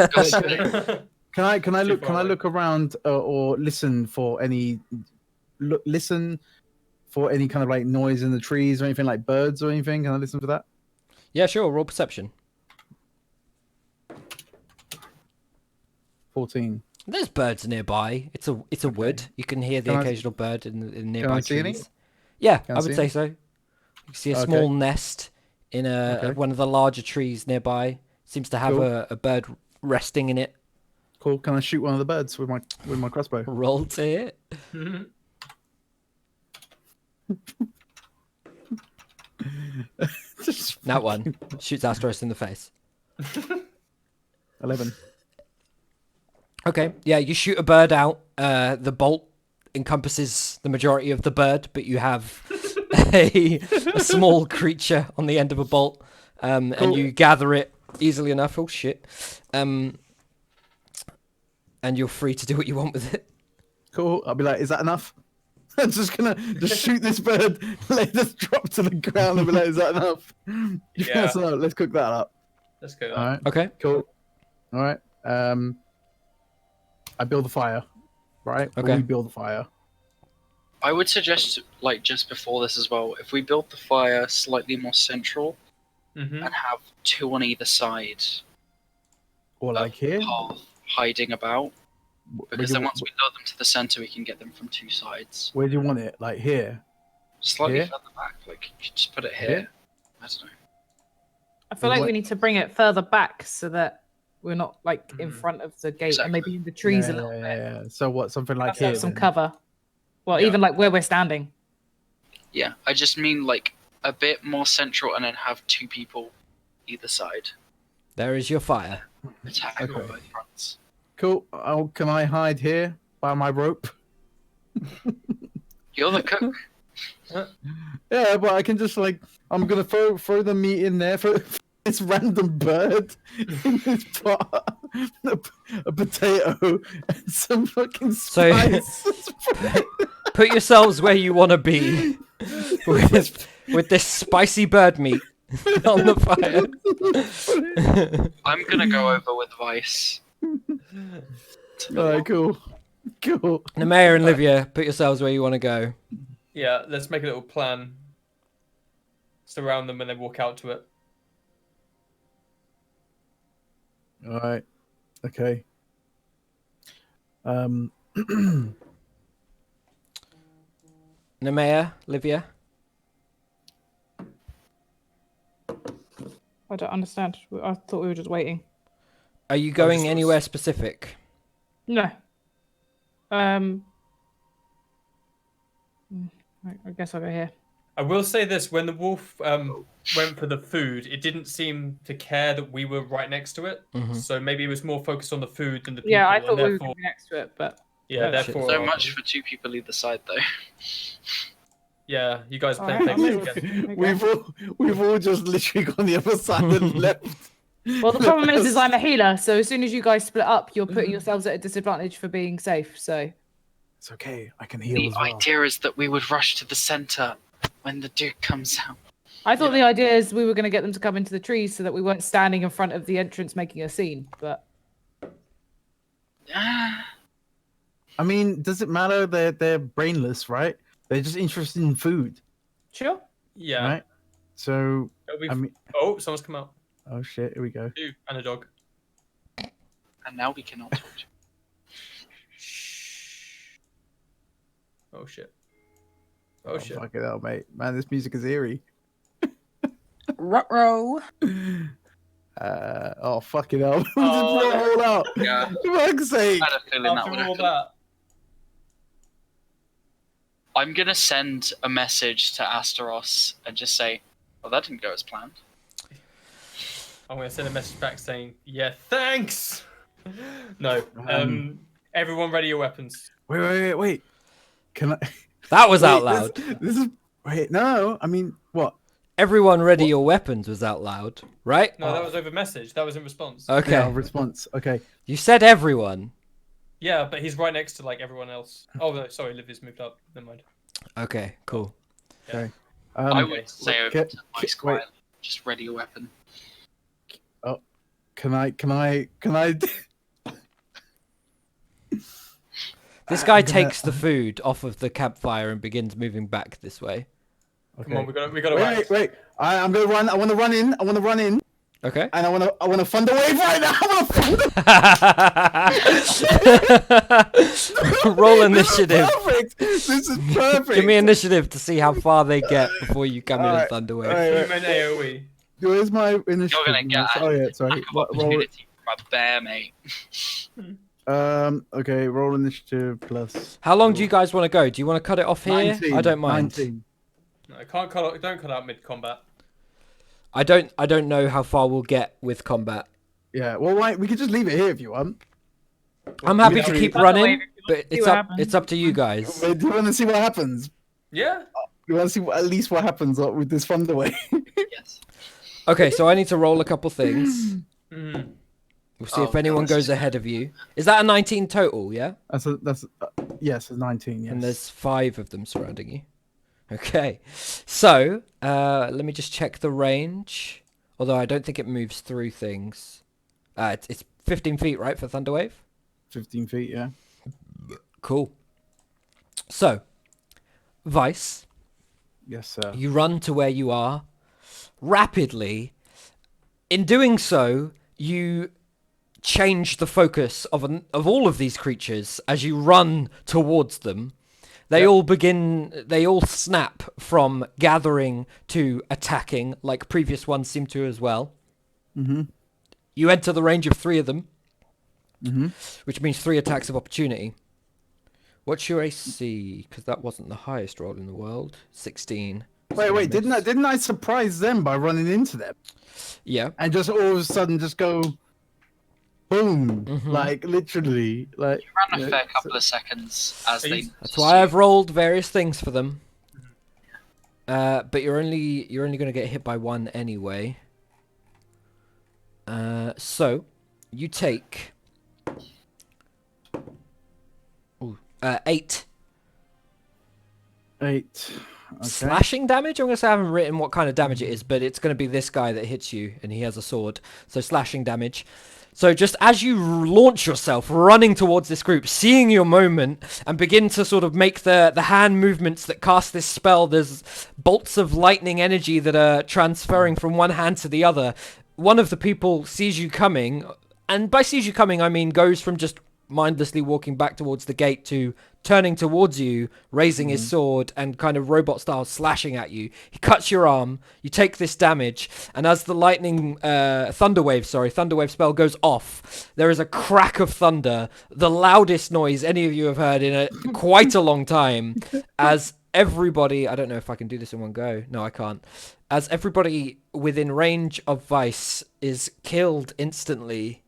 Can I Too far away. look around or listen for any kind of like noise in the trees or anything like birds or anything? Can I listen for that? Yeah, sure. Roll perception. 14. There's birds nearby. It's a wood. You can hear the Can I- occasional bird in the nearby see any? trees. Yeah, Can I I would see say any? so. You can see a Okay. small nest in Okay. one of the larger trees nearby. Seems to have Cool. a bird resting in it. Cool. Can I shoot one of the birds with my crossbow? Roll to hit. Just That one shoots Astros in the face. 11. Okay, yeah, you shoot a bird out. The bolt encompasses the majority of the bird, but you have a small creature on the end of a bolt, and Cool. you gather it easily enough. Oh shit! And you're free to do what you want with it. Cool. I'll be like, is that enough? I'm just gonna shoot this bird, let this drop to the ground, and be like, is that enough? Yeah. Yes or no? Let's cook that up. let's go. All right. Okay. Cool. All right. I build the fire. Right. Or Okay. we build the fire. I would suggest, like, just before this as well, if we build the fire slightly more central Mm-hmm. and have 2 on either side Or of like the here. path hiding about, because then once Where we lure them to the center, we can get them from 2 sides. do you want it? Like here. Slightly Here? further back, like, you could just put it here. Here? I don't know. I feel like What- we need to bring it further back so that we're not like in Mhm. front of the gate Exactly. and maybe in the trees yeah, a little bit. yeah. So what? Something like Let's have here. some then? cover. Well, Yeah. even like where we're standing. Yeah, I just mean, like, a bit more central and then have 2 people either side. There is your fire. Attack Okay. on both fronts. Cool. Oh, can I hide here by my rope? You're the cook. Yeah, but I can just like I'm gonna throw the meat in there for this random bird in this pot, a potato, and some fucking So- spice. Put yourselves where you want to be with this spicy bird meat on the fire. I'm gonna go over with Vice. Alright, cool. The mayor and Livia, put yourselves where you want to go. Yeah, let's make a little plan. Surround them and then walk out to it. Alright. Okay. Nemea, Livia. I don't understand. I thought we were just waiting. Are you going just- anywhere specific? No. I guess I'll go here. I will say this: when the wolf went for the food, it didn't seem to care that we were right next to it. Mhm. So maybe it was more focused on the food than the people. Yeah, I and thought we were therefore, going to be next to it, but yeah, Oh, therefore. So much for 2 people either side, though. Yeah, you guys play Alright, things I'll again. move. We've all just literally gone the other side and left. well, the problem is I'm a healer, so as soon as you guys split up, you're putting yourselves at a disadvantage for being safe. So It's okay. I can heal The as well. idea is that we would rush to the center when the Duke comes out. I thought the idea is we were going to get them to come into the trees so that we weren't standing in front of the entrance making a scene. But Ah, I mean, does it matter? They're brainless, right? They're just interested in food, sure. Yeah. right? So It'll be- I mean, Oh, someone's come out. oh shit, here we go. Two and a dog. and now we cannot talk to Oh shit. Oh shit. Fuck it out, mate. Man, this music is eerie. Ruh-roh. Oh fuck it out. Oh, Just no. roll out. Yeah. For fuck's sake. I had a feeling that After would all happen. that. I'm gonna send a message to Asteros and just say, "Well, that didn't go as planned." I'm gonna send a message back saying, "Yeah, thanks." No. Everyone, ready your weapons. Wait. Can I? That was Wait, out loud. This is. Wait, no. I mean, what? Everyone ready your weapons was out loud, right? No, that was over message. That was in response. Okay. Yeah, response. Okay. You said everyone. Yeah, but he's right next to like everyone else. Oh, no, sorry, Livy's moved up. Never mind. Okay, cool. Okay. I okay. would say over Ca- to Vice wait. quietly, just ready your weapon. Can I? This guy I'm gonna- takes the food off of the campfire and begins moving back this way. Okay. Come on, we got to act. Wait. I'm gonna run. I want to run in. Okay. And I want to thunder wave right now. I want to thunder. Roll initiative. This is perfect. Give me initiative to see how far they get before you come in and Alright, thunderwave. alright. Human AoE. Where's my initiative? You're gonna get Oh yeah, sorry. lack of Roll. opportunity from a bear, mate. Okay. Roll initiative plus. How long do you guys want to go? Do you want to cut it off here? 19, I don't mind. 19. No, don't cut out mid combat. I don't know how far we'll get with combat. Yeah. Well, right. We could just leave it here if you want. I'm happy to Actually- keep Thunder running, wave if you but want to see it's what up happens. it's up to you guys. Wait, do you want to see what happens? Yeah. You want to see at least what happens with this thunder wave? Yes. Okay, so I need to roll a couple things. Mm. We'll see Oh, if anyone God. goes ahead of you. Is that a 19 total, yeah? That's yes, it's 19. Yes. And there's 5 of them surrounding you. Okay. So, let me just check the range. Although I don't think it moves through things. It's 15 feet, right, for Thunderwave? 15 feet, yeah. Cool. So, Vice, Yes, sir. you run to where you are rapidly. In doing so, you change the focus of all of these creatures as you run towards them. They all snap from gathering to attacking, like previous ones seem to as well. Mm-hmm. You enter the range of 3 of them, Mm-hmm. which means 3 attacks of opportunity. What's your AC? Because that wasn't the highest roll in the world. 16. Wait, didn't I surprise them by running into them? Yeah. And just all of a sudden just go boom. Mhm. Like literally. Like You ran a fair couple of seconds as they. That's why I've rolled various things for them. But you're only going to get hit by 1 anyway. So you take 8 8. Okay. slashing damage. I'm going to say I haven't written what kind of damage it is, but it's going to be this guy that hits you, and he has a sword. So slashing damage. So just as you launch yourself, running towards this group, seeing your moment, and begin to sort of make the hand movements that cast this spell, there's bolts of lightning energy that are transferring from one hand to the other. One of the people sees you coming, and by sees you coming, I mean goes from just mindlessly walking back towards the gate to turning towards you, raising his sword, and kind of robot style slashing at you. He cuts your arm, you take this damage, and as the lightning thunderwave spell goes off, there is a crack of thunder, the loudest noise any of you have heard in quite a long time, as everybody, I don't know if I can do this in one go, no I can't, as everybody within range of Vice is killed instantly.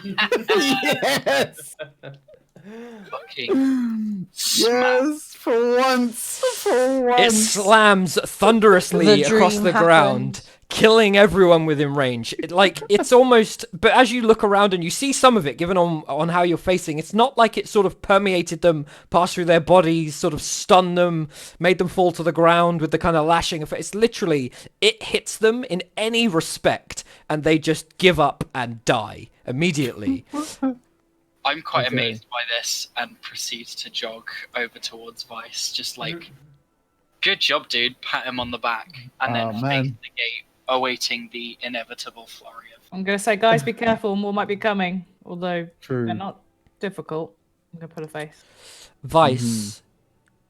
Yes. Fucking Yes, for once. It slams thunderously The across dream the ground, killing everyone within range. It's almost, but as you look around and you see some of it, given on how you're facing, it's not like it sort of permeated them, passed through their bodies, sort of stunned them, made them fall to the ground with the kind of lashing effect. It's literally, it hits them in any respect, and they just give up and die immediately. I'm quite Okay. amazed by this and proceed to jog over towards Vice, just like, good job, dude. Pat him on the back, and then Oh, face man. the gate, awaiting the inevitable flurry of. I'm going to say, guys, be careful. More might be coming. Although True. they're not difficult. I'm going to put a face. Vice,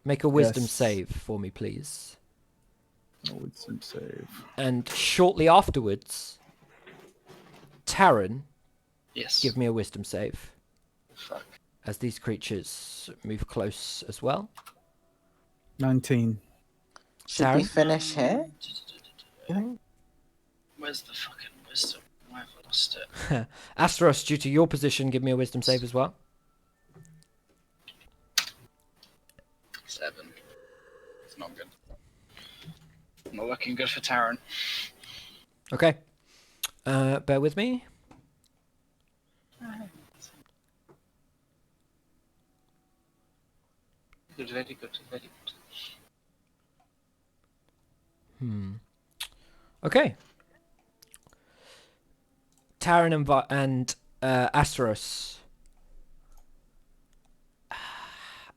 make a wisdom Yes. save for me, please. Wisdom save. And shortly afterwards, Taryn, Yes. give me a wisdom save. Fuck. As these creatures move close as well. 19. Should we Darren? finish here? Where's the fucking wisdom? Why have I lost it? Asteros, due to your position, give me a wisdom save as well. 7. It's not good. Not looking good for Taryn. Okay. Bear with me. Good, very good, very good. Okay. Taryn and Asteros.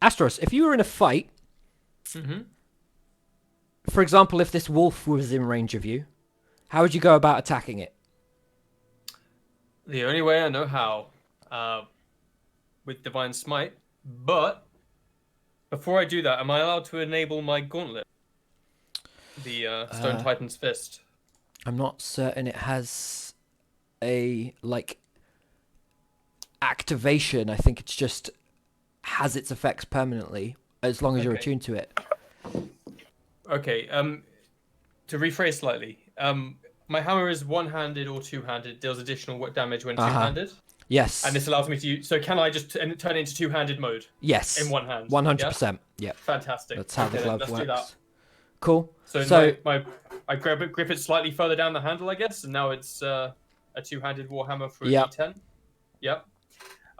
Asteros, if you were in a fight, Mm-hmm. for example, if this wolf was in range of you, how would you go about attacking it? The only way I know how, with Divine Smite. But before I do that, am I allowed to enable my gauntlet? The Stone Titan's Fist. I'm not certain it has a, activation. I think it's just has its effects permanently, as long as you're Okay. attuned to it. Okay. To rephrase slightly, my hammer is one-handed or two-handed. Deals additional damage when two-handed, Yes. and this allows me to use. So can I just turn it into two-handed mode Yes. in one hand? 100%. Yeah. Fantastic. That's how the Okay, glove let's works. do that. Cool. So I grip it slightly further down the handle, I guess, and now it's a two-handed warhammer for a Yep. D10. Yep.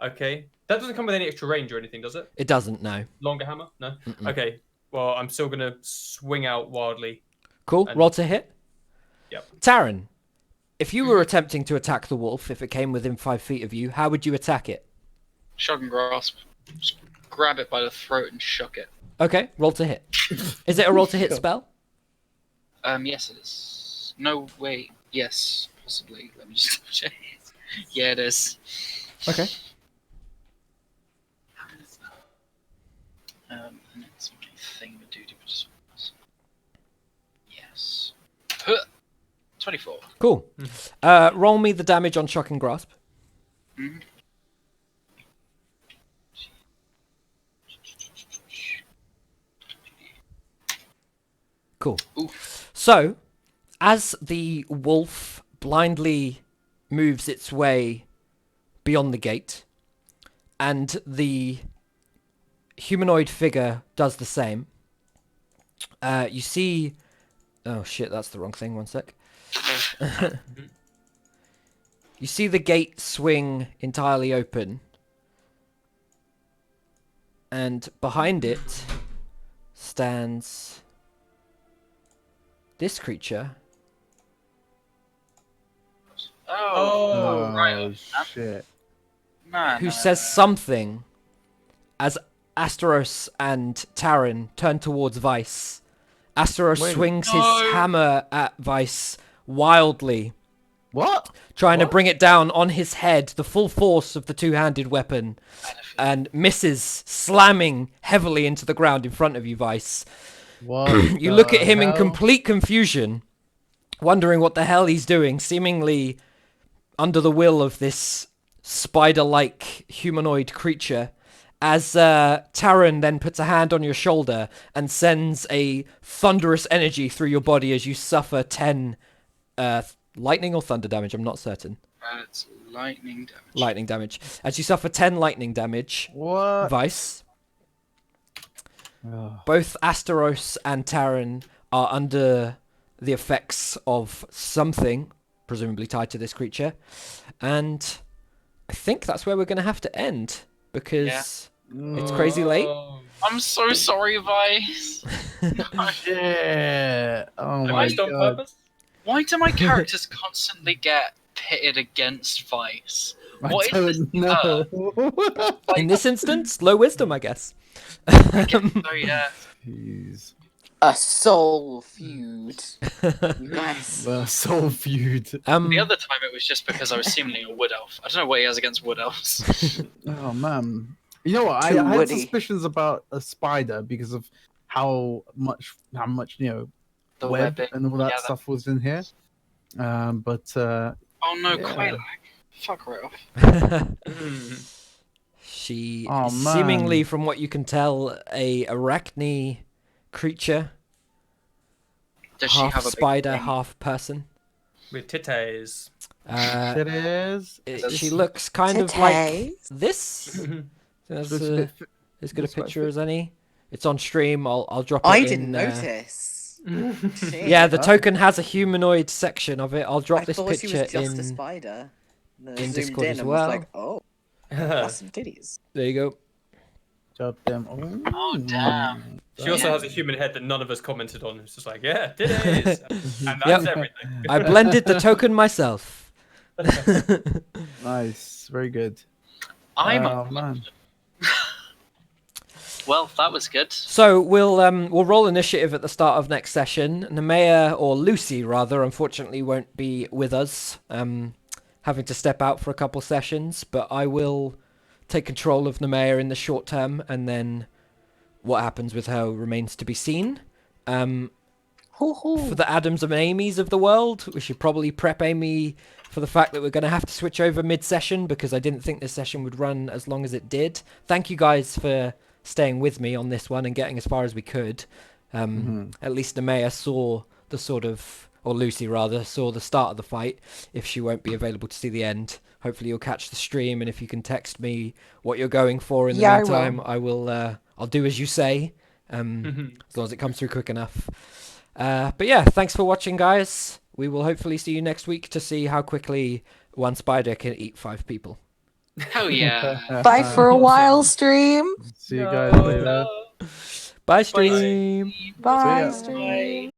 Okay. That doesn't come with any extra range or anything, does it? It doesn't, no. Longer hammer? No. Mm-mm. Okay. Well, I'm still gonna swing out wildly. Cool. And- Roll to hit. Yep. Taryn, if you were attempting to attack the wolf, if it came within 5 feet of you, how would you attack it? Shock and grasp. Just grab it by the throat and shock it. Okay, roll to hit. Is it a roll to hit spell? Yes, it is. No, wait. Yes, possibly. Let me just check. Yeah, it is. Okay. And it's my thing to do. Yes. 24. Cool. Roll me the damage on shock and grasp. Mm-hmm. Cool. Ooh. So, as the wolf blindly moves its way beyond the gate, and the humanoid figure does the same, you see... Oh shit, that's the wrong thing. One sec. You see the gate swing entirely open, and behind it stands this creature. Oh, right. shit. Who says something as Asteros and Taran turn towards Vice. Asteros swings his hammer at Vice wildly, What? trying to bring it down on his head, the full force of the two-handed weapon, and misses, slamming heavily into the ground in front of you, Vice. What? You look at him in hell? complete confusion, wondering what the hell he's doing, seemingly under the will of this spider-like humanoid creature, as Taran then puts a hand on your shoulder and sends a thunderous energy through your body as you suffer 10 lightning or thunder damage, I'm not certain. That's lightning damage. Lightning damage. As you suffer 10 lightning damage, What? Vice, Oh. both Asteros and Taran are under the effects of something, presumably tied to this creature, and I think that's where we're going to have to end, because it's crazy late. I'm so sorry, Vice. Shit. Oh my Vice on god. purpose? Why do my characters constantly get pitted against Vice? What I is don't this? know. In this instance, low wisdom, I guess. Oh yeah. Jeez. A soul feud. You guys. The soul feud. The other time it was just because I was seemingly a wood elf. I don't know what he has against wood elves. Oh man. You know what? I Too had woody. suspicions about a spider because of how much The web webbing. and all that Yeah, stuff was in here. But Oh no, Yeah. Quailag. Fuck right off. She Oh, is man. seemingly, from what you can tell, a arachne creature, Does she half have a big spider, thing? half person. With titties. it is. She looks kind of like Titties. this. That's Looks a bit as good a looks quite picture as any. It's on stream. I'll drop it I in. didn't notice. Shit. Yeah, the token has a humanoid section of it. I'll drop I this thought she picture was just a in. spider. And then I in zoomed Discord in as and well. was like, oh, that's some titties. There you go. Drop them. Oh, damn. She also has a human head that none of us commented on. It's just like, yeah, titties. And that's Yep. everything. I blended the token myself. Nice. Very good. I'm Oh man. Well, that was good. So we'll roll initiative at the start of next session. Nemea, or Lucy rather, unfortunately won't be with us, having to step out for a couple sessions. But I will take control of Nemea in the short term, and then what happens with her remains to be seen. For the Adams and Amy's of the world, we should probably prep Amy for the fact that we're going to have to switch over mid-session, because I didn't think this session would run as long as it did. Thank you guys for staying with me on this one and getting as far as we could. At least Nemea saw the sort of, or Lucy rather, saw the start of the fight. If she won't be available to see the end, hopefully you'll catch the stream, and if you can text me what you're going for in the Yeah, I meantime, I will. I'll do as you say, as long as it comes through quick enough. But yeah, thanks for watching, guys. We will hopefully see you next week to see how quickly one spider can eat 5 people. Hell yeah. Bye for a while, stream. See you guys later. Bye, stream. Bye, ya. stream.